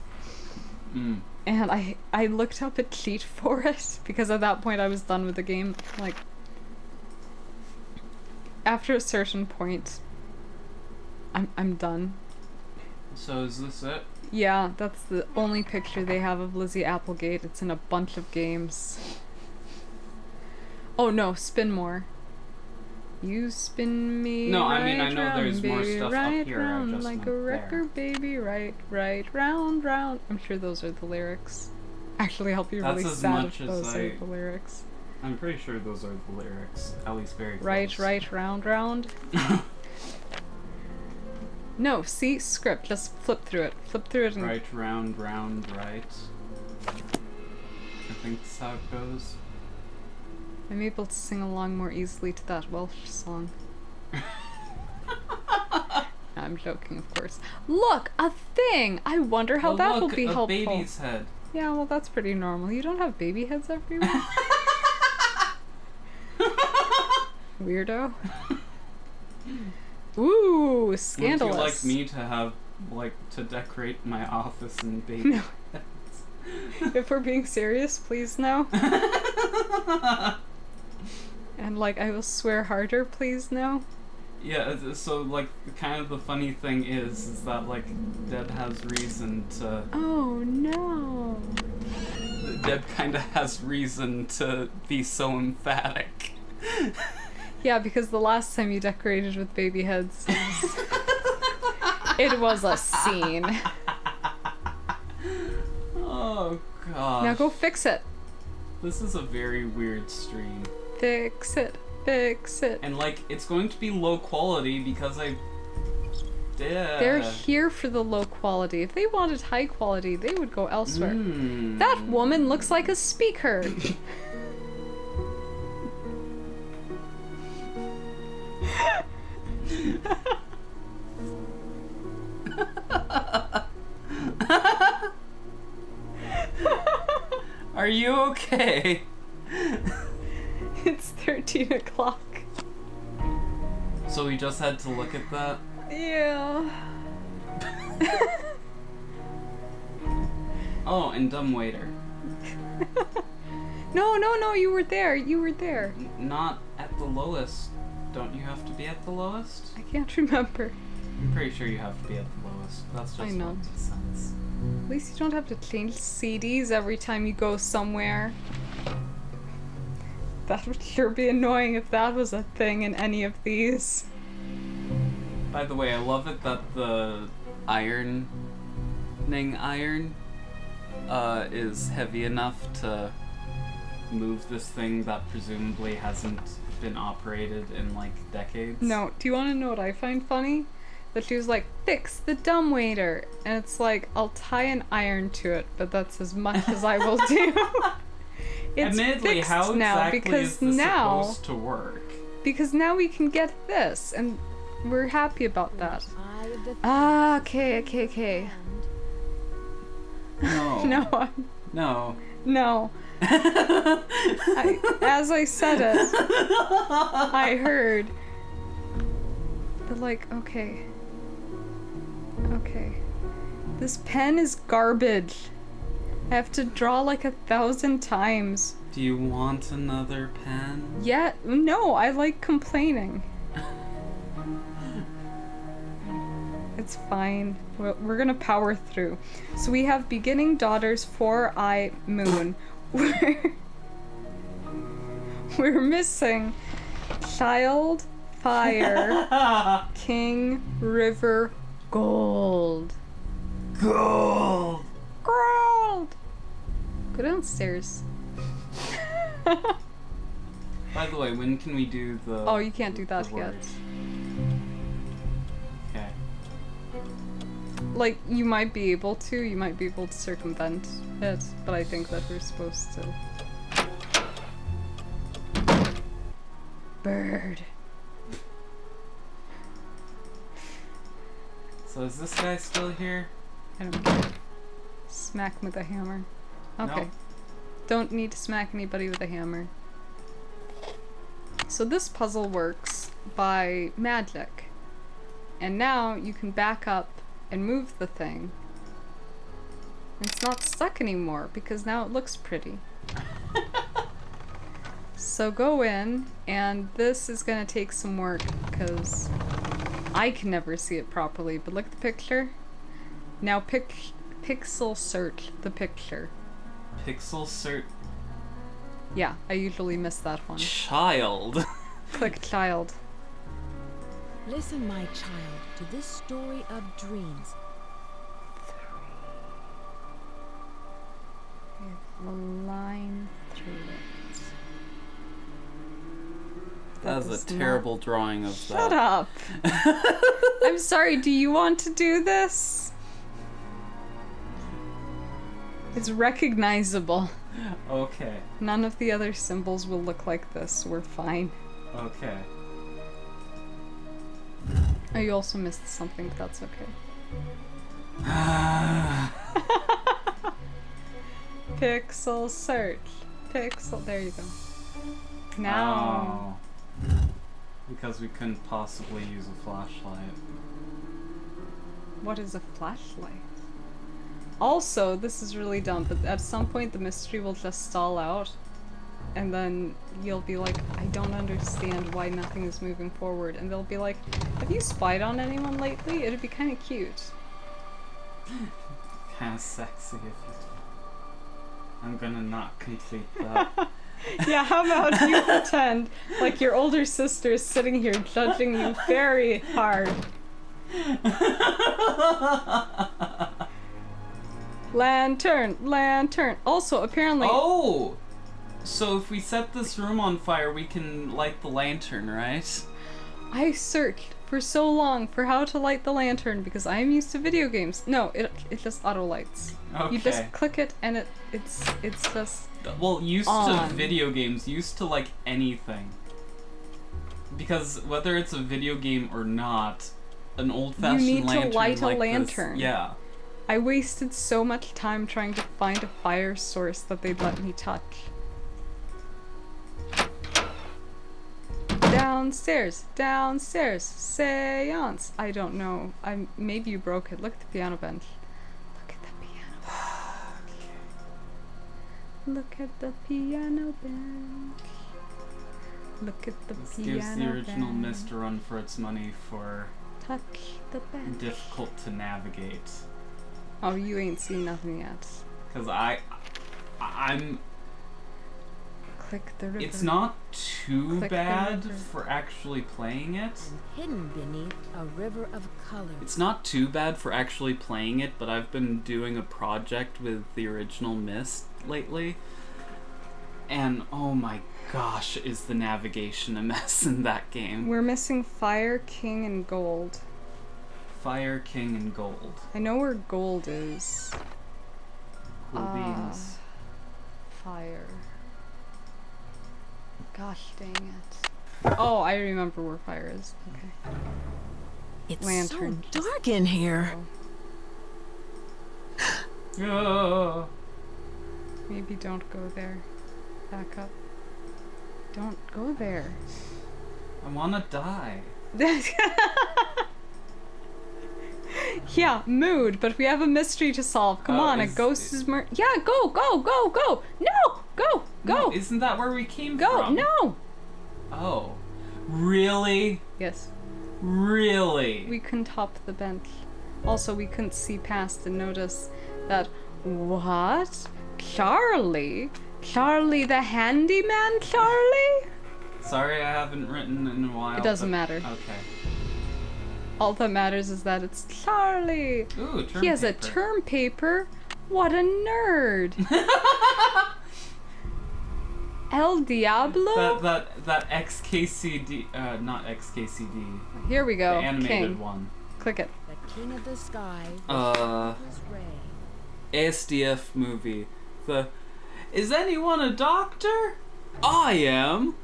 Mm. And I looked up a cheat for it, because at that point I was done with the game. Like, after a certain point, I'm done. So is this it? Yeah, that's the only picture they have of Lizzie Applegate. It's in a bunch of games. Oh no, spin more. You spin me. No, right I mean I know round, there's more baby, stuff right up here. I round, just like meant a record, there. baby, right, round, round. I'm sure those are the lyrics. Actually, I'll be really That's as sad much if as those are the lyrics. I'm pretty sure those are the lyrics, at least very close. Right, round, round. No, see, script. Just flip through it. Flip through it and... Right, round, right. I think that's how it goes. I'm able to sing along more easily to that Welsh song. I'm joking, of course. Look, a thing! I wonder how that will be helpful. Baby's head. Yeah, well, that's pretty normal. You don't have baby heads everywhere. Weirdo. Ooh, scandalous. Would you like me to have, like, to decorate my office in baby No. If we're being serious, please no. And, like, I will swear harder, please no. Yeah, so, like, kind of the funny thing is that, like, Deb has reason to... Oh, no. Deb kind of has reason to be so emphatic. Yeah, because the last time you decorated with baby heads, it was a scene. Oh, gosh. Now go fix it. This is a very weird stream. Fix it. Fix it. And, like, it's going to be low quality because I Yeah. They're here for the low quality. If they wanted high quality, they would go elsewhere. That woman looks like a speaker. Are you okay? It's 13 o'clock. So we just had to look at that? Yeah. Oh, and dumbwaiter. No, you were there. You were there. Not at the lowest. Don't you have to be at the lowest? I can't remember. I'm pretty sure you have to be at the lowest. That's just I know. what makes sense. At least you don't have to change CDs every time you go somewhere. That would sure be annoying if that was a thing in any of these. By the way, I love it that the iron is heavy enough to move this thing that presumably hasn't been operated in like decades. No, do you want to know what I find funny? That she was like, fix the dumbwaiter. And it's like, I'll tie an iron to it, but that's as much as I will do. It's Admittedly, fixed how now exactly because is this now supposed to work? because now we can get this, and we're happy about that. Ah, okay. No. No. No. As I said it, I heard. But like, okay. This pen is garbage. I have to draw like 1,000 times. Do you want another pen? Yeah, no, I like complaining. It's fine. We're gonna power through. So we have beginning daughters 4-eye moon. We're missing child fire king river gold. Gold. Go downstairs. By the way, when can we do the... Oh, you can't do that yet. words? Okay. Like, you might be able to circumvent it, but I think that we're supposed to. Bird. So is this guy still here? I don't care. Smack him with a hammer. Okay. No. Don't need to smack anybody with a hammer. So this puzzle works by magic. And now you can back up and move the thing. It's not stuck anymore because now it looks pretty. So go in, and this is gonna take some work because I can never see it properly, but look at the picture. Now pixel search the picture. Pixel cert... Yeah, I usually miss that one. Child. Click child. Listen, my child, to this story of dreams. A line through it. That is a terrible drawing of that. Shut up! I'm sorry, do you want to do this? It's recognizable. Okay. None of the other symbols will look like this. We're fine. Okay. Oh, you also missed something, but that's okay. Pixel search. Pixel. There you go. Now. Oh. Because we couldn't possibly use a flashlight. What is a flashlight? Also, this is really dumb, but at some point the mystery will just stall out, and then you'll be like, I don't understand why nothing is moving forward, and they'll be like, have you spied on anyone lately? It'd be kind of cute. Kind of sexy if you... I'm gonna not complete that. Yeah, how about you pretend like your older sister is sitting here judging you very hard. Lantern, lantern. Also, apparently... Oh! So if we set this room on fire, we can light the lantern, right? I searched for so long for how to light the lantern because I am used to video games. No, it just auto lights. Okay. You just click it and it's just Well, used on. to video games, used to like anything. Because whether it's a video game or not, an old-fashioned You need lantern to light a like lantern. This, yeah. I wasted so much time trying to find a fire source that they'd let me touch. Downstairs, downstairs, seance. I don't know. Maybe you broke it. Look at the piano bench. Look at the piano bench. Look at the piano bench. Look at the This piano gives the original bench. Mist a run for its money for Touch the bench. difficult to navigate. Oh, you ain't seen nothing yet. Because I'm... Click the river. It's not too Click the bad river. for actually playing it. Hidden beneath a river of color. It's not too bad for actually playing it, but I've been doing a project with the original Mist lately. And oh my gosh, is the navigation a mess in that game. We're missing Fire, King, and Gold. Fire, King, and Gold. I know where Gold is. Cool beans. Fire. Gosh dang it. Oh, I remember where fire is. Okay. It's Lantern. so dark in here. Yeah. Maybe don't go there. Back up. Don't go there. I wanna die. Yeah, mood, but we have a mystery to solve. Come Oh, on, a ghost is Yeah, go! No! Go! No, isn't that where we came Go! from? No! Oh. Really? Yes. Really? We couldn't hop the bench. Also, we couldn't see past and notice that... What? Charlie? Charlie the handyman Charlie? Sorry I haven't written in a while. It doesn't but- matter. Okay. All that matters is that it's Charlie. Ooh, term He has a paper. term paper. What a nerd. El Diablo? That XKCD, not XKCD. Here we go. The animated King. one. Click it. The king of the sky. ASDF movie. Is anyone a doctor? I am.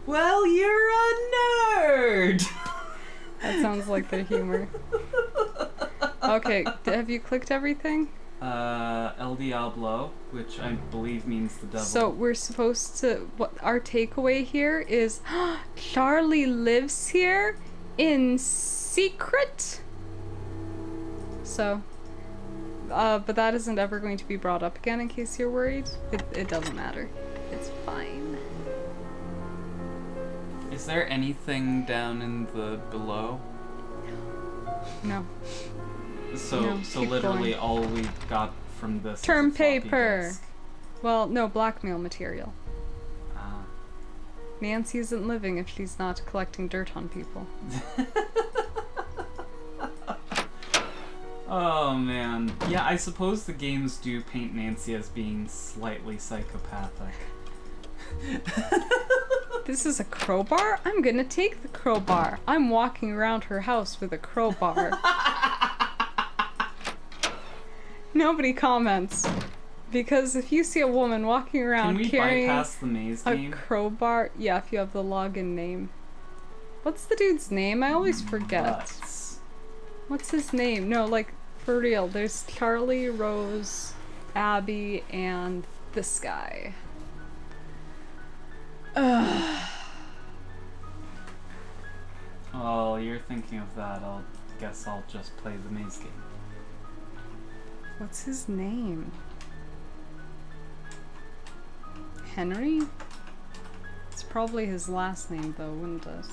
Well, you're a nerd. That sounds like their humor. Okay, have you clicked everything? El Diablo, which I believe means the devil. So we're supposed to... What our takeaway here is... Charlie lives here in secret? So... but that isn't ever going to be brought up again in case you're worried. It doesn't matter. It's fine. Is there anything down in the below? No. So No, so keep literally going. all we got from this is a Term floppy paper! disk. Well, no, blackmail material. Ah. Nancy isn't living if she's not collecting dirt on people. Oh man. Yeah, I suppose the games do paint Nancy as being slightly psychopathic. This is a crowbar? I'm gonna take the crowbar. I'm walking around her house with a crowbar. Nobody comments. Because if you see a woman walking around Can we carrying bypass the maze a game? crowbar, yeah, if you have the login name. What's the dude's name? I always forget. Butts. What's his name? No, like, for real. There's Charlie, Rose, Abby, and this guy. Ugh. Well, you're thinking of that. Guess I'll just play the maze game. What's his name? Henry? It's probably his last name, though, wouldn't it?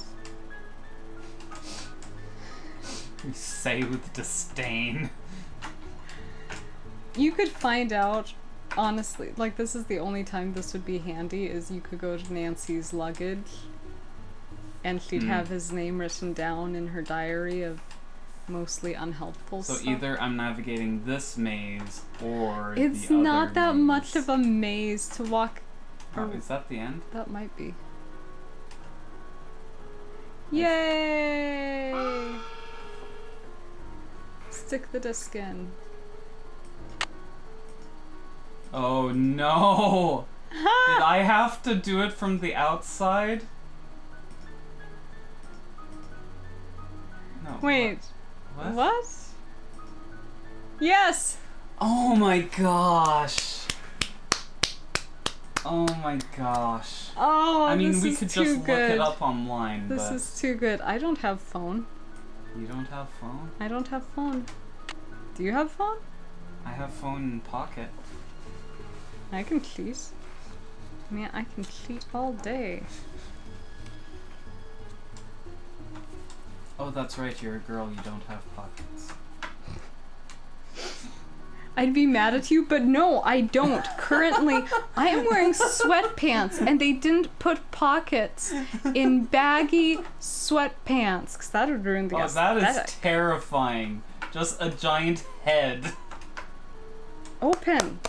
You say with disdain. You could find out, honestly, like, this is the only time this would be handy, is you could go to Nancy's luggage, and she'd have his name written down in her diary of mostly unhelpful So stuff. either I'm navigating this maze or It's the other not that maze. much of a maze to walk. Oh, is that the end? That might be. Yay! Stick the disc in. Oh no! Did I have to do it from the outside? No. Wait. What? Yes! Oh my gosh. Oh my gosh. Oh, I mean, this we is could too just good. look it up online, This but... is too good. I don't have phone. You don't have phone? I don't have phone. Do you have phone? I have phone in pocket. I can cheat. Man, I can cheat all day. Oh, that's right, you're a girl, you don't have pockets. I'd be mad at you, but no, I don't. Currently, I am wearing sweatpants, and they didn't put pockets in baggy sweatpants, because that would ruin the Oh, aesthetic. that is terrifying. Just a giant head. Open.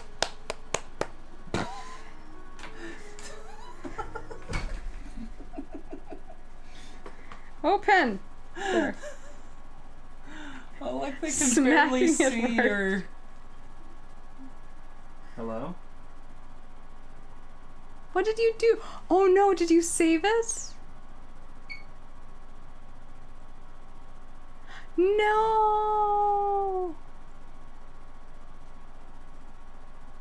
Open. There. Oh, like they can Smacking barely it see worked. your... Hello? What did you do? Oh no, did you save it? No!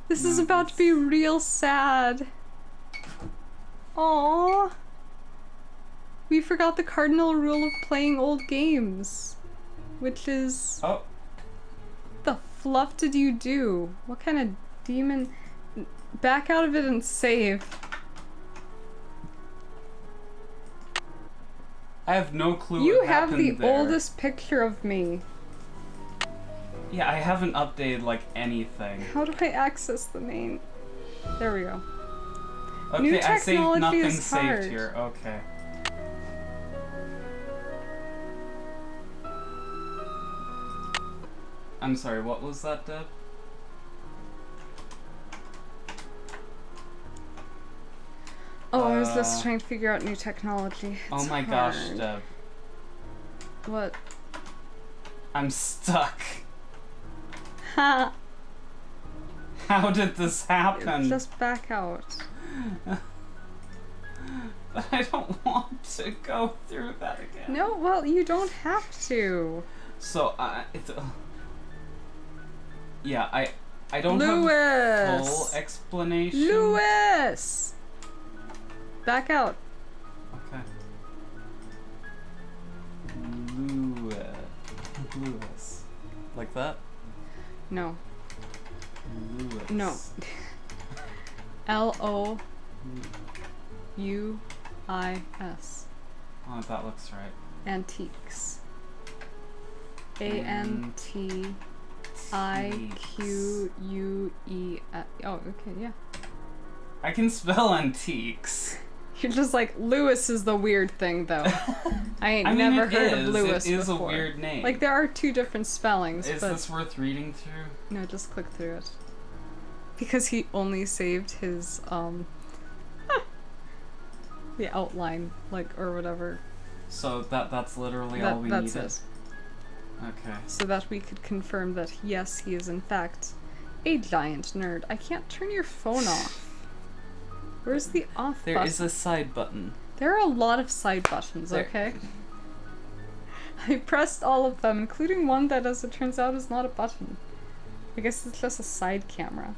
This is about to be real sad. Aww. We forgot the cardinal rule of playing old games. Which is... Oh. The fluff did you do? What kind of demon... Back out of it and save. I have no clue You what have the happened there. oldest picture of me. Yeah, I haven't updated, like, anything. How do I access the main? There we go. Okay, New I saved technology nothing is hard. saved here. Okay. I'm sorry, what was that, Deb? Oh, I was just trying to figure out new technology. Oh It's my gosh, hard. Deb. What? I'm stuck. Ha! How did this happen? Just back out. But I don't want to go through that again. No, well, you don't have to. So, yeah, I don't have a Lewis! full explanation. Lewis! Back out. Okay. Lewis. Like that? No. Lewis. No. L-O-U-I-S. Oh, that looks right. Antiques. A-N-T-I-Q-U-E-S. Oh, okay, yeah. I can spell antiques. You're just like, Lewis is the weird thing, though. I ain't I mean, never it heard of is. Lewis It is before. a weird name. Like, there are two different spellings, Is but... this worth reading through? No, just click through it. Because he only saved his, the outline, like, or whatever. So that's literally all we that's needed? it. Okay. So that we could confirm that, yes, he is in fact a giant nerd. I can't turn your phone off. Where's the off There button? is a side button. There are a lot of side buttons, There- okay? I pressed all of them, including one that, as it turns out, is not a button. I guess it's just a side camera.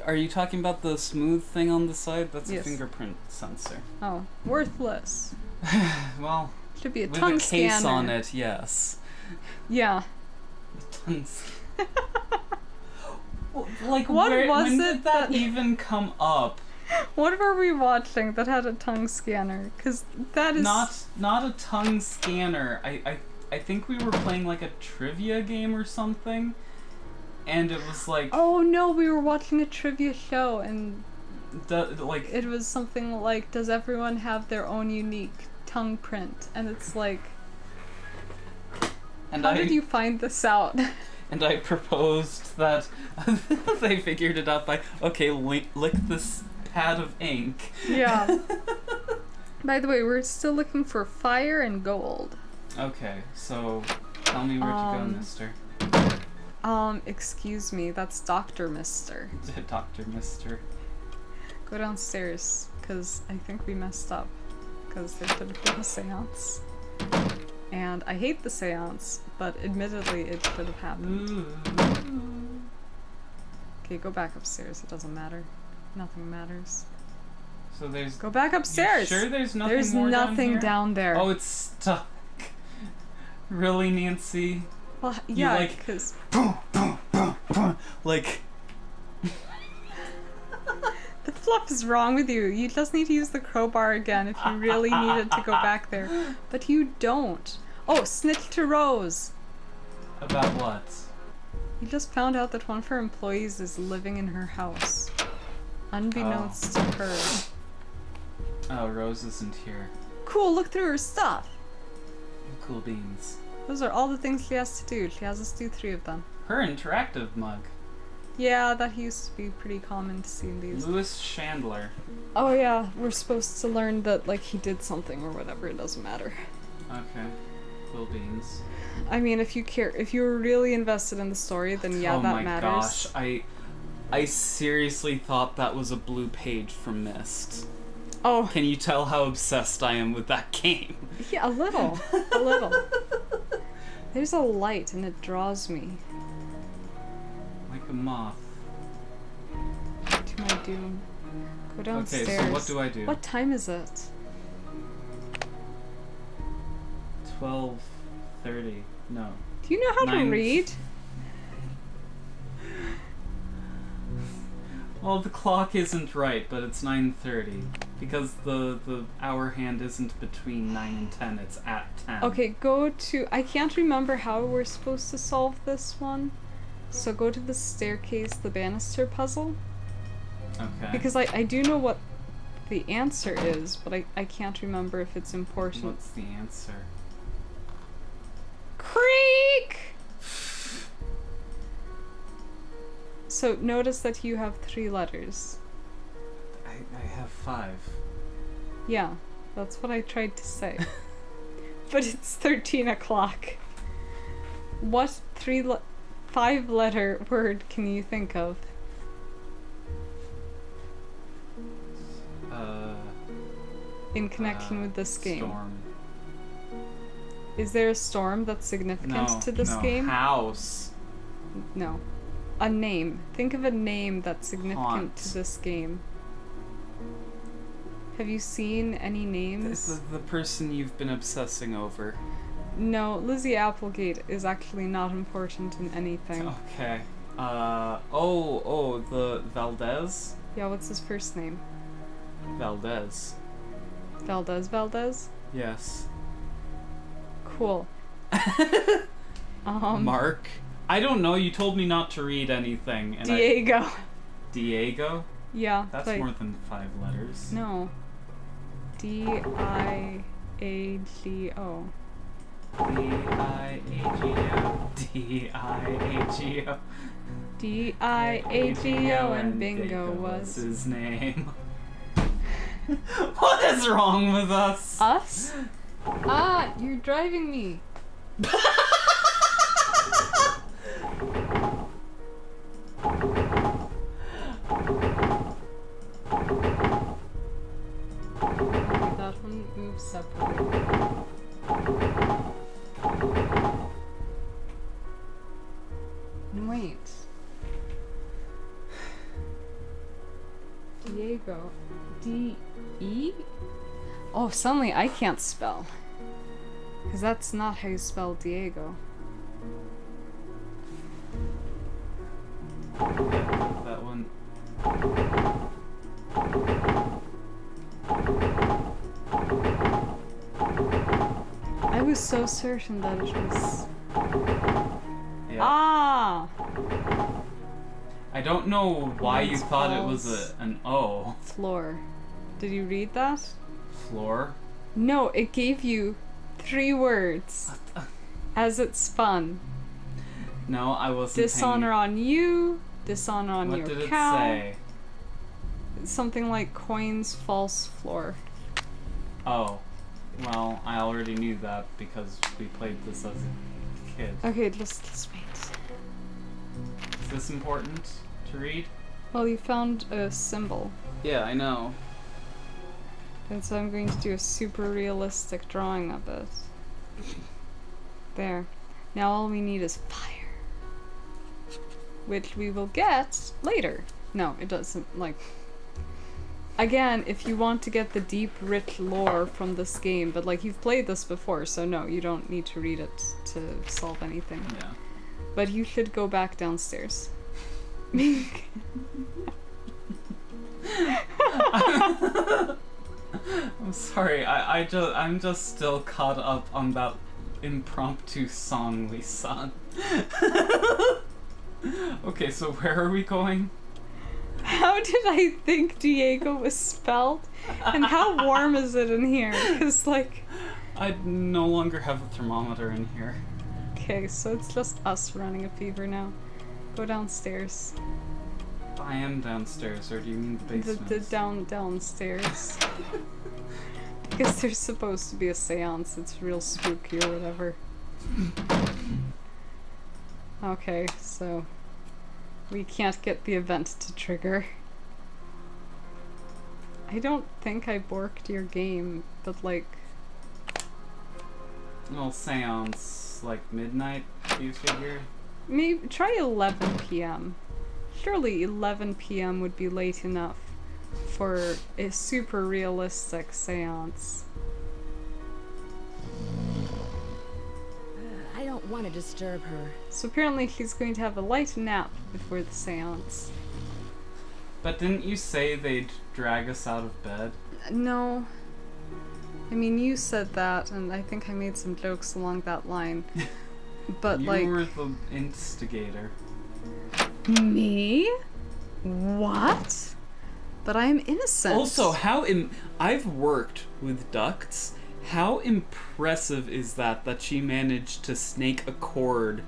Are you talking about the smooth thing on the side? That's Yes. a fingerprint sensor. Oh, worthless. Well, Should be a with tongue a case scanner. on it, yes. Yeah. Tongue Like, What when was did it that that- even come up? What were we watching that had a tongue scanner? Because that is... Not a tongue scanner. I think we were playing like a trivia game or something, and it was like Oh no, we were watching a trivia show and like it was something like, does everyone have their own unique tongue print? And it's like, and how did you find this out? And I proposed that they figured it out by, okay, lick this pad of ink. Yeah. By the way, we're still looking for fire and gold. Okay, so tell me where to go, mister. Excuse me, that's Dr. Mister. Dr. Mister. Go downstairs, because I think we messed up. Because there could have been a seance. And I hate the seance, but admittedly it could have happened. Okay, go back upstairs, it doesn't matter. Nothing matters. So there's... Go back upstairs! You sure there's nothing There's more nothing down there. Oh, it's stuck. Really, Nancy? Well, yeah, like, because... like... The fluff is wrong with you. You just need to use the crowbar again if you really needed to go back there. But you don't. Oh, snitch to Rose! About what? You just found out that one of her employees is living in her house. Unbeknownst to her. Oh, Rose isn't here. Cool, look through her stuff! Cool beans. Those are all the things she has to do. She has us do 3 of them. Her interactive mug. Yeah, that used to be pretty common to see in these. Louis Chandler. Oh yeah, we're supposed to learn that like he did something or whatever, it doesn't matter. Okay. Cool beans. I mean, if you're really invested in the story, then yeah, that matters. Oh my gosh, I seriously thought that was a blue page from Myst. Oh. Can you tell how obsessed I am with that game? Yeah, a little. A little. There's a light and it draws me. Like a moth. To my doom. Go downstairs. Okay, so what do I do? What time is it? 12:30. No. Do you know how to read? Well, the clock isn't right, but it's 9:30 because the hour hand isn't between 9 and 10. It's at 10. Okay, go to... I can't remember how we're supposed to solve this one. So go to the staircase, the banister puzzle. Okay. Because I do know what the answer is, but I can't remember if it's important. What's the answer? Creak! So notice that you have 3 letters. I have 5. Yeah, that's what I tried to say. But it's 13 o'clock. What 5-letter word can you think of? In connection with this game. Storm. Is there a storm that's significant to this game? House. No. A name. Think of a name that's significant to this game. Have you seen any names? This is the person you've been obsessing over. No, Lizzie Applegate is actually not important in anything. Okay. The Valdez? Yeah, what's his first name? Valdez. Valdez? Yes. Cool. Mark? I don't know, you told me not to read anything. And Diego. Diego? Yeah. That's more than 5 letters. No. D-I-A-G-O. D-I-A-G-O. D-I-A-G-O. D-I-A-G-O and Bingo was his name. What is wrong with us? Us? Ah, you're driving me. That one moves separately. Wait. Diego. D-E? Oh, suddenly I can't spell. Because that's not how you spell Diego. That one. I was so certain that it was... Yeah. Ah! I don't know why you thought it was false. an O. Floor. Did you read that? Floor? No, it gave you 3 words as it spun. No, I wasn't Dishonor on you, dishonor on What your did it cow. say? Something like coins false floor. Oh. Well, I already knew that because we played this as a kid. Okay, let's wait. Is this important to read? Well, you found a symbol. Yeah, I know. And so I'm going to do a super realistic drawing of it. There. Now all we need is fire. Which we will get later. No, it doesn't, like... Again, if you want to get the deep, rich lore from this game, but like, you've played this before, so no, you don't need to read it to solve anything. Yeah. But you should go back downstairs. I'm sorry, I'm just still caught up on that impromptu song we sung. Okay, so where are we going? How did I think Diego was spelled? And how warm is it in here? Because, like... I no longer have a thermometer in here. Okay, so it's just us running a fever now. Go downstairs. I am downstairs, or do you mean the basement? The downstairs. Because there's supposed to be a seance. It's real spooky or whatever. Okay, so... we can't get the event to trigger. I don't think I borked your game, but like... Well, seance, like midnight, do you figure? Maybe try 11 p.m. Surely 11 p.m. would be late enough for a super realistic seance. I don't want to disturb her. So apparently she's going to have a light nap before the seance. But didn't you say they'd drag us out of bed? No. I mean, you said that, and I think I made some jokes along that line. But you like... were the instigator. Me? What? But I'm innocent. Also, I've worked with ducts. How impressive is that she managed to snake a cord,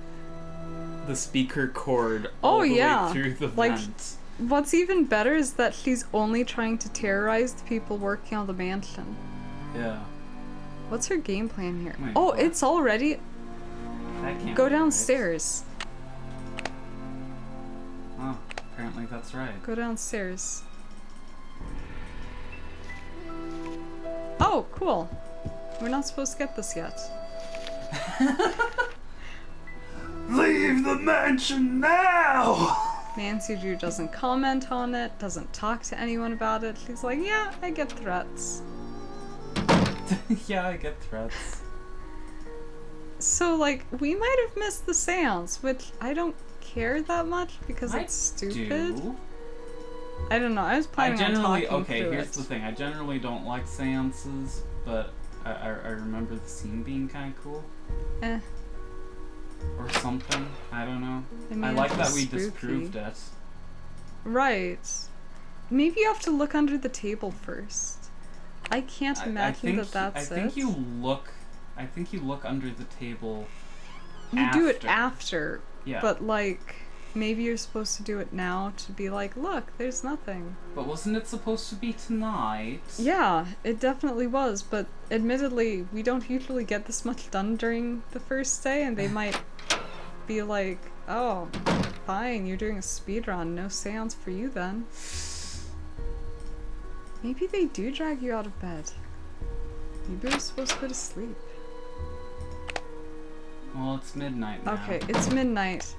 the speaker cord, all the way through the vent? What's even better is that she's only trying to terrorize the people working on the mansion. Yeah. What's her game plan here? Wait, oh, what? It's already... That can't Go be downstairs. Right. Oh, apparently that's right. Go downstairs. Oh, cool. We're not supposed to get this yet. Leave the mansion now! Nancy Drew doesn't comment on it, doesn't talk to anyone about it. She's like, yeah, I get threats. Yeah, I get threats. So, like, we might have missed the seance, which I don't care that much because it's stupid. I don't know, I was planning on talking through here's it. the thing. I generally don't like seances, but I remember the scene being kind of cool. Eh. Or something. I don't know. I mean, I like it that was we spooky. disproved it. Right. Maybe you have to look under the table first. I can't imagine that's I think it. I think you look under the table. You do it after. Yeah. But like, maybe you're supposed to do it now to be like, look, there's nothing. But wasn't it supposed to be tonight? Yeah, it definitely was, but admittedly, we don't usually get this much done during the first day, and they might be like, oh, fine, you're doing a speedrun, no seance for you then. Maybe they do drag you out of bed. Maybe we're supposed to go to sleep. Well, it's midnight now. Okay, it's midnight.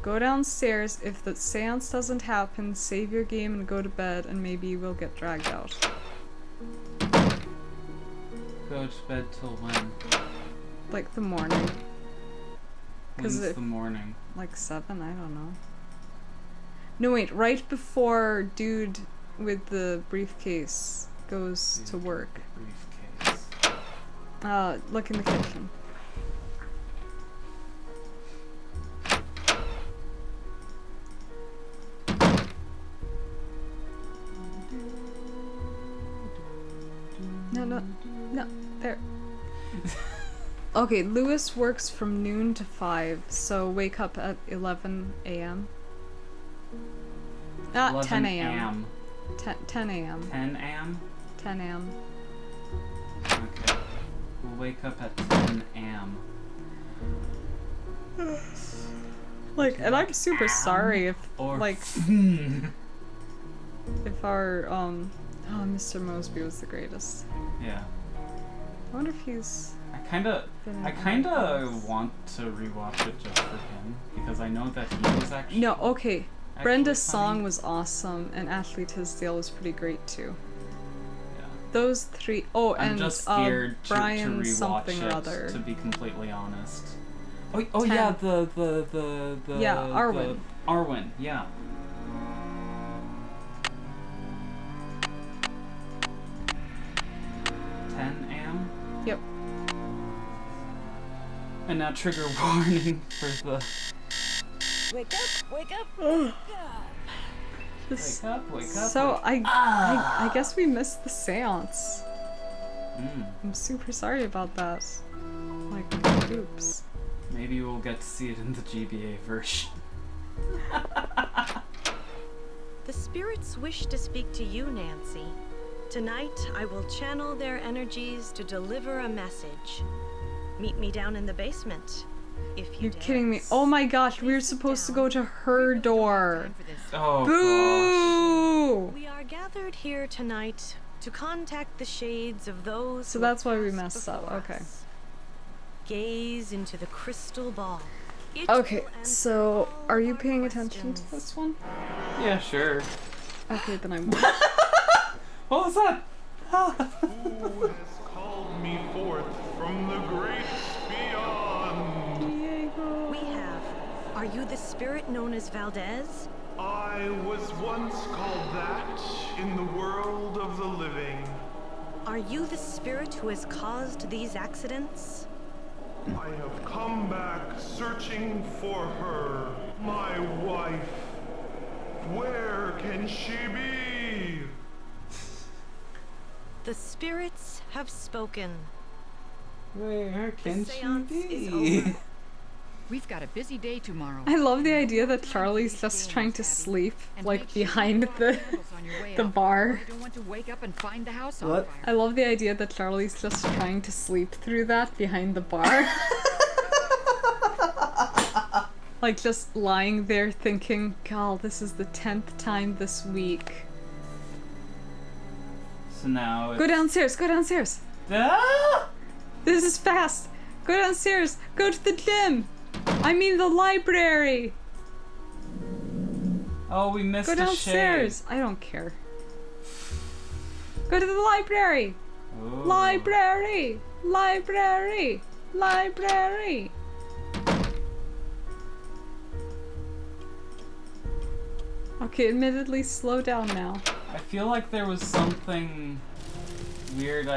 Go downstairs. If the seance doesn't happen, save your game and go to bed, and maybe you will get dragged out. Go to bed till when? Like the morning. When's the morning? Like 7, I don't know. No, wait, right before dude with the briefcase goes to work. Briefcase. Look in the kitchen. No, there. Okay, Lewis works from noon to 5, so wake up at 11 a.m. 10 a.m. 10 a.m. 10 a.m. 10 a.m. We'll wake up at 10 a.m. Like, and I'm super sorry if, Or like, if our, oh, Mr. Mosby was the greatest. Yeah. I wonder if he's... I kinda things. want to rewatch it just for him, because I know that he was actually... No, okay. actually Brenda's funny. song was awesome, and Ashley Tisdale was pretty great too. Yeah. Those three... Oh, I'm and just scared to Brian rewatch something it, or other. to be completely honest. Oh 10. yeah, the Yeah, Arwen. Arwen, yeah. $10 a.m. Yep. And now trigger warning for the Wake up! Wake up! This- wake up. So, I guess we missed the seance. Mm. I'm super sorry about that. Like, oops. Maybe we'll get to see it in the GBA version. The spirits wish to speak to you, Nancy. Tonight, I will channel their energies to deliver a message. Meet me down in the basement, if you You're dare. kidding me. Oh my gosh, we were supposed to go to her door. Oh Boo! We are gathered here tonight to contact the shades of those So who have that's why we passed messed up. before Okay. us. Gaze into the crystal ball. It Okay, will answer so all are you our paying attention questions. to this one? Yeah, sure. Okay, then I won't. What was that? Who has called me forth from the great beyond? Diego. We have. Are you the spirit known as Valdez? I was once called that in the world of the living. Are you the spirit who has caused these accidents? I have come back searching for her, my wife. Where can she be? The spirits have spoken. Where can The she seance is be? over. We've got a busy day tomorrow. I love the idea that Charlie's just trying to sleep, like, behind the bar. I don't want to wake up and find the house on What? fire. I love the idea that Charlie's just trying to sleep through that behind the bar. Like, just lying there thinking, God, this is the 10th time this week. So now Go downstairs, go downstairs. Ah! This is fast. Go downstairs, go to the gym. I mean the library. Oh, we missed Go a downstairs. I don't care. Go to the library. shade. Ooh. Library. Library. Library. Okay, admittedly, slow down now. I feel like there was something weird.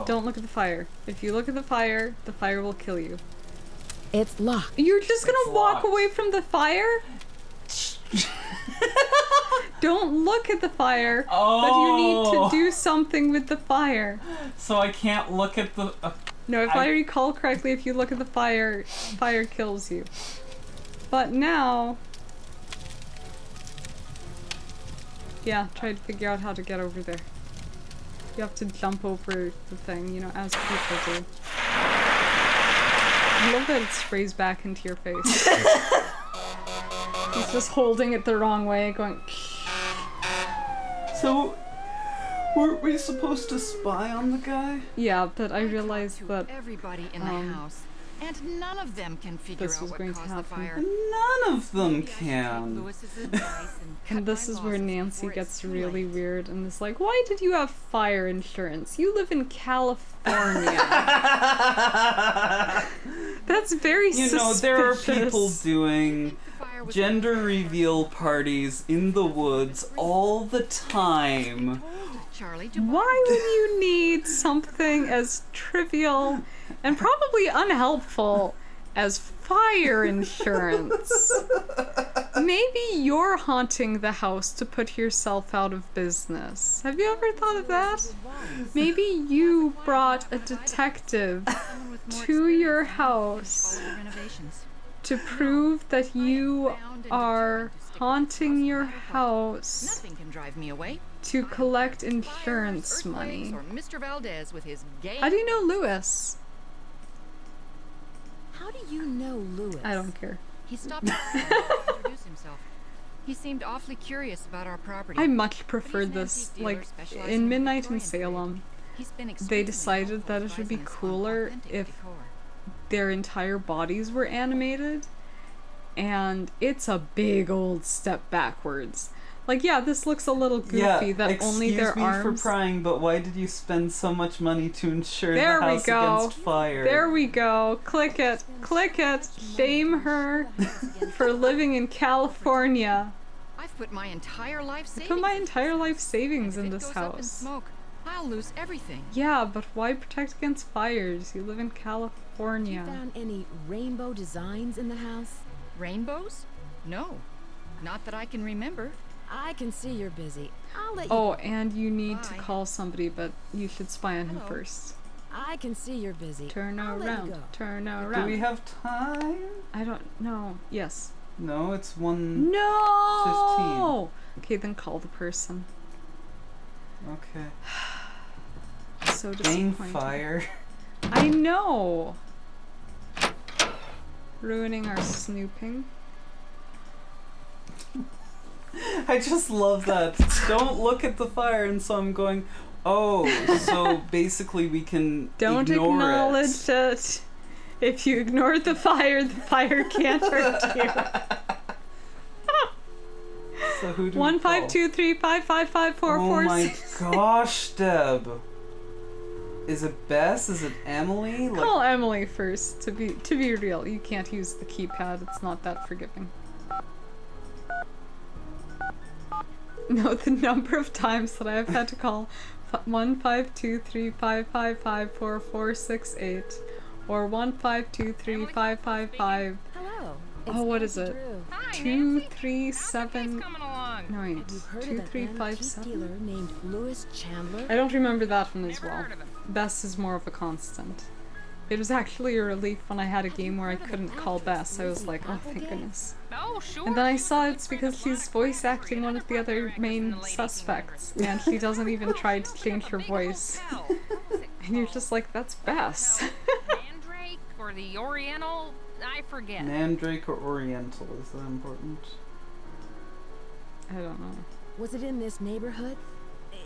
Don't look at the fire. If you look at the fire will kill you. It's locked. You're just gonna It's walk locked. away from the fire? Don't look at the fire, but you need to do something with the fire. So I can't look at the. No, if I recall correctly, if you look at the fire, fire kills you. But now... Yeah, try to figure out how to get over there. You have to jump over the thing, you know, as people do. I love that it sprays back into your face. He's just holding it the wrong way, going... So, weren't we supposed to spy on the guy? Yeah, but I realized that everybody in the house, and none of them can figure this out was what going to caused the happen. fire. None of them can. Lewis's advice And this is where Nancy gets really weird and is like, why did you have fire insurance? You live in California. That's very You know, suspicious. there are people doing gender reveal parties in the woods all the time. Charlie, why would you need something as trivial and probably unhelpful as fire insurance? Maybe you're haunting the house to put yourself out of business. Have you ever thought of that? Maybe you brought a detective to your house to prove that you are haunting your house Nothing can drive me away. to collect insurance money. Or Mr. Valdez with his gay. How do you know Lewis? How do you know Louis? I don't care. He stopped by to introduce himself. He seemed awfully curious about our property. I much prefer this. Like, in Midnight in Salem, they decided that it would be cooler if their entire bodies were animated, and it's a big old step backwards. Like, yeah, this looks a little goofy that only their arms... Excuse me for prying, but why did you spend so much money to insure the house against fire? There we go. Click it. Click it. Shame her for living in California. I've put my entire life savings. I put my entire life savings in this goes up in house. smoke, I'll lose everything. Yeah, but why protect against fires? You live in California. Have you found any rainbow designs in the house? Rainbows? No. Not that I can remember. I can see you're busy. I'll let you Oh, go. and you need to call somebody, but you should spy on him first. I can see you're busy. Turn I'll let you around. go. Turn around. Do we have time? I don't know. Yes. No, it's 1:15. No! Okay, then call the person. Okay. So Dang disappointing. fire. I know! Ruining our snooping. I just love that. Don't look at the fire, and so I'm going, oh, so basically we can Don't ignore acknowledge it. If you ignore the fire can't hurt you. So who do 1 we call? 5 2 3 5 5 5 4 Oh 4 my 6. gosh, Deb. Is it Bess? Is it Emily? Like, Call Emily first. To be real, you can't use the keypad. It's not that forgiving. No, the number of times that I have had to call 1 5 2 3 5 5 5 4 4 6 8 or 1 5 2 3 5 5 5. Hello. Oh, what is it? Hi, 2 3 7. Coming along. No, wait. Have you heard 2 of an 3 5 antique 7. dealer named Louis Chandler? I don't remember that one as Never well. heard of him. Bess is more of a constant. It was actually a relief when I had a game where I couldn't call Bess. I was like, oh, thank goodness. Oh, sure. And then I saw it's because she's voice acting one of the other main suspects, and she doesn't even try to change her voice. And you're just like, that's Bess. Mandrake or the Oriental? I forget. Mandrake or Oriental, is that important? I don't know. Was it in this neighborhood?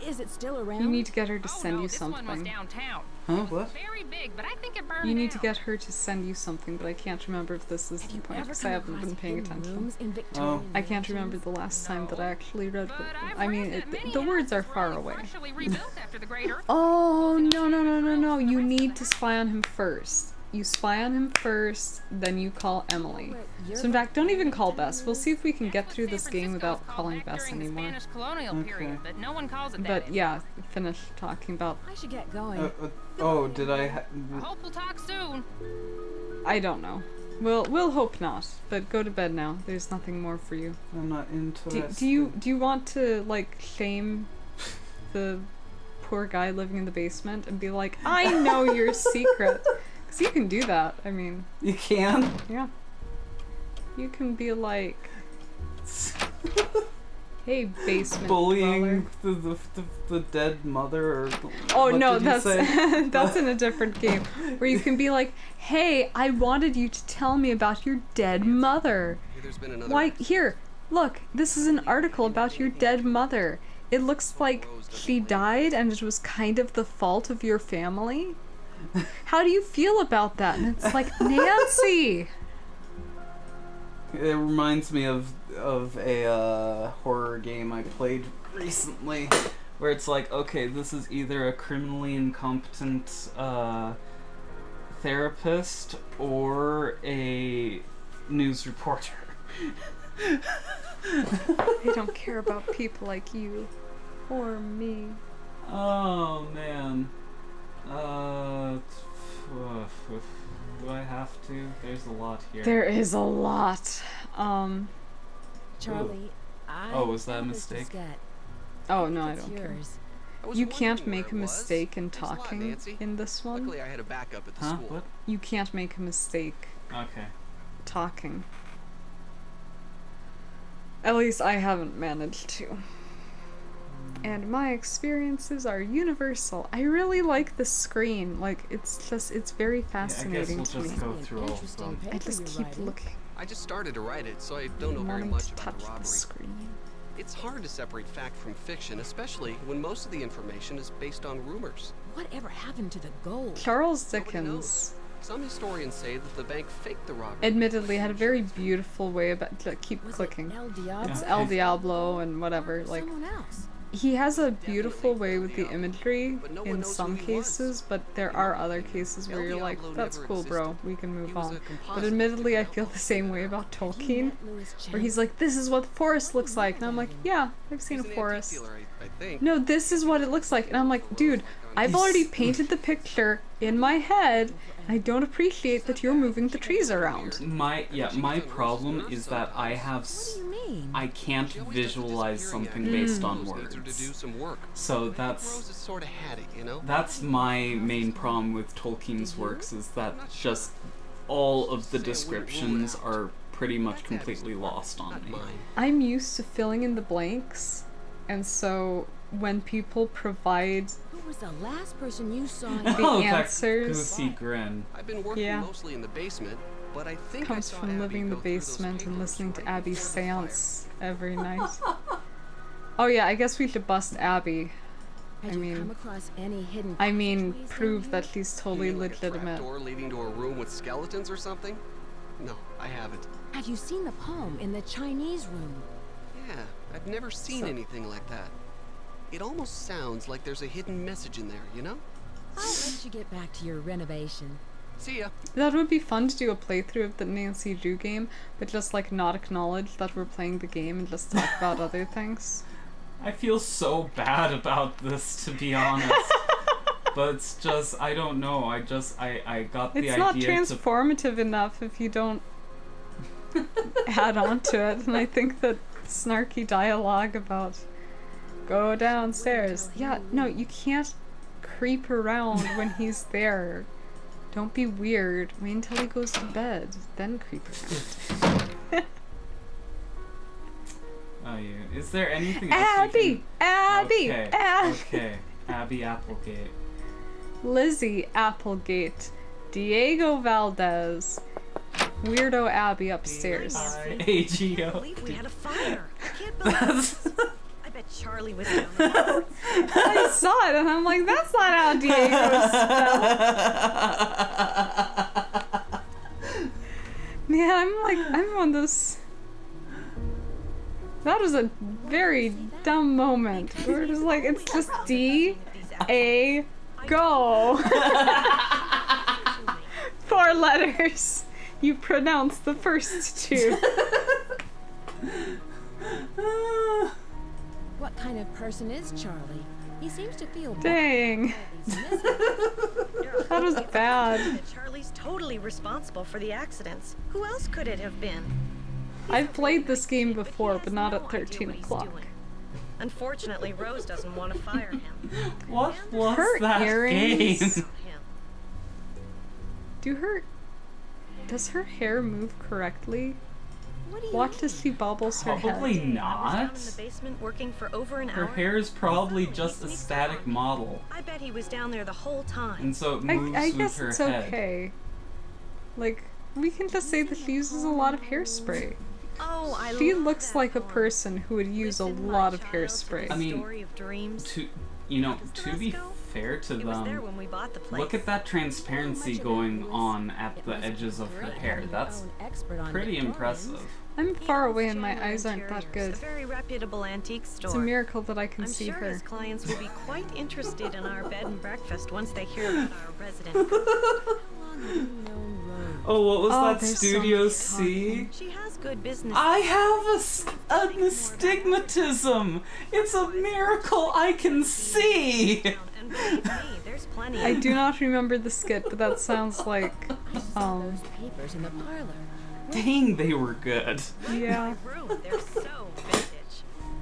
Is it still around? You need to get her to Oh, send no, you this one was something. downtown. Huh? What? Very big, but I think it burned You need to down. get her to send you something, but I can't remember if this is the point because I haven't been paying attention. Oh. I can't remember the last time that I actually read But it. I've I mean, read that many the words are houses were far only away. partially rebuilt after the Great Earthquake. Oh, no. You need to spy on him first. You spy on him first, then you call Emily. So in fact, don't even call Bess. We'll see if we can get through this game without calling Bess During the anymore. Spanish colonial period, but no one calls it that. But yeah, finish talking about... I should get going. Oh, did I I hope we'll talk soon. I don't know. We'll hope not. But go to bed now. There's nothing more for you. I'm not interested. Do you want to like shame the poor guy living in the basement and be like, I know your secret? Because you can do that. I mean, You can? yeah. You can be like, hey, basement Bullying dweller. the dead mother or... Oh what no, did you that's say? that's in a different game where you can be like, hey, I wanted you to tell me about your dead mother. There's been another... Why, here, look, this is an article about your dead mother. It looks like she died and it was kind of the fault of your family. How do you feel about that? And it's like, Nancy! It reminds me of a horror game I played recently, where it's like, okay, this is either a criminally incompetent therapist or a news reporter. They don't care about people like you or me. Oh man. Do I have to? There's a lot here. There is a lot. Charlie, I Oh, was that a found this mistake? diskette. Oh no, I It's don't care. yours. You can't make a mistake in talking in this one. Luckily, I had a backup at the Huh? school. What? You can't make a mistake Okay. talking. At least I haven't managed to. And my experiences are universal. I really like the screen. Like, it's very fascinating to me. Go through all of them. I just keep looking. I just started to write it, so I don't know very Wanting much to about touch the the robbery. screen. It's hard to separate fact from fiction, especially when most of the information is based on rumors. Whatever happened to the gold? Charles Dickens, Some historians say that the bank faked the robbery. admittedly, had a very beautiful way about. Keep clicking. It's El Diablo and whatever. Like, Someone else. he has a beautiful way with the imagery in some cases, but there are other cases where you're like, that's cool, bro, we can move on. But admittedly, I feel the same way about Tolkien, where he's like, this is what the forest looks like. And I'm like, yeah, I've seen a forest. No, this is what it looks like. And I'm like, dude, I've already painted the picture in my head. I don't appreciate that you're moving the trees around. My problem is that I have I can't visualize something based on words. So that's my main problem with Tolkien's works, is that just all of the descriptions are pretty much completely lost on me. I'm used to filling in the blanks, and so when people provide Who was the last person you saw? the answers, that goofy grin. I've been working mostly in the basement, but I think comes I saw from Abby living in the go through those basement and listening to papers Abby's before the seance every night. Oh yeah, I guess we should bust Abby. Had you come across any hidden Prove that she's totally legitimate. door leading to a room with skeletons or something? No, I haven't. Have you seen the poem in the Chinese room? Yeah, I've never seen anything like that. It almost sounds like there's a hidden message in there, you know? I'll let you get back to your renovation. See ya. That would be fun to do a playthrough of the Nancy Drew game, but just like not acknowledge that we're playing the game and just talk about other things. I feel so bad about this, to be honest. But it's just, I don't know, I got the idea. It's not transformative enough if you don't add on to it, and I think that snarky dialogue about go downstairs. Yeah, no, you can't creep around when he's there. Don't be weird. Wait until he goes to bed, then creep around. Oh, yeah. Is there anything else Abby! Okay. Abby Applegate. Lizzie Applegate. Diego Valdez. Weirdo Abby upstairs. AGO. I believe we had a fire. I can't believe it. I bet Charlie was down there. I saw it and I'm like, that's not how Diego's spelled. Yeah, I'm on this. That was a very dumb moment. We're just like, it's just D-A, go. 4 letters. You pronounce the first 2. What kind of person is Charlie? He seems to feel Dang. That was bad. Charlie's totally responsible for the accidents. Who else could it have been? I've played this game before, but not at 13 o'clock. Unfortunately, Rose doesn't want to fire him. What was her that earrings? game? Does her hair move correctly? Watch as she bobbles her head. Probably not. In the basement working for over an Her hour. hair is probably just a static model. I bet he was down there the whole time. And so it moves I with guess her it's head. okay. Like, we can just say that she uses a lot of hairspray. Oh, I She love looks that like a poem. person who would use a lot of hairspray. I mean, Story of dreams. to be fair to It was there them, when we bought the place. look at that transparency going on at the edges of her hair. That's pretty impressive. I'm far away and my eyes aren't that good. A very reputable antique store. It's a miracle that I can I'm see sure her. his clients will be quite interested in our bed and breakfast once they hear about our resident. Oh, what was that? there's Studio somebody C? She has good business. I have an astigmatism. It's a miracle I can see. And believe me, there's plenty. I do not remember the skit, but that sounds like, papers in the parlor. Dang, they were good. Yeah. Room. They're so vintage.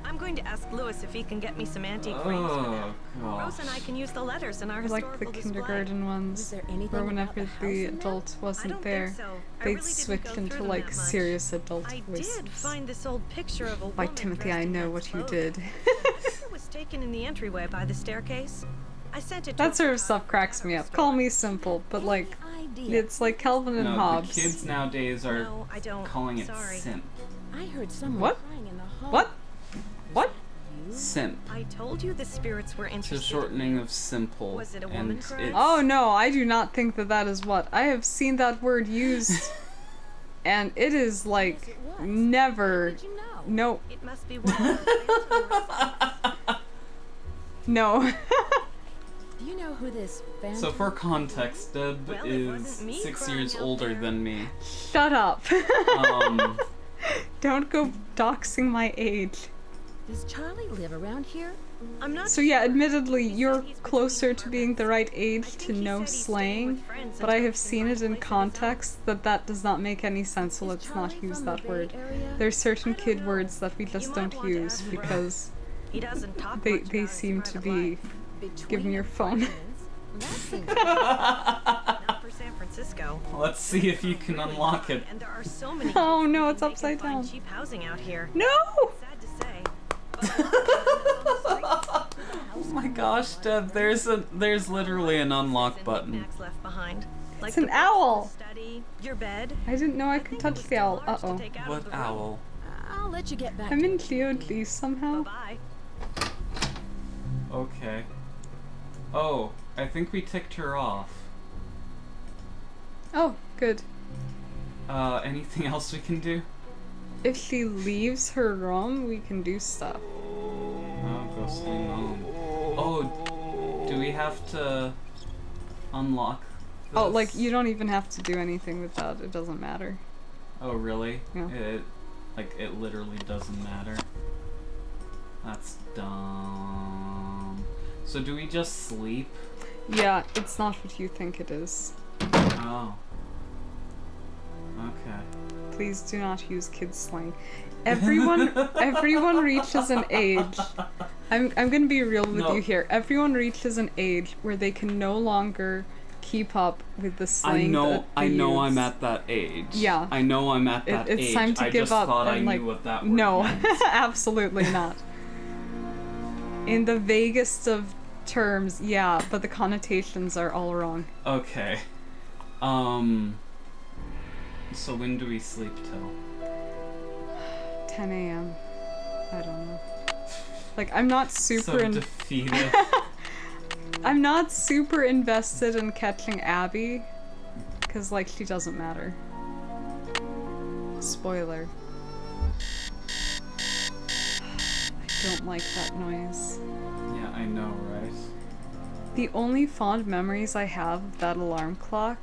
I'm going to ask Louis if he can get me some antique frames for them. Oh, Rose and I can use the letters in our I like the historical display. kindergarten ones, where whenever the adult wasn't there, they'd switch into like serious adult I voices. did find this old picture of a Why, woman Timothy, dressed I in know that what you clothing. did. It was taken in the entryway by the staircase. I sent it to That sort of stuff cracks me up. Call me simple, but like, it's like Calvin and No, Hobbes. the kids nowadays are No, I don't. calling it Sorry. simp. I heard someone What? crying in the hall. What? What? Simp. I told you the spirits were It's interested. a shortening of simple. Was it a and woman crying? it's- Oh no, I do not think that that is what. I have seen that word used, and it is like never. No. It must be one of the No. Do you know who this phantom So for context, Deb Well, it is wasn't me 6 crying years out older there. than me. Shut up. Um, Don't go doxing my age. Does Charlie live around here? I'm not So yeah, admittedly, you're closer to being the right age to know slang, but I have seen it in context that that does not make any sense, so let's not use that word. There's certain kid words that we just don't use because He doesn't talk they much they about his seem to private be life. give me your phone. Not for San Francisco. let's see if you can unlock it. And there are so many Oh kids no, who it's think they upside can find down. cheap housing out here. No! Sad to say. Oh my gosh, Deb, there's literally an unlock button. Knickknacks left behind. Like It's an the owl. study, your bed. I didn't know I could touch the owl. Uh-oh. What owl? I'll let you get back. I'm in Geodly somehow. Bye. Okay. Oh, I think we ticked her off. Oh, good. Anything else we can do? If she leaves her room, we can do stuff. Oh, go swing on. Oh, do we have to unlock this? Oh, like, you don't even have to do anything with that. It doesn't matter. Oh, really? Yeah. It literally doesn't matter. That's dumb. So do we just sleep? Yeah, it's not what you think it is. Oh. Okay. Please do not use kids slang. Everyone reaches an age. I'm gonna be real with No. you here. Everyone reaches an age where they can no longer keep up with the slang. I know use. I'm at that age. Yeah. I know I'm at that It's age. time to I give just up thought I and, like, knew what that word no, meant. absolutely not. In the vaguest of terms, yeah, but the connotations are all wrong. Okay. So when do we sleep till? 10 a.m. I don't know. Like, I'm not super So defeated. I'm not super invested in catching Abby, because, like, she doesn't matter. Spoiler. I don't like that noise. Yeah, I know, right? The only fond memories I have of that alarm clock,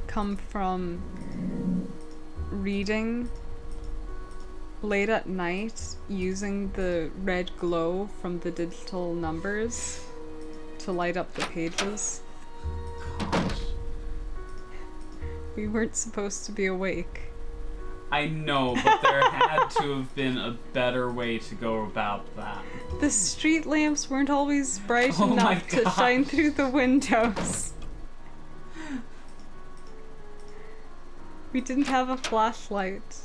come from reading late at night using the red glow from the digital numbers to light up the pages. Gosh. We weren't supposed to be awake. I know, but there had to have been a better way to go about that. The street lamps weren't always bright Oh my enough to gosh. shine through the windows. We didn't have a flashlight.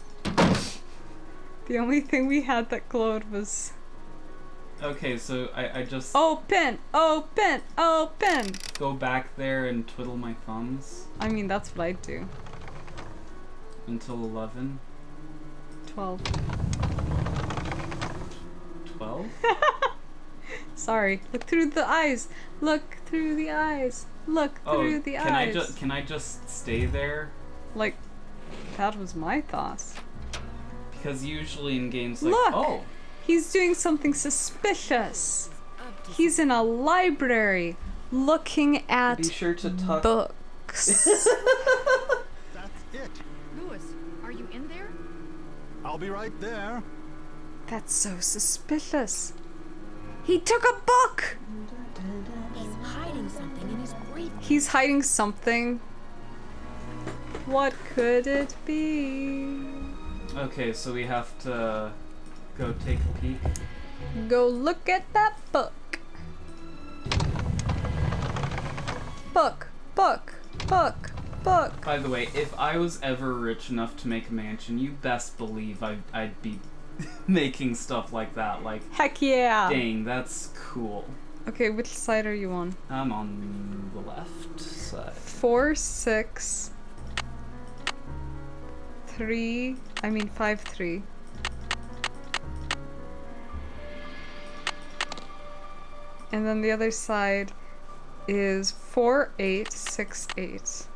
The only thing we had that glowed was... Okay, so I just Open! Open! Open! go back there and twiddle my thumbs I mean, that's what I'd do. until 11? 12. 12? Sorry. Look through the eyes! Look through the eyes! Look through the can eyes! can I just stay there? Like, that was my thought. Because usually in games like Look! oh, He's doing something suspicious. He's in a library looking at be sure to tuck. books. That's it. Louis, are you in there? I'll be right there. That's so suspicious. He took a book! He's hiding something in his briefcase. He's hiding something. What could it be? Okay, so we have to go take a peek. Go look at that book. Book, book, book, book. By the way, if I was ever rich enough to make a mansion, you best believe I'd be making stuff like that. Like, heck yeah! dang, that's cool. Okay, which side are you on? I'm on the left side. 4, 6, 3. I mean 5, 3. And then the other side is 4, 8, 6, 8.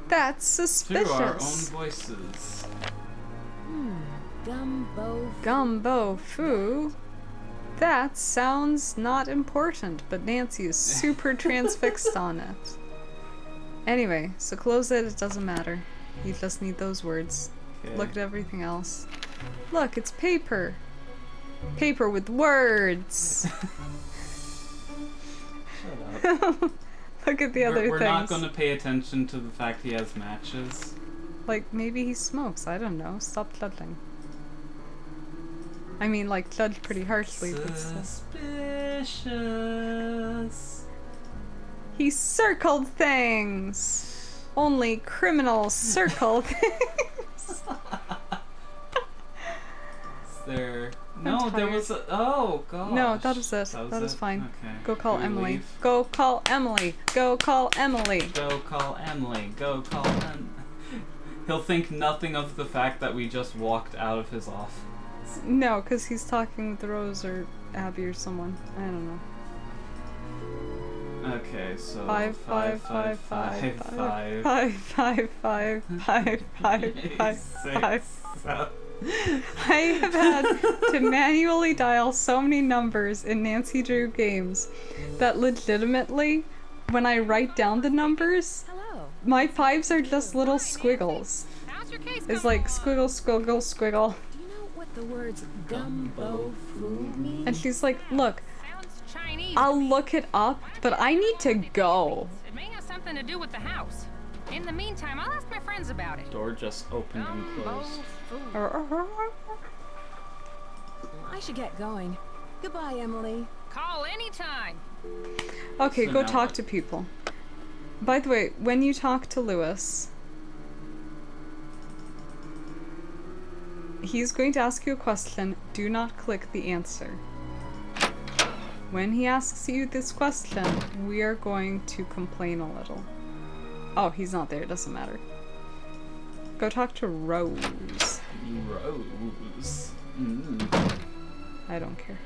That's suspicious. Through our own voices. Gumbo. Gumbo foo. That sounds not important, but Nancy is super transfixed on it. Anyway, so close it, it doesn't matter. You just need those words. Okay. Look at everything else. Look, it's paper. Paper with words. Shut up. Look at the other We're things. not going to pay attention to the fact he has matches. Like, maybe he smokes, I don't know. Stop judging. I mean, like, judge pretty harshly, but still. Suspicious. He circled things! Only criminals circle things! There... No, there was a... Oh, gosh. No, that was it. That was fine. Go call Emily. Leave? Go call Emily. Go call Emily. Go call Emily. Go call He'll think nothing of the fact that we just walked out of his office. No, because he's talking with Rose or Abby or someone. I don't know. Okay, so... 5, 5, 5, 5, 5, 5, 5, 5, 5, 5, 5, 5. I have had to manually dial so many numbers in Nancy Drew games that legitimately, when I write down the numbers, my 5s are just little squiggles. It's like squiggle, squiggle, squiggle. Do you know what the words gumbo foo mean? And she's like, look, I'll look it up, but I need to go. It may have something to do with the house. In the meantime, I'll ask my friends about it. Door just opened and closed. I should get going. Goodbye, Emily. Call anytime. Okay, So go now talk what? to people. By the way, when you talk to Lewis, he's going to ask you a question. Do not click the answer. When he asks you this question, we are going to complain a little. Oh, he's not there. It doesn't matter. Go talk to Rose. Rose. I don't care.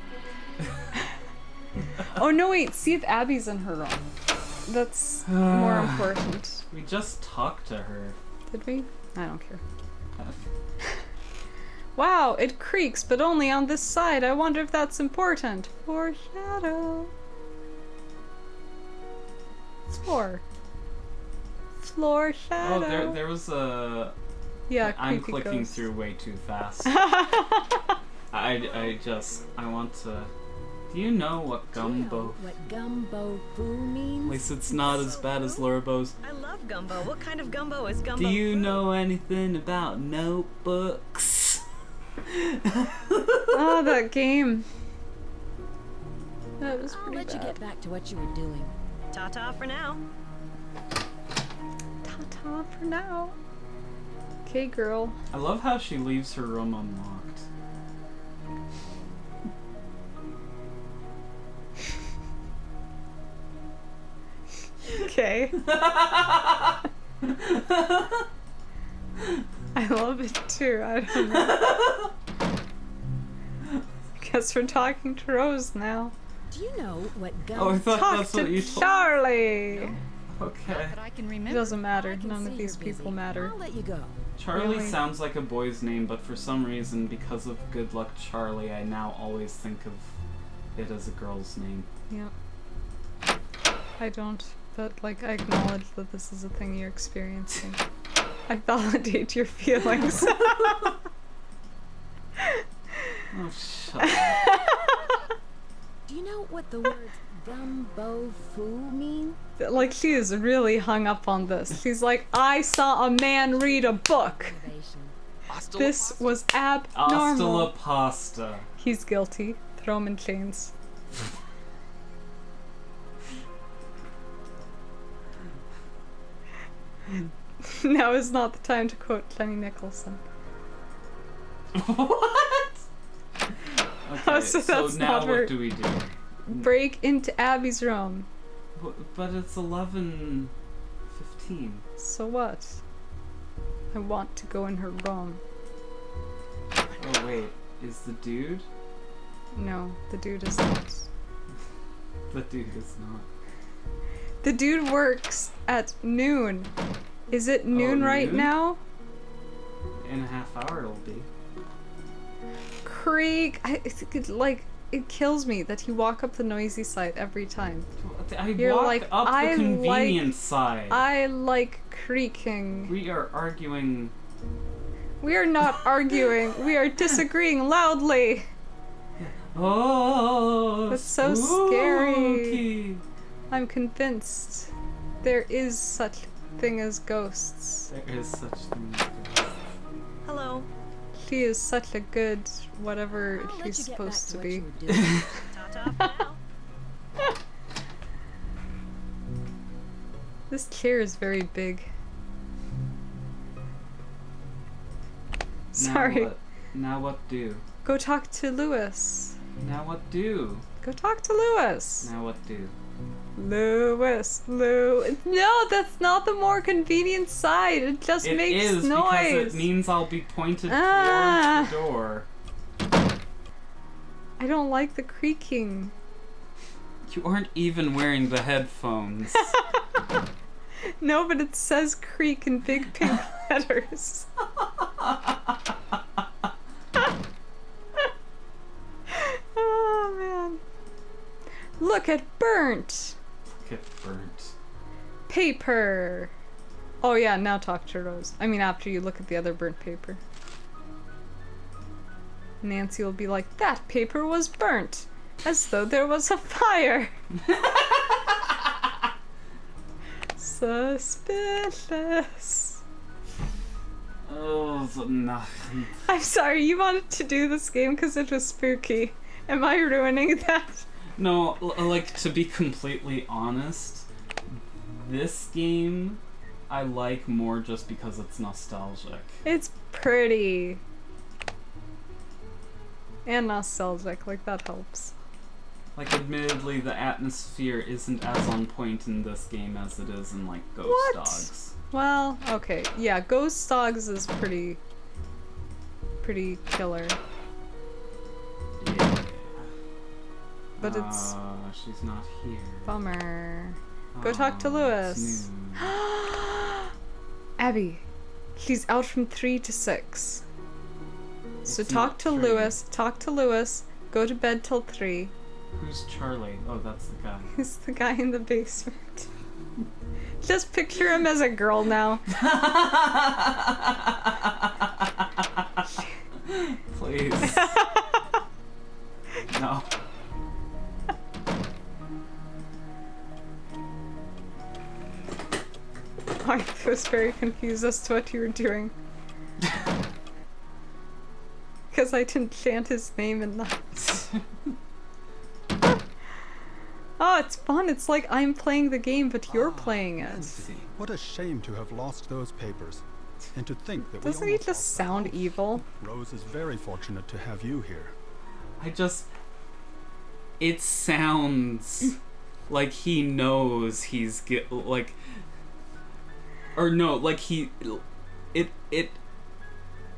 Oh, no, wait. See if Abby's in her room. That's more important. We just talked to her. Did we? I don't care. Wow, it creaks, but only on this side. I wonder if that's important. Foreshadow. It's 4. Floor shadow. Oh, there was a... Yeah, I'm creepy clicking ghost. through way too fast. I want to... Do you know what gumbo... What gumbo foo means? At least it's not as bad as Lorbo's. I love gumbo. What kind of gumbo is gumbo? Do you know anything about notebooks? Oh, that game. That was I'll pretty let bad. you get back to what you were doing. Ta-ta for now. Ta-ta for now. Okay, girl. I love how she leaves her room unlocked. Okay. I love it too. I don't know. Guess we're talking to Rose now. Do you know what gumbo? Oh, I thought Talk that's to what you told Charlie. Okay. But I can It remember. doesn't matter. I can None see of these you're busy. people matter. I'll let you go. Charlie Really? sounds like a boy's name, but for some reason, because of Good Luck Charlie, I now always think of it as a girl's name. Yep. I don't, but like I acknowledge that this is a thing you're experiencing. I validate your feelings. Oh, shut up. Do you know what the words gumbo foo mean? Like she is really hung up on this. She's like, I saw a man read a book. This was Hasta abnormal. la pasta. He's guilty. Throw him in chains. Now is not the time to quote Lenny Nicholson. What? Okay, So so that's now not what her. do we do? Break into Abby's room. But it's 11:15. So what? I want to go in her room. Oh wait, is the dude? No, the dude is not. The dude is not. The dude works at noon. Is it noon right noon? now? In a half hour it'll be. Creek, it kills me that you walk up the noisy side every time. I walk up the convenience side. I like creaking. We are arguing. We are not arguing. We are disagreeing loudly. Oh, that's so scary. I'm convinced there is such a thing as ghosts. There is such thing as ghosts. Hello. She is such a good whatever she's supposed to be. This chair is very big. Sorry. Now what do? Go talk to Lewis. Now what do? Go talk to Lewis. Now what do? Lewis. No, that's not the more convenient side. It just makes It is noise. because it means I'll be pointed towards the door. I don't like the creaking. You aren't even wearing the headphones. No, but it says creak in big pink letters. Oh man. Look at burnt. Look at burnt. Paper. Oh yeah, now talk to Rose. I mean after you look at the other burnt paper. Nancy will be like, that paper was burnt. As though there was a fire. Suspicious. Oh, so nothing. I'm sorry, you wanted to do this game because it was spooky. Am I ruining that? No, like, to be completely honest, this game I like more just because it's nostalgic. It's pretty. And nostalgic, like that helps. Like, admittedly, the atmosphere isn't as on point in this game as it is in, like, Ghost What? Dogs. Well, okay. Yeah, Ghost Dogs is pretty killer. Yeah. But it's... she's not here. Bummer. Go talk to Lewis. Abby, she's out from 3 to 6. So It's talk not to 3. Lewis, go to bed till 3. Who's Charlie? Oh, that's the guy. He's the guy in the basement. Just picture him as a girl now. Please. No. I was very confused as to what you were doing. Because I didn't chant his name in that. Oh, it's fun. It's like I'm playing the game, but you're playing it. What a shame to have lost those papers. And to think that Doesn't we he almost just sound evil? Rose is very fortunate to have you here. It sounds like he knows he's like, or no, like it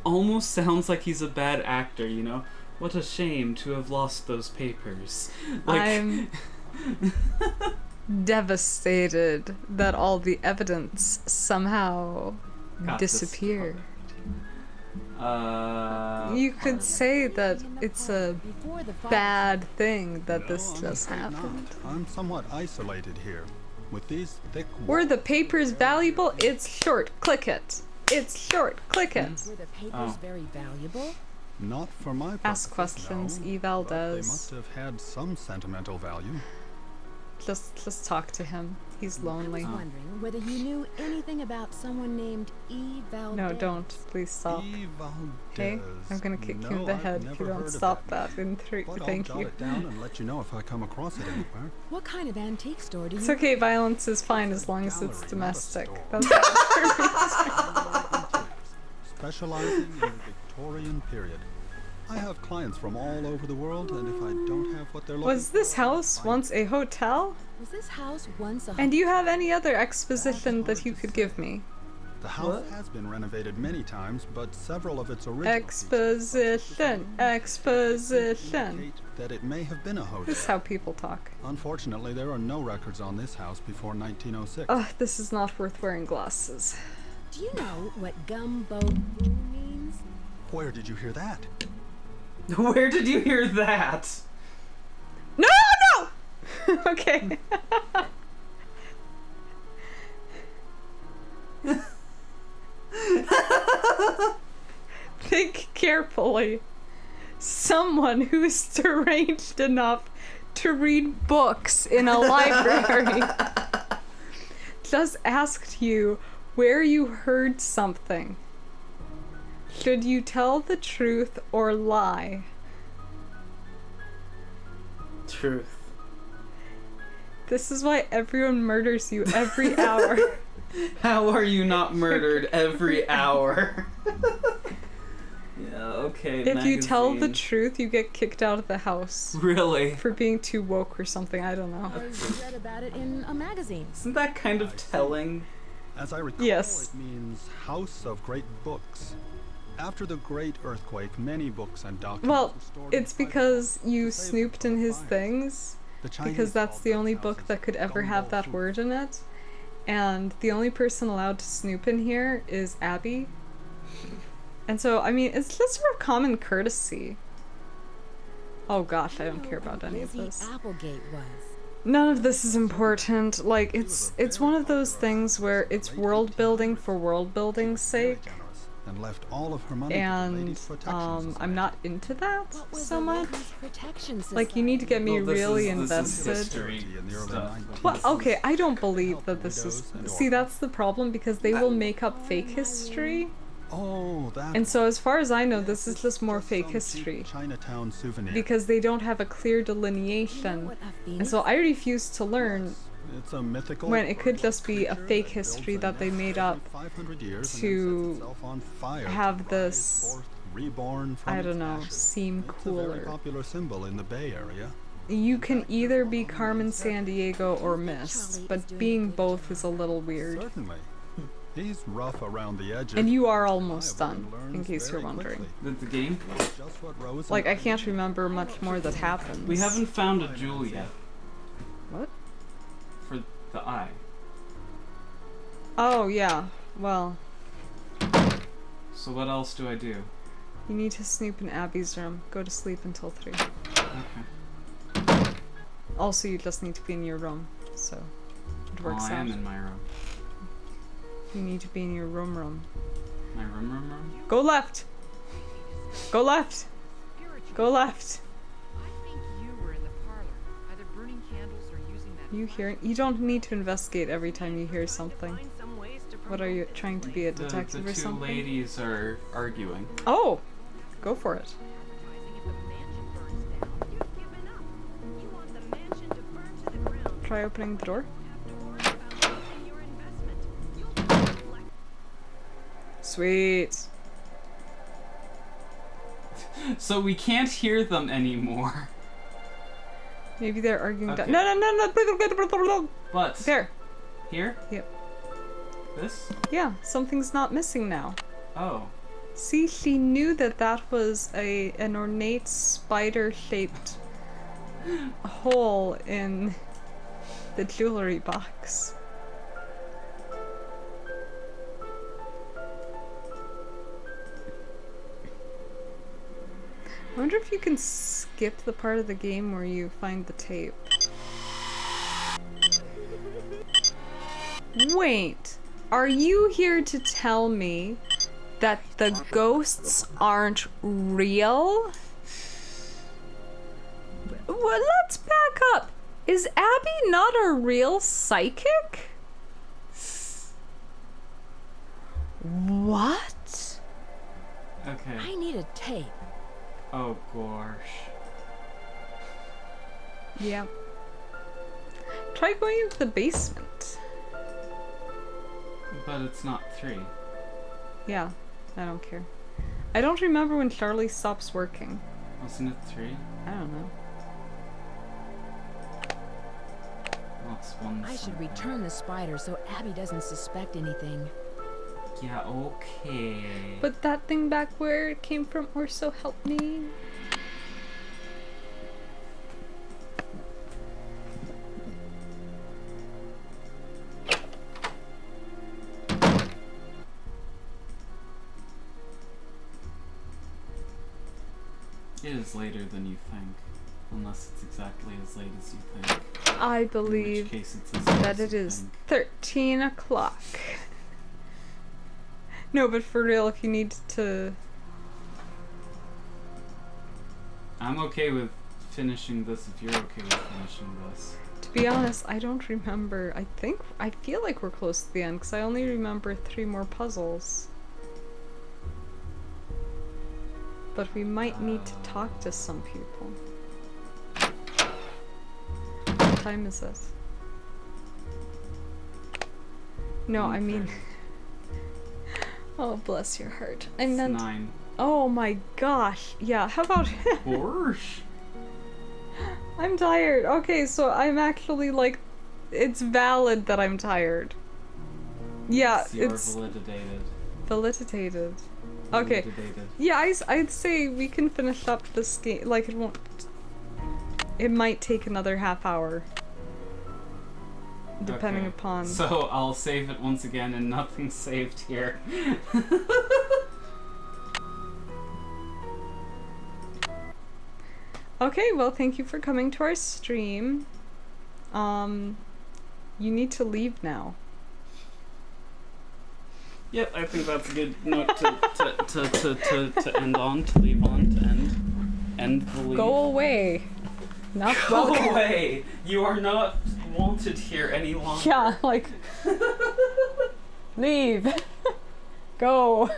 almost sounds like he's a bad actor, you know? What a shame to have lost those papers. Like, I'm devastated that all the evidence somehow got disappeared. destroyed. You could say that it's a bad thing that this just happened. I'm somewhat isolated here. With these thick Were the papers valuable? It's short. Click it. It's short. Click it. Were the papers very valuable? Not for my purposes, Ask questions. no, Eval but they does. must have had some sentimental value. Just talk to him. He's lonely. I was wondering whether you knew anything about someone named E. Valdez. No, don't. Please stop. E. Valdez. Okay? I'm gonna kick you in No, the I've head if never you don't heard of stop that in 3. But Thank I'll you. jot it down and let you know if I come across it anywhere. What kind of antique store do you... It's okay, violence is fine as long as it's domestic. That's Specializing in the Victorian period. I have clients from all over the world, and if I don't have what they're looking Was this house once a hotel? Was this house once a... And do you have any other exposition that you could give me? The house has been renovated many times, but several of its original Exposition. Exposition. that it may have been a hotel. This is how people talk. Unfortunately, there are no records on this house before 1906. Ugh, this is not worth wearing glasses. Do you know what gumbo means? Where did you hear that? Where did you hear that? No, no! Okay. Think carefully. Someone who's deranged enough to read books in a library just asked you where you heard something. Should you tell the truth or lie? Truth. This is why everyone murders you every hour. How are you not murdered every hour? Yeah, okay, If you tell the magazine. truth, you get kicked out of the house. Really? For being too woke or something, I don't know. I read about it in a magazine. Isn't that kind of telling? As I recall, Yes. it means House of Great Books. After the Great Earthquake, many books and documents Well, were stored it's because you snooped in his things, The Chinese because that's called the those only book houses that could ever have gumbo that word in it. And the only person allowed to snoop in here is Abby. And so, I mean, it's just sort of common courtesy. Oh gosh, I don't care about any of Lizzie this. Applegate was. None of this is important. Like, it's one of those things where it's world building for world building's sake. and left all of her money to the And Ladies' Protection I'm not into that was so the much. Ladies' Protection Like, you need to get me Well, this really is invested. history in the early stuff. 19th. Well, okay, I don't believe that this is. See, that's the problem, because they will make up fake history. Oh, that. And so, as far as I know, this is just more fake history. Chinatown souvenir. Because they don't have a clear delineation. And so I refuse to learn It's a mythical. when it could just be a fake history that they made up 500 years and then to sets itself on fire have to rise this, forth, reborn from I its don't know, ashes. seem It's a very cooler. popular symbol in the Bay Area. You can either be Carmen Sandiego or Miss, but being both is a little weird. Certainly. He's rough around the edges. And you are almost done, Learns in case you're very wondering. quickly. The game? Just what Rose Like, I and can't remember much more that happens. We haven't found a jewel yet. What? For the eye. Oh, yeah. Well, So what else do I do? you need to snoop in Abby's room. Go to sleep until 3. Okay. Also, you just need to be in your room, so it works I out. am in my room. You need to be in your room. My room? Go left! Go left! Go left! I think you were in the parlor, either burning candles or using that. You hearing? You don't need to investigate every time you hear something. What are you trying to be, a detective the or two something? ladies are arguing. Oh! Go for it. Try opening the door. Sweet. So we can't hear them anymore. Maybe they're arguing. Okay. No. But There. here? Yep. This? Yeah, something's not missing now. Oh. See, she knew that that was an ornate spider-shaped hole in the jewelry box. I wonder if you can skip the part of the game where you find the tape. Wait, are you here to tell me that the ghosts aren't real? Well, let's back up. Is Abby not a real psychic? What? Okay. I need a tape. Oh gosh. Yeah. Try going into the basement. But it's not 3. Yeah, I don't care. I don't remember when Charlie stops working. Wasn't it 3? I don't know. Well, it's 1. I should return the spider so Abby doesn't suspect anything. Yeah, okay. Put that thing back where it came from, or so help me. It is later than you think. Unless it's exactly as late as you think. I believe In which case it's as late that as it you is think. 13 o'clock. No, but for real, if you need to... I'm okay with finishing this if you're okay with finishing this. To be honest, I don't remember. I feel like we're close to the end, because I only remember 3 more puzzles. But we might need to talk to some people. What time is it? No, I mean... Oh, bless your heart. I It's meant... 9. Oh my gosh. Yeah, how about... Gosh. I'm tired. Okay, so I'm actually like... It's valid that I'm tired. Yeah, You're it's... validated. Validated. Okay. Validated. Yeah, I'd say we can finish up this game. Like, it won't... It might take another half hour. Depending Okay. upon... So I'll save it once again and nothing's saved here. Okay, well, thank you for coming to our stream. You need to leave now. Yep, I think that's a good note to end on, to leave on, to end the leave. Go away. Not Go welcome. away! You are not wanted here any longer. Yeah, like... Leave. Go.